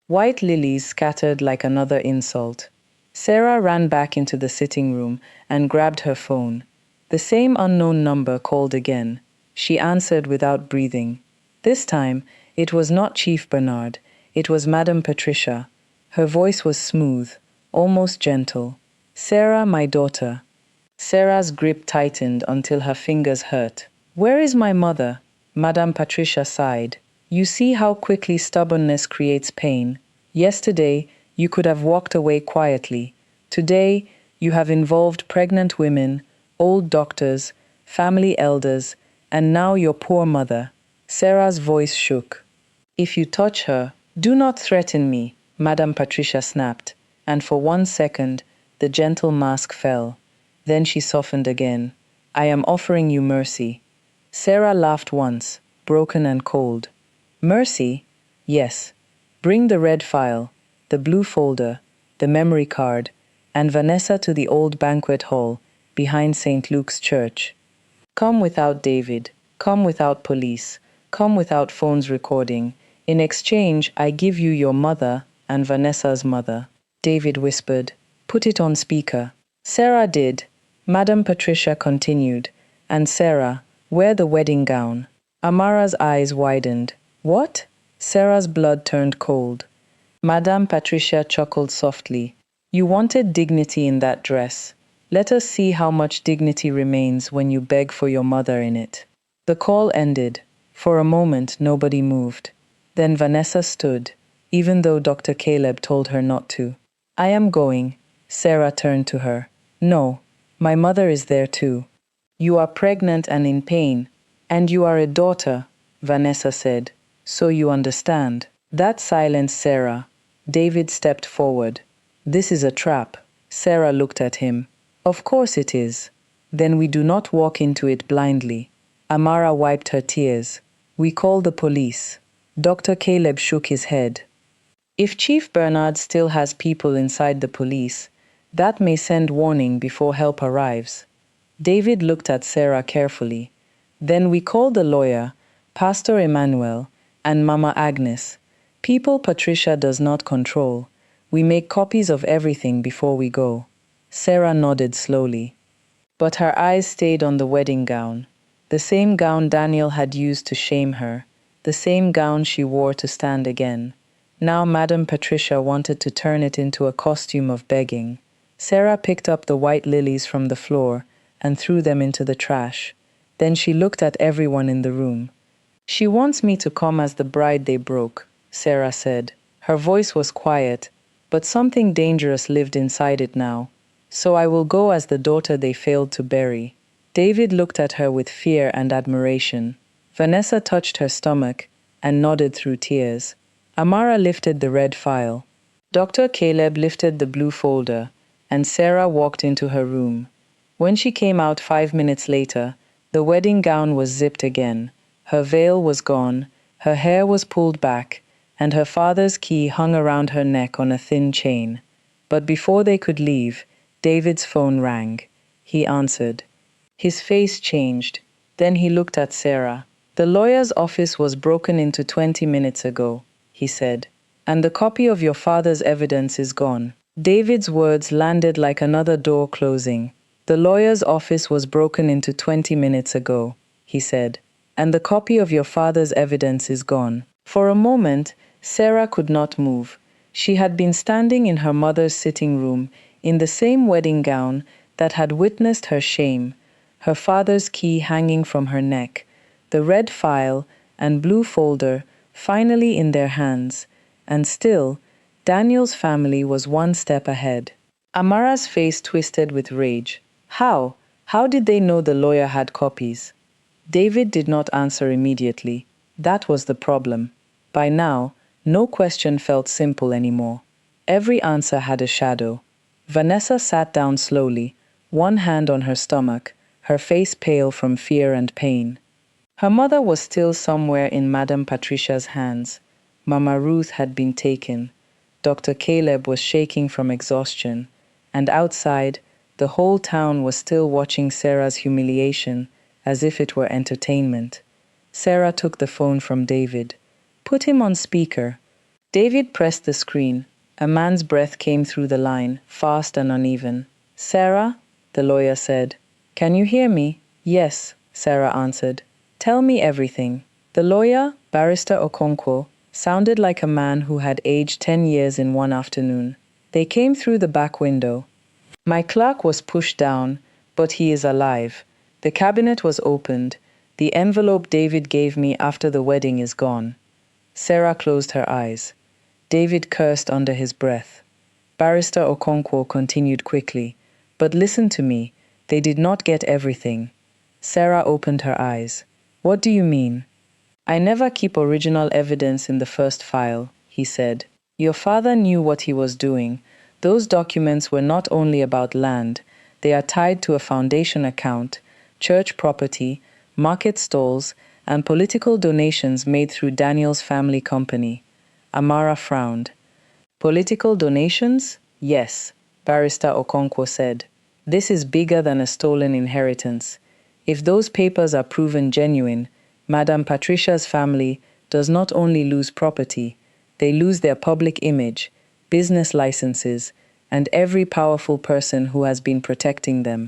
White lilies scattered like another insult. Sarah ran back into the sitting room and grabbed her phone. The same unknown number called again. She answered without breathing. This time, it was not Chief Bernard. It was Madame Patricia. Her voice was smooth, almost gentle. "Sarah, my daughter." Sarah's grip tightened until her fingers hurt. "Where is my mother?" Madame Patricia sighed. "You see how quickly stubbornness creates pain. Yesterday, you could have walked away quietly. Today, you have involved pregnant women, old doctors, family elders, and now your poor mother." Sarah's voice shook. "If you touch her, do not threaten me," Madame Patricia snapped, and for 1 second, the gentle mask fell. Then she softened again. "I am offering you mercy." Sarah laughed once, broken and cold. "Mercy? Yes. Bring the red file, the blue folder, the memory card, and Vanessa to the old banquet hall behind St. Luke's Church. Come without David. Come without police. Come without phones recording. In exchange, I give you your mother and Vanessa's mother." David whispered, "Put it on speaker." Sarah did. Madame Patricia continued, "And Sarah, wear the wedding gown." Amara's eyes widened. "What?" Sarah's blood turned cold. Madame Patricia chuckled softly. "You wanted dignity in that dress. Let us see how much dignity remains when you beg for your mother in it." The call ended. For a moment, nobody moved. Then Vanessa stood, even though Dr. Caleb told her not to. "I am going." Sarah turned to her. "No, my mother is there too." "You are pregnant and in pain, and you are a daughter," Vanessa said. "So you understand." That silenced Sarah. David stepped forward. "This is a trap." Sarah looked at him. "Of course it is. Then we do not walk into it blindly." Amara wiped her tears. "We call the police." Dr. Caleb shook his head. "If Chief Bernard still has people inside the police, that may send warning before help arrives." David looked at Sarah carefully. "Then we call the lawyer, Pastor Emmanuel, and Mama Agnes. People Patricia does not control. We make copies of everything before we go." Sarah nodded slowly. But her eyes stayed on the wedding gown. The same gown Daniel had used to shame her. The same gown she wore to stand again. Now Madame Patricia wanted to turn it into a costume of begging. Sarah picked up the white lilies from the floor and threw them into the trash. Then she looked at everyone in the room. "She wants me to come as the bride they broke," Sarah said. Her voice was quiet, but something dangerous lived inside it now. "So I will go as the daughter they failed to bury." David looked at her with fear and admiration. Vanessa touched her stomach and nodded through tears. Amara lifted the red file. Dr. Caleb lifted the blue folder, and Sarah walked into her room. When she came out 5 minutes later, the wedding gown was zipped again. Her veil was gone, her hair was pulled back, and her father's key hung around her neck on a thin chain. But before they could leave, David's phone rang. He answered. His face changed. Then he looked at Sarah. "The lawyer's office was broken into 20 minutes ago," he said. "And the copy of your father's evidence is gone." David's words landed like another door closing. "The lawyer's office was broken into 20 minutes ago," he said. "And the copy of your father's evidence is gone." For a moment, Sarah could not move. She had been standing in her mother's sitting room, in the same wedding gown that had witnessed her shame, her father's key hanging from her neck, the red file and blue folder finally in their hands, and still, Daniel's family was one step ahead. Amara's face twisted with rage. How? How did they know the lawyer had copies? David did not answer immediately. That was the problem. By now, no question felt simple anymore. Every answer had a shadow. Vanessa sat down slowly, one hand on her stomach, her face pale from fear and pain. Her mother was still somewhere in Madame Patricia's hands. Mama Ruth had been taken. Dr. Caleb was shaking from exhaustion. And outside, the whole town was still watching Sarah's humiliation as if it were entertainment. Sarah took the phone from David. "Put him on speaker." David pressed the screen. A man's breath came through the line, fast and uneven. "Sarah," the lawyer said. "Can you hear me?" "Yes," Sarah answered. "Tell me everything." The lawyer, Barrister Okonkwo, sounded like a man who had aged 10 years in one afternoon. "They came through the back window. My clerk was pushed down, but he is alive. The cabinet was opened. The envelope David gave me after the wedding is gone." Sarah closed her eyes. David cursed under his breath. Barrister Okonkwo continued quickly. "But listen to me. They did not get everything." Sarah opened her eyes. "What do you mean?" "I never keep original evidence in the first file," he said. "Your father knew what he was doing. Those documents were not only about land. They are tied to a foundation account, church property, market stalls, and political donations made through Daniel's family company." Amara frowned. "Political donations? Yes," Barrister Okonkwo said. "This is bigger than a stolen inheritance. If those papers are proven genuine, Madame Patricia's family does not only lose property, they lose their public image, business licenses, and every powerful person who has been protecting them."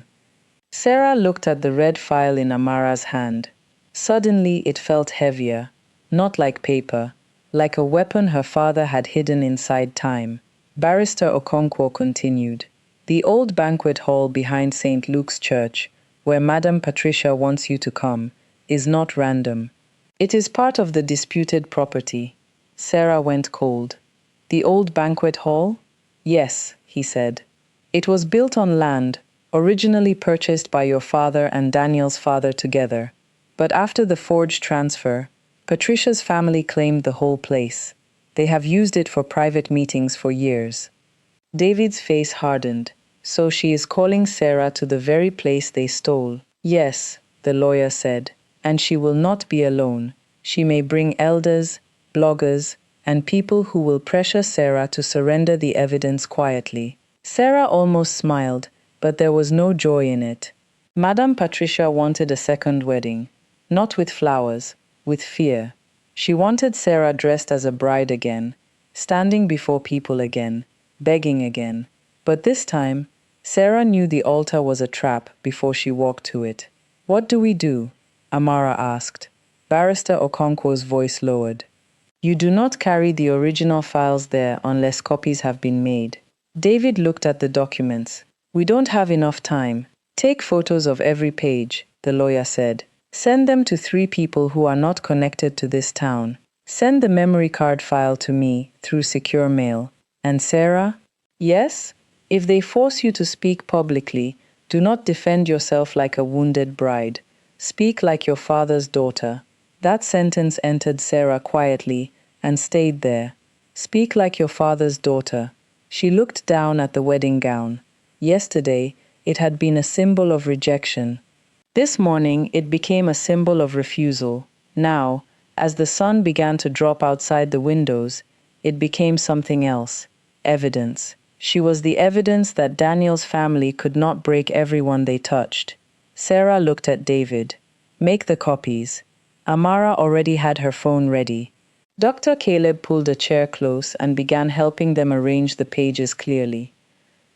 Sarah looked at the red file in Amara's hand. Suddenly it felt heavier, not like paper, like a weapon her father had hidden inside time. Barrister Okonkwo continued. "The old banquet hall behind St. Luke's Church, where Madame Patricia wants you to come, is not random. It is part of the disputed property." Sarah went cold. "The old banquet hall?" "Yes," he said. "It was built on land, originally purchased by your father and Daniel's father together. But after the forged transfer, Patricia's family claimed the whole place. They have used it for private meetings for years." David's face hardened. "So she is calling Sarah to the very place they stole." "Yes," the lawyer said, "and she will not be alone. She may bring elders, bloggers, and people who will pressure Sarah to surrender the evidence quietly." Sarah almost smiled, but there was no joy in it. Madame Patricia wanted a second wedding, not with flowers, with fear. She wanted Sarah dressed as a bride again, standing before people again, begging again. But this time, Sarah knew the altar was a trap before she walked to it. "What do we do?" Amara asked. Barrister Okonkwo's voice lowered. "You do not carry the original files there unless copies have been made." David looked at the documents. "We don't have enough time. Take photos of every page," the lawyer said. "Send them to 3 people who are not connected to this town. Send the memory card file to me through secure mail." "And Sarah?" "Yes? If they force you to speak publicly, do not defend yourself like a wounded bride. Speak like your father's daughter." That sentence entered Sarah quietly and stayed there. "Speak like your father's daughter." She looked down at the wedding gown. Yesterday, it had been a symbol of rejection. This morning, it became a symbol of refusal. Now, as the sun began to drop outside the windows, it became something else. Evidence. She was the evidence that Daniel's family could not break everyone they touched. Sarah looked at David. Make the copies. Amara already had her phone ready. Dr. Caleb pulled a chair close and began helping them arrange the pages clearly.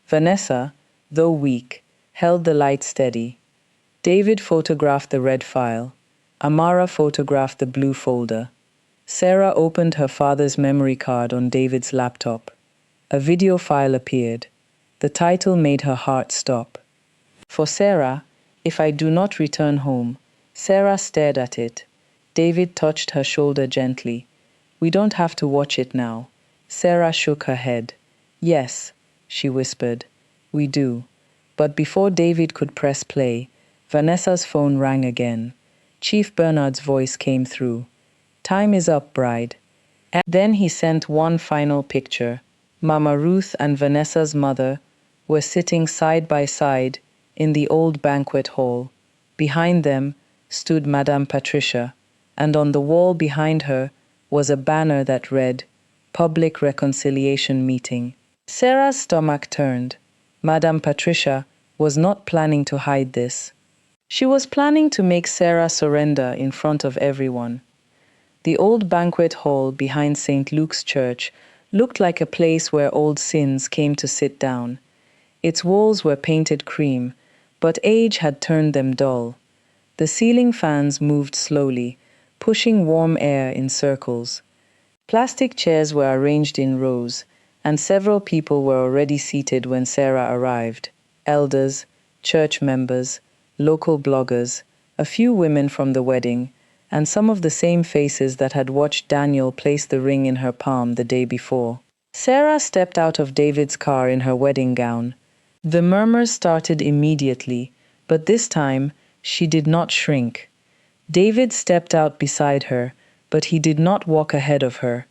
Vanessa, though weak, held the light steady. David photographed the red file. Amara photographed the blue folder. Sarah opened her father's memory card on David's laptop. A video file appeared. The title made her heart stop. For Sarah, If I Do Not Return Home. Sarah stared at it. David touched her shoulder gently. We don't have to watch it now. Sarah shook her head. Yes, she whispered. We do. But before David could press play, Vanessa's phone rang again. Chief Bernard's voice came through. Time is up, bride. And then he sent one final picture. Mama Ruth and Vanessa's mother were sitting side by side in the old banquet hall. Behind them stood Madame Patricia, and on the wall behind her was a banner that read, Public Reconciliation Meeting. Sarah's stomach turned. Madame Patricia was not planning to hide this. She was planning to make Sarah surrender in front of everyone. The old banquet hall behind St. Luke's Church looked like a place where old sins came to sit down. Its walls were painted cream, but age had turned them dull. The ceiling fans moved slowly, pushing warm air in circles. Plastic chairs were arranged in rows, and several people were already seated when Sarah arrived. Elders, church members, local bloggers, a few women from the wedding, and some of the same faces that had watched Daniel place the ring in her palm the day before. Sarah stepped out of David's car in her wedding gown. The murmurs started immediately, but this time she did not shrink. David stepped out beside her, but he did not walk ahead of her.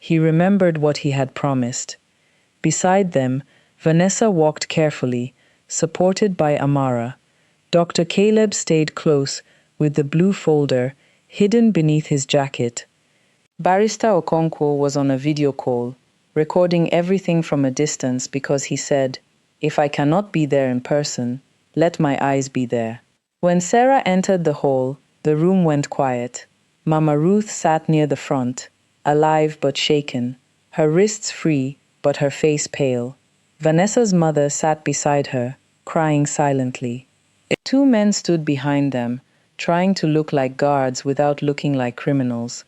He remembered what he had promised. Beside them, Vanessa walked carefully, supported by Amara. Dr. Caleb stayed close with the blue folder hidden beneath his jacket. Barrister Okonkwo was on a video call, recording everything from a distance because he said, If I cannot be there in person, let my eyes be there. When Sarah entered the hall, the room went quiet. Mama Ruth sat near the front, alive but shaken, her wrists free but her face pale. Vanessa's mother sat beside her, crying silently. Two men stood behind them, trying to look like guards without looking like criminals.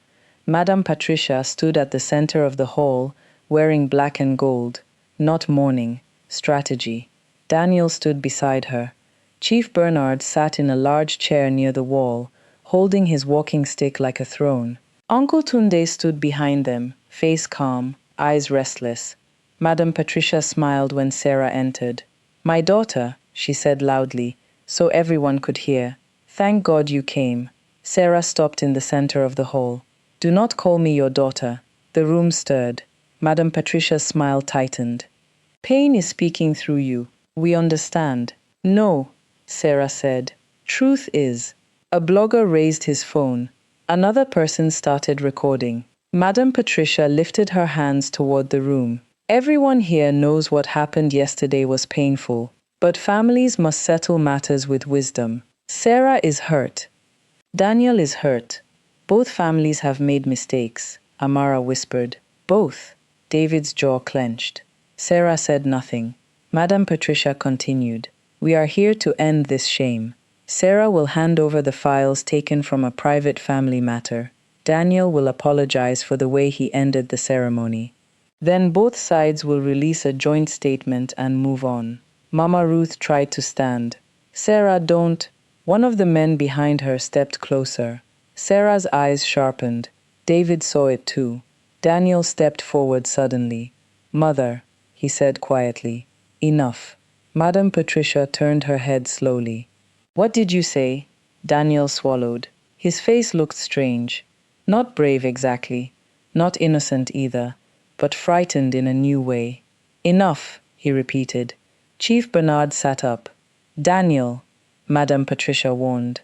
Madame Patricia stood at the center of the hall, wearing black and gold, not mourning, strategy. Daniel stood beside her. Chief Bernard sat in a large chair near the wall, holding his walking stick like a throne. Uncle Tunde stood behind them, face calm, eyes restless. Madame Patricia smiled when Sarah entered. My daughter, she said loudly, so everyone could hear. Thank God you came. Sarah stopped in the center of the hall. Do not call me your daughter. The room stirred. Madame Patricia's smile tightened. Pain is speaking through you. We understand. No, Sarah said. Truth is. A blogger raised his phone. Another person started recording. Madame Patricia lifted her hands toward the room. Everyone here knows what happened yesterday was painful, but families must settle matters with wisdom. Sarah is hurt. Daniel is hurt. Both families have made mistakes, Amara whispered. Both. David's jaw clenched. Sarah said nothing. Madame Patricia continued. We are here to end this shame. Sarah will hand over the files taken from a private family matter. Daniel will apologize for the way he ended the ceremony. Then both sides will release a joint statement and move on. Mama Ruth tried to stand. Sarah, don't. One of the men behind her stepped closer. Sarah's eyes sharpened. David saw it too. Daniel stepped forward suddenly. Mother, he said quietly. Enough. Madame Patricia turned her head slowly. What did you say? Daniel swallowed. His face looked strange. Not brave exactly. Not innocent either. But frightened in a new way. Enough, he repeated. Chief Bernard sat up. Daniel, Madame Patricia warned.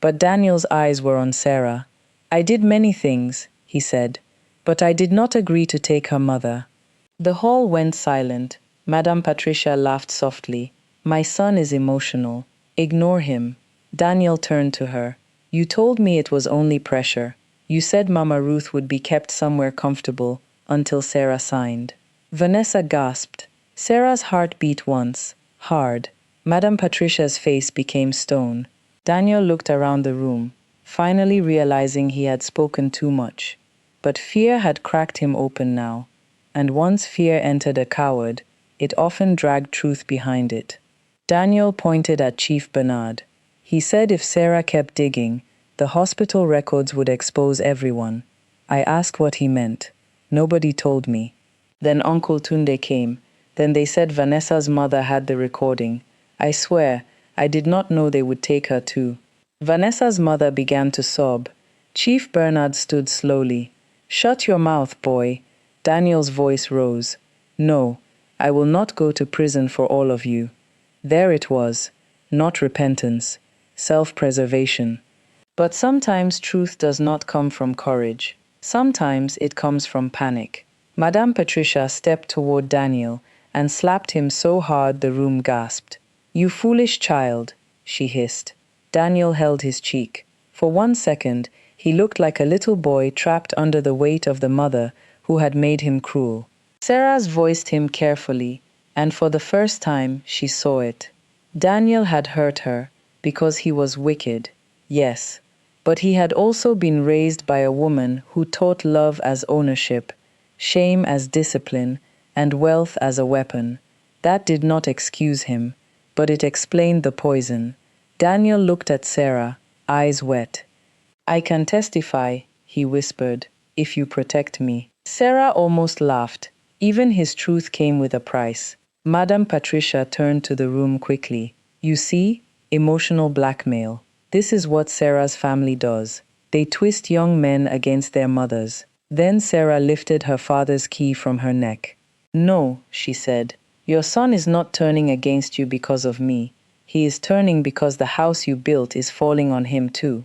But Daniel's eyes were on Sarah. I did many things, he said, but I did not agree to take her mother. The hall went silent. Madame Patricia laughed softly. My son is emotional. Ignore him. Daniel turned to her. You told me it was only pressure. You said Mama Ruth would be kept somewhere comfortable until Sarah signed. Vanessa gasped. Sarah's heart beat once, hard. Madame Patricia's face became stone. Daniel looked around the room, finally realizing he had spoken too much. But fear had cracked him open now, and once fear entered a coward, it often dragged truth behind it. Daniel pointed at Chief Bernard. He said if Sarah kept digging, the hospital records would expose everyone. I asked what he meant. Nobody told me. Then Uncle Tunde came. Then they said Vanessa's mother had the recording. I swear, I did not know they would take her too. Vanessa's mother began to sob. Chief Bernard stood slowly. Shut your mouth, boy. Daniel's voice rose. No, I will not go to prison for all of you. There it was. Not repentance. Self-preservation. But sometimes truth does not come from courage. Sometimes it comes from panic. Madame Patricia stepped toward Daniel and slapped him so hard the room gasped. You foolish child, she hissed. Daniel held his cheek. For 1 second, he looked like a little boy trapped under the weight of the mother who had made him cruel. Sarah's voiced him carefully, and for the first time she saw it. Daniel had hurt her because he was wicked, yes, but he had also been raised by a woman who taught love as ownership, shame as discipline, and wealth as a weapon. That did not excuse him, but it explained the poison. Daniel looked at Sarah, eyes wet. I can testify, he whispered, if you protect me. Sarah almost laughed. Even his truth came with a price. Madame Patricia turned to the room quickly. You see? Emotional blackmail. This is what Sarah's family does. They twist young men against their mothers. Then Sarah lifted her father's key from her neck. No, she said. Your son is not turning against you because of me. He is turning because the house you built is falling on him too.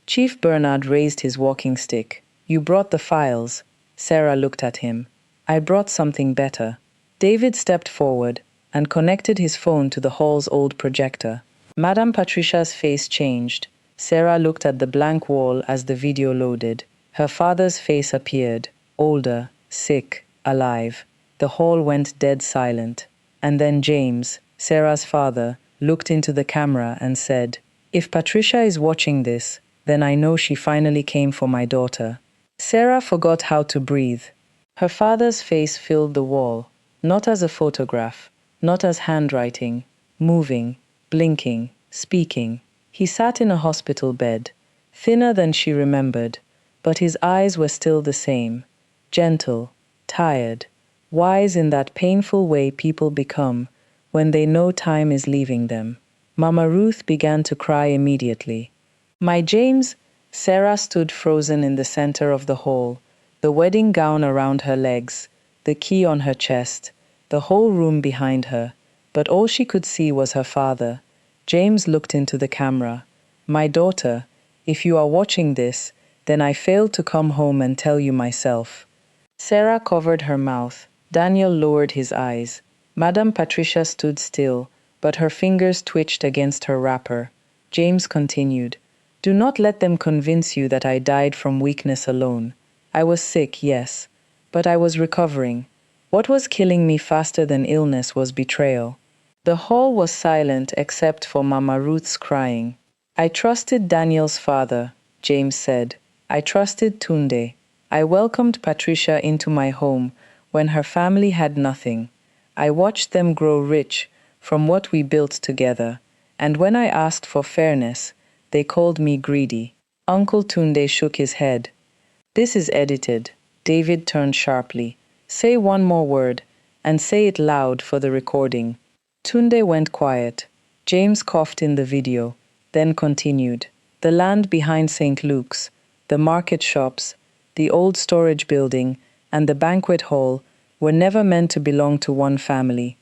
Chief Bernard raised his walking stick. You brought the files. Sarah looked at him. I brought something better. David stepped forward and connected his phone to the hall's old projector. Madame Patricia's face changed. Sarah looked at the blank wall as the video loaded. Her father's face appeared, older, sick, alive. The hall went dead silent. And then James, Sarah's father, looked into the camera and said, If Patricia is watching this, then I know she finally came for my daughter. Sarah forgot how to breathe. Her father's face filled the wall, not as a photograph, not as handwriting, moving, blinking, speaking. He sat in a hospital bed, thinner than she remembered, but his eyes were still the same, gentle, tired, wise in that painful way people become when they know time is leaving them. Mama Ruth began to cry immediately. My James, Sarah stood frozen in the center of the hall, the wedding gown around her legs, the key on her chest, the whole room behind her, but all she could see was her father. James looked into the camera. My daughter, if you are watching this, then I failed to come home and tell you myself. Sarah covered her mouth. Daniel lowered his eyes. Madame Patricia stood still, but her fingers twitched against her wrapper. James continued, Do not let them convince you that I died from weakness alone. I was sick, yes, but I was recovering. What was killing me faster than illness was betrayal. The hall was silent except for Mama Ruth's crying. I trusted Daniel's father, James said. I trusted Tunde. I welcomed Patricia into my home when her family had nothing. I watched them grow rich from what we built together, and when I asked for fairness, they called me greedy. Uncle Tunde shook his head. This is edited. David turned sharply. Say one more word, and say it loud for the recording. Tunde went quiet. James coughed in the video, then continued. The land behind St. Luke's, the market shops, the old storage building, and the banquet hall were never meant to belong to one family.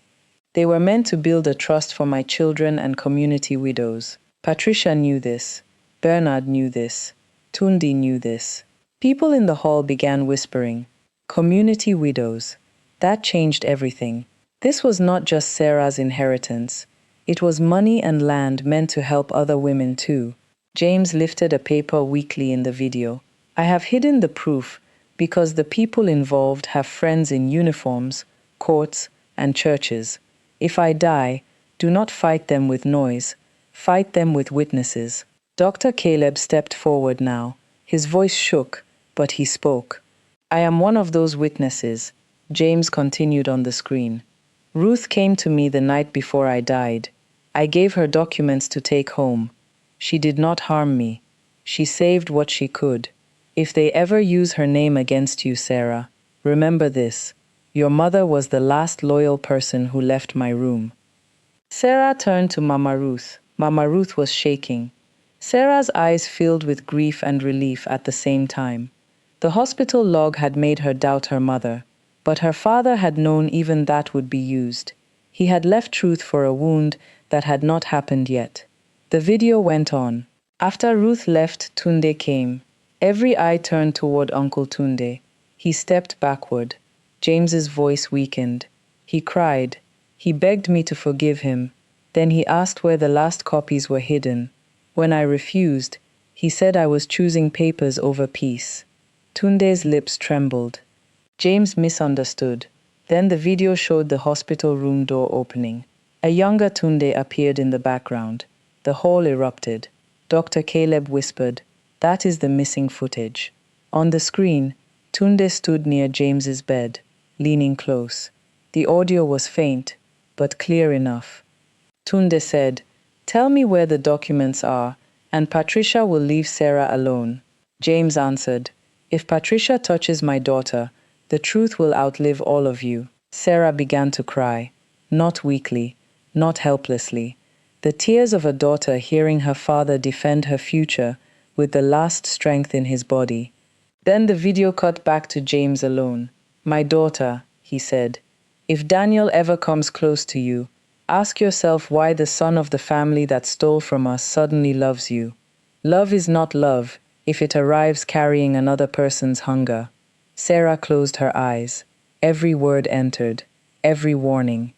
They were meant to build a trust for my children and community widows. Patricia knew this. Bernard knew this. Tunde knew this. People in the hall began whispering. Community widows. That changed everything. This was not just Sarah's inheritance. It was money and land meant to help other women too. James lifted a paper weakly in the video. I have hidden the proof because the people involved have friends in uniforms, courts, and churches. If I die, do not fight them with noise. Fight them with witnesses. Dr. Caleb stepped forward now. His voice shook, but he spoke. I am one of those witnesses, James continued on the screen. Ruth came to me the night before I died. I gave her documents to take home. She did not harm me. She saved what she could. If they ever use her name against you, Sarah, remember this. Your mother was the last loyal person who left my room. Sarah turned to Mama Ruth. Mama Ruth was shaking. Sarah's eyes filled with grief and relief at the same time. The hospital log had made her doubt her mother, but her father had known even that would be used. He had left truth for a wound that had not happened yet. The video went on. After Ruth left, Tunde came. Every eye turned toward Uncle Tunde. He stepped backward. James's voice weakened. He cried. He begged me to forgive him. Then he asked where the last copies were hidden. When I refused, he said I was choosing papers over peace. Tunde's lips trembled. James misunderstood. Then the video showed the hospital room door opening. A younger Tunde appeared in the background. The hall erupted. Dr. Caleb whispered, "That is the missing footage." On the screen, Tunde stood near James's bed, leaning close. The audio was faint, but clear enough. Tunde said, "Tell me where the documents are, and Patricia will leave Sarah alone." James answered, "If Patricia touches my daughter, the truth will outlive all of you." Sarah began to cry, not weakly, not helplessly. The tears of a daughter hearing her father defend her future with the last strength in his body. Then the video cut back to James alone. "My daughter," he said, "if Daniel ever comes close to you, ask yourself why the son of the family that stole from us suddenly loves you. Love is not love if it arrives carrying another person's hunger." Sarah closed her eyes. Every word entered, every warning,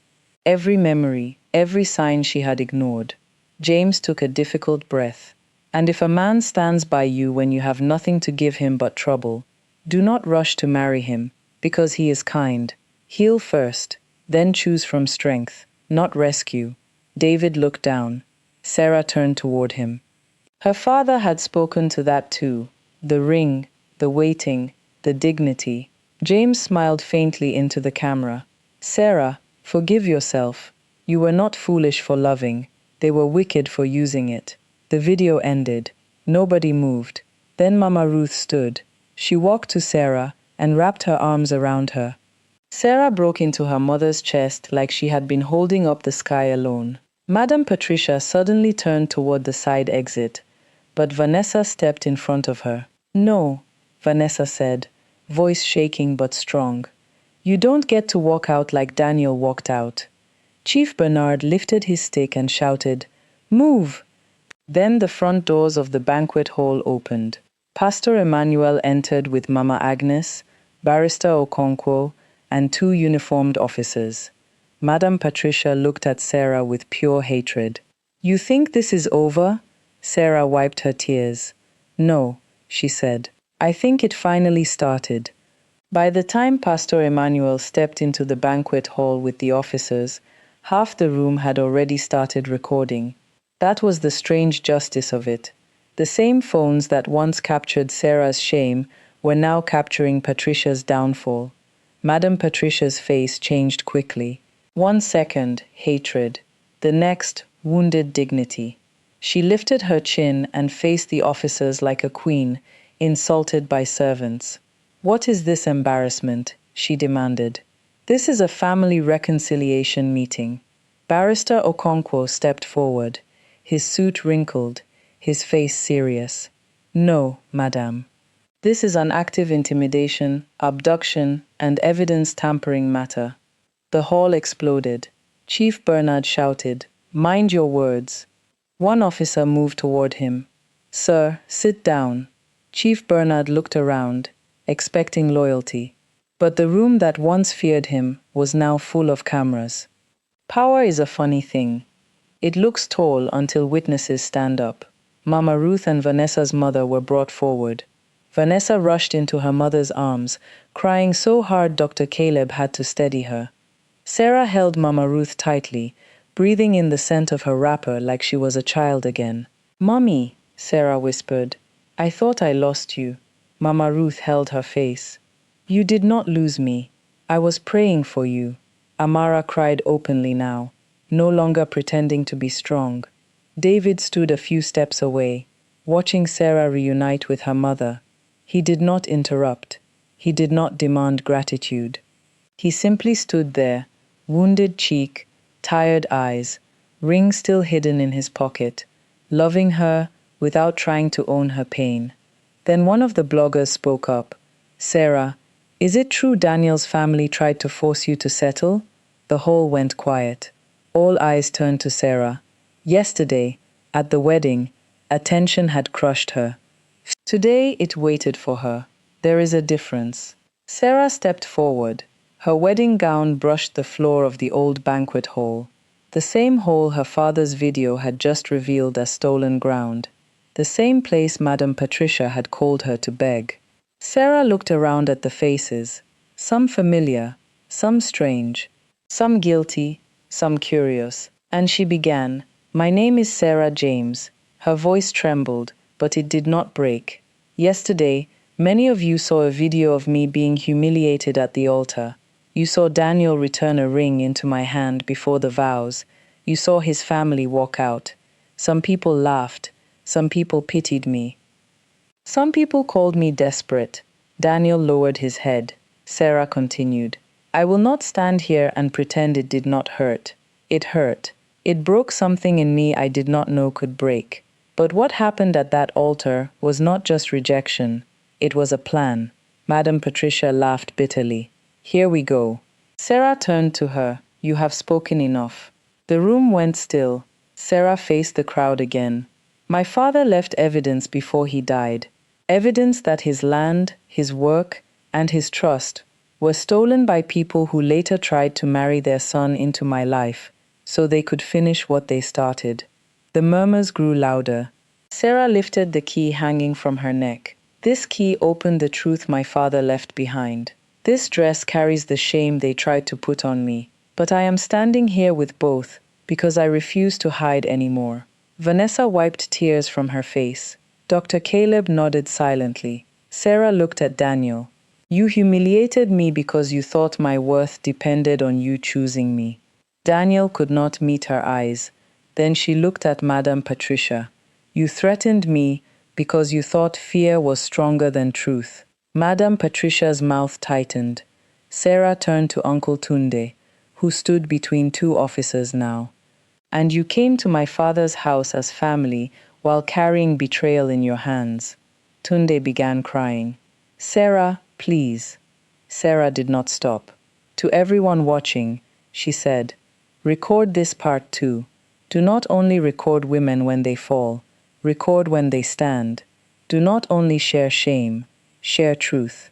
every memory, every sign she had ignored. James took a difficult breath. "And if a man stands by you when you have nothing to give him but trouble, do not rush to marry him, because he is kind. Heal first, then choose from strength, not rescue." David looked down. Sarah turned toward him. Her father had spoken to that too. The ring, the waiting, the dignity. James smiled faintly into the camera. "Sarah, forgive yourself. You were not foolish for loving. They were wicked for using it." The video ended. Nobody moved. Then Mama Ruth stood. She walked to Sarah and wrapped her arms around her. Sarah broke into her mother's chest like she had been holding up the sky alone. Madam Patricia suddenly turned toward the side exit, but Vanessa stepped in front of her. "No," Vanessa said, voice shaking but strong. "You don't get to walk out like Daniel walked out." Chief Bernard lifted his stick and shouted, "Move!" Then the front doors of the banquet hall opened. Pastor Emmanuel entered with Mama Agnes, Barrister Okonkwo, and 2 uniformed officers. Madam Patricia looked at Sarah with pure hatred. "You think this is over?" Sarah wiped her tears. "No," she said. "I think it finally started." By the time Pastor Emmanuel stepped into the banquet hall with the officers, half the room had already started recording. That was the strange justice of it. The same phones that once captured Sarah's shame were now capturing Patricia's downfall. Madam Patricia's face changed quickly. 1 second, hatred. The next, wounded dignity. She lifted her chin and faced the officers like a queen, insulted by servants. "What is this embarrassment?" she demanded. "This is a family reconciliation meeting." Barrister Okonkwo stepped forward, his suit wrinkled, his face serious. "No, madam. This is an active intimidation, abduction, and evidence tampering matter." The hall exploded. Chief Bernard shouted, "Mind your words." One officer moved toward him. "Sir, sit down." Chief Bernard looked around, expecting loyalty. But the room that once feared him was now full of cameras. Power is a funny thing. It looks tall until witnesses stand up. Mama Ruth and Vanessa's mother were brought forward. Vanessa rushed into her mother's arms, crying so hard Dr. Caleb had to steady her. Sarah held Mama Ruth tightly, breathing in the scent of her wrapper like she was a child again. "Mommy," Sarah whispered, "I thought I lost you." Mama Ruth held her face. "You did not lose me. I was praying for you." Amara cried openly now, no longer pretending to be strong. David stood a few steps away, watching Sarah reunite with her mother. He did not interrupt. He did not demand gratitude. He simply stood there, wounded cheek, tired eyes, ring still hidden in his pocket, loving her without trying to own her pain. Then one of the bloggers spoke up. "Sarah, is it true Daniel's family tried to force you to settle?" The hall went quiet. All eyes turned to Sarah. Yesterday, at the wedding, attention had crushed her. Today it waited for her. There is a difference. Sarah stepped forward. Her wedding gown brushed the floor of the old banquet hall, the same hall her father's video had just revealed as stolen ground, the same place Madame Patricia had called her to beg. Sarah looked around at the faces, some familiar, some strange, some guilty, some curious, and she began, "My name is Sarah James." Her voice trembled, but it did not break. "Yesterday, many of you saw a video of me being humiliated at the altar. You saw Daniel return a ring into my hand before the vows. You saw his family walk out. Some people laughed. Some people pitied me. Some people called me desperate." Daniel lowered his head. Sarah continued, "I will not stand here and pretend it did not hurt. It hurt. It broke something in me I did not know could break. But what happened at that altar was not just rejection. It was a plan." Madame Patricia laughed bitterly. "Here we go." Sarah turned to her. "You have spoken enough." The room went still. Sarah faced the crowd again. "My father left evidence before he died. Evidence that his land, his work, and his trust were stolen by people who later tried to marry their son into my life so they could finish what they started." The murmurs grew louder. Sarah lifted the key hanging from her neck. "This key opened the truth my father left behind. This dress carries the shame they tried to put on me. But I am standing here with both because I refuse to hide anymore." Vanessa wiped tears from her face. Dr. Caleb nodded silently. Sarah looked at Daniel. "You humiliated me because you thought my worth depended on you choosing me." Daniel could not meet her eyes. Then she looked at Madame Patricia. "You threatened me because you thought fear was stronger than truth." Madame Patricia's mouth tightened. Sarah turned to Uncle Tunde, who stood between two officers now. "And you came to my father's house as family while carrying betrayal in your hands." Tunde began crying. "Sarah, please." Sarah did not stop. To everyone watching, she said, "Record this part too. Do not only record women when they fall, record when they stand. Do not only share shame, share truth."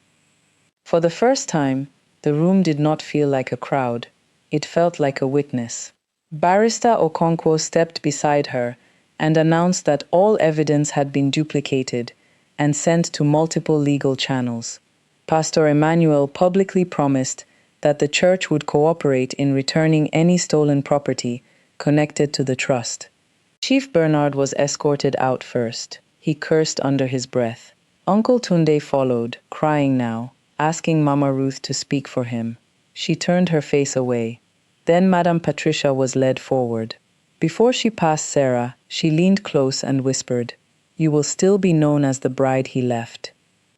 For the first time, the room did not feel like a crowd. It felt like a witness. Barrister Okonkwo stepped beside her and announced that all evidence had been duplicated and sent to multiple legal channels. Pastor Emmanuel publicly promised that the church would cooperate in returning any stolen property connected to the trust. Chief Bernard was escorted out first. He cursed under his breath. Uncle Tunde followed, crying now, asking Mama Ruth to speak for him. She turned her face away. Then Madame Patricia was led forward. Before she passed Sarah, she leaned close and whispered, "You will still be known as the bride he left."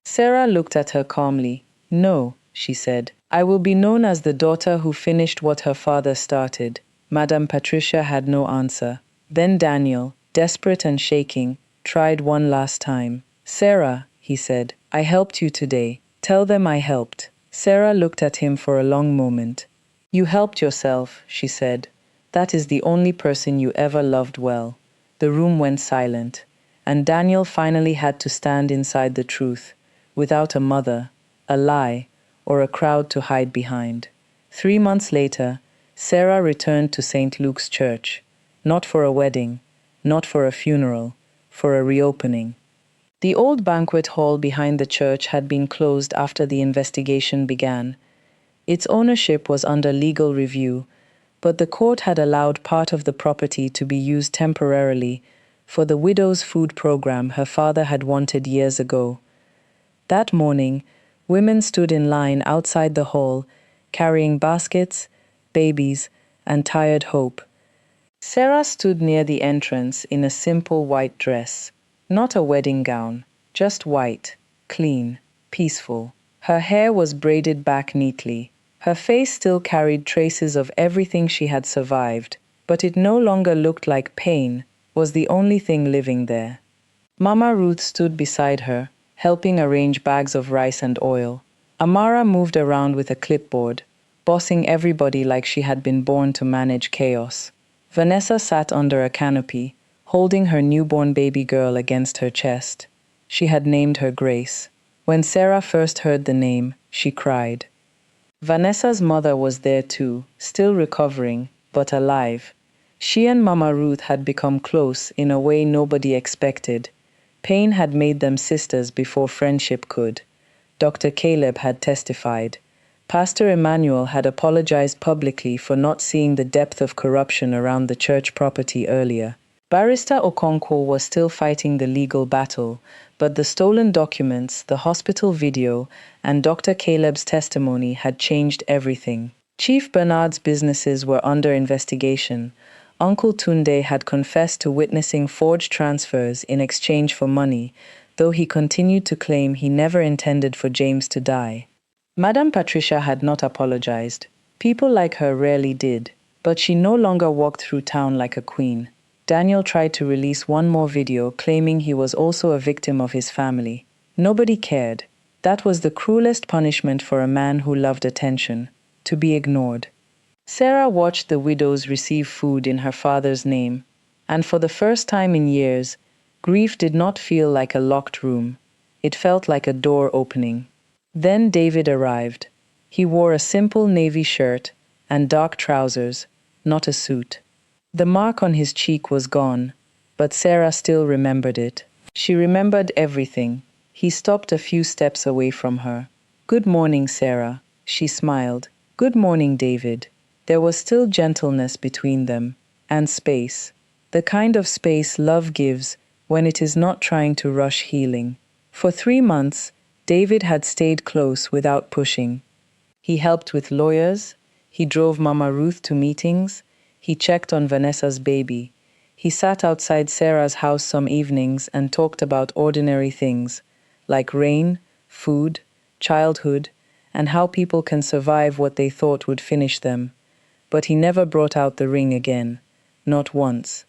Sarah looked at her calmly. "No," she said. "I will be known as the daughter who finished what her father started." Madame Patricia had no answer. Then Daniel, desperate and shaking, tried one last time. "Sarah," he said, "I helped you today. Tell them I helped." Sarah looked at him for a long moment. "You helped yourself," she said. "That is the only person you ever loved well." The room went silent, and Daniel finally had to stand inside the truth, without a mother, a lie, or a crowd to hide behind. 3 months later, Sarah returned to St. Luke's Church, not for a wedding, not for a funeral, for a reopening. The old banquet hall behind the church had been closed after the investigation began. Its ownership was under legal review, but the court had allowed part of the property to be used temporarily for the widow's food program her father had wanted years ago. That morning, women stood in line outside the hall, carrying baskets, babies, and tired hope. Sarah stood near the entrance in a simple white dress, not a wedding gown, just white, clean, peaceful. Her hair was braided back neatly. Her face still carried traces of everything she had survived, but it no longer looked like pain was the only thing living there. Mama Ruth stood beside her, helping arrange bags of rice and oil. Amara moved around with a clipboard, bossing everybody like she had been born to manage chaos. Vanessa sat under a canopy, holding her newborn baby girl against her chest. She had named her Grace. When Sarah first heard the name, she cried. Vanessa's mother was there too, still recovering, but alive. She and Mama Ruth had become close in a way nobody expected. Pain had made them sisters before friendship could. Dr. Caleb had testified. Pastor Emmanuel had apologized publicly for not seeing the depth of corruption around the church property earlier. Barrister Okonkwo was still fighting the legal battle, but the stolen documents, the hospital video, and Dr. Caleb's testimony had changed everything. Chief Bernard's businesses were under investigation. Uncle Tunde had confessed to witnessing forged transfers in exchange for money, though he continued to claim he never intended for James to die. Madame Patricia had not apologized. People like her rarely did, but she no longer walked through town like a queen. Daniel tried to release one more video claiming he was also a victim of his family. Nobody cared. That was the cruelest punishment for a man who loved attention, to be ignored. Sarah watched the widows receive food in her father's name, and for the first time in years, grief did not feel like a locked room. It felt like a door opening. Then David arrived. He wore a simple navy shirt and dark trousers, not a suit. The mark on his cheek was gone, but Sarah still remembered it. She remembered everything. He stopped a few steps away from her. "Good morning, Sarah," she smiled. "Good morning, David." There was still gentleness between them, and space. The kind of space love gives when it is not trying to rush healing. For 3 months, David had stayed close without pushing. He helped with lawyers, he drove Mama Ruth to meetings, he checked on Vanessa's baby. He sat outside Sarah's house some evenings and talked about ordinary things, like rain, food, childhood, and how people can survive what they thought would finish them. But he never brought out the ring again, not once.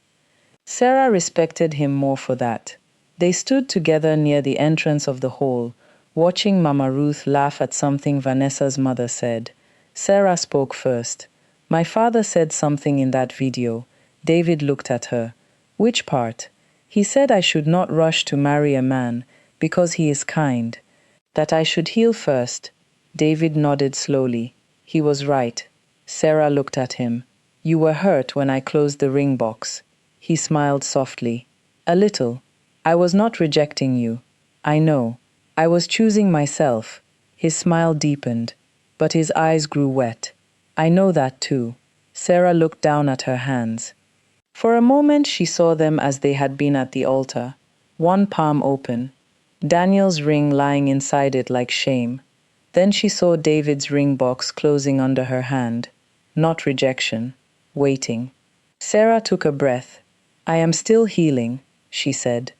Sarah respected him more for that. They stood together near the entrance of the hall, watching Mama Ruth laugh at something Vanessa's mother said. Sarah spoke first. "My father said something in that video." David looked at her. "Which part?" "He said I should not rush to marry a man because he is kind. That I should heal first." David nodded slowly. He was right. Sarah looked at him. "You were hurt when I closed the ring box." He smiled softly. "A little. I was not rejecting you. I know. I was choosing myself." His smile deepened, but his eyes grew wet. "I know that too." Sarah looked down at her hands. For a moment she saw them as they had been at the altar, one palm open, Daniel's ring lying inside it like shame. Then she saw David's ring box closing under her hand. Not rejection, waiting. Sarah took a breath. "I am still healing," she said.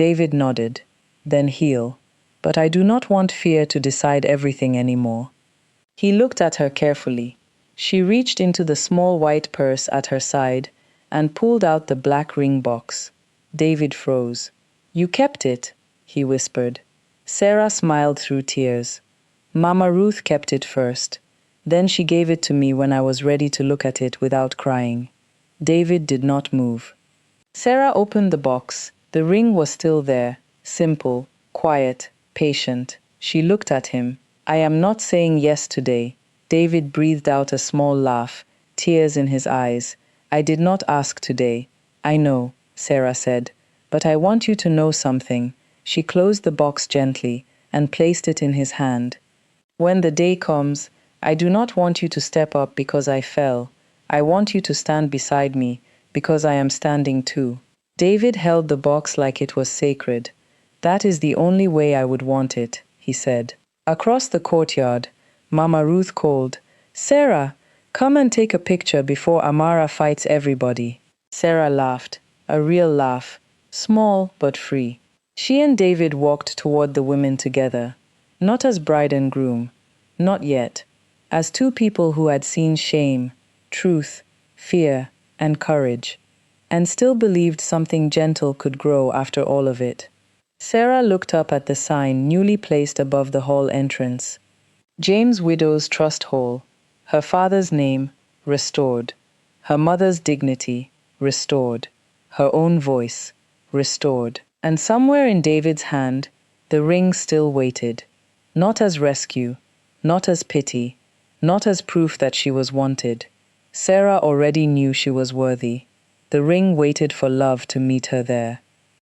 David nodded. "Then heal. But I do not want fear to decide everything anymore." He looked at her carefully. She reached into the small white purse at her side and pulled out the black ring box. David froze. "You kept it," he whispered. Sarah smiled through tears. "Mama Ruth kept it first. Then she gave it to me when I was ready to look at it without crying." David did not move. Sarah opened the box. The ring was still there, simple, quiet, patient. She looked at him. "I am not saying yes today. David breathed out a small laugh, tears in his eyes. I did not ask today. I know, Sarah said, but I want you to know something. She closed the box gently and placed it in his hand. When the day comes, I do not want you to step up because I fell. I want you to stand beside me because I am standing too. David held the box like it was sacred. That is the only way I would want it, he said. Across the courtyard, Mama Ruth called, Sarah, come and take a picture before Amara fights everybody. Sarah laughed, a real laugh, small but free. She and David walked toward the women together, not as bride and groom, not yet, as two people who had seen shame, truth, fear, and courage, and still believed something gentle could grow after all of it. Sarah looked up at the sign newly placed above the hall entrance. James Widow's Trust Hall, her father's name, restored, her mother's dignity, restored, her own voice, restored. And somewhere in David's hand, the ring still waited, not as rescue, not as pity, not as proof that she was wanted. Sarah already knew she was worthy. The ring waited for love to meet her there.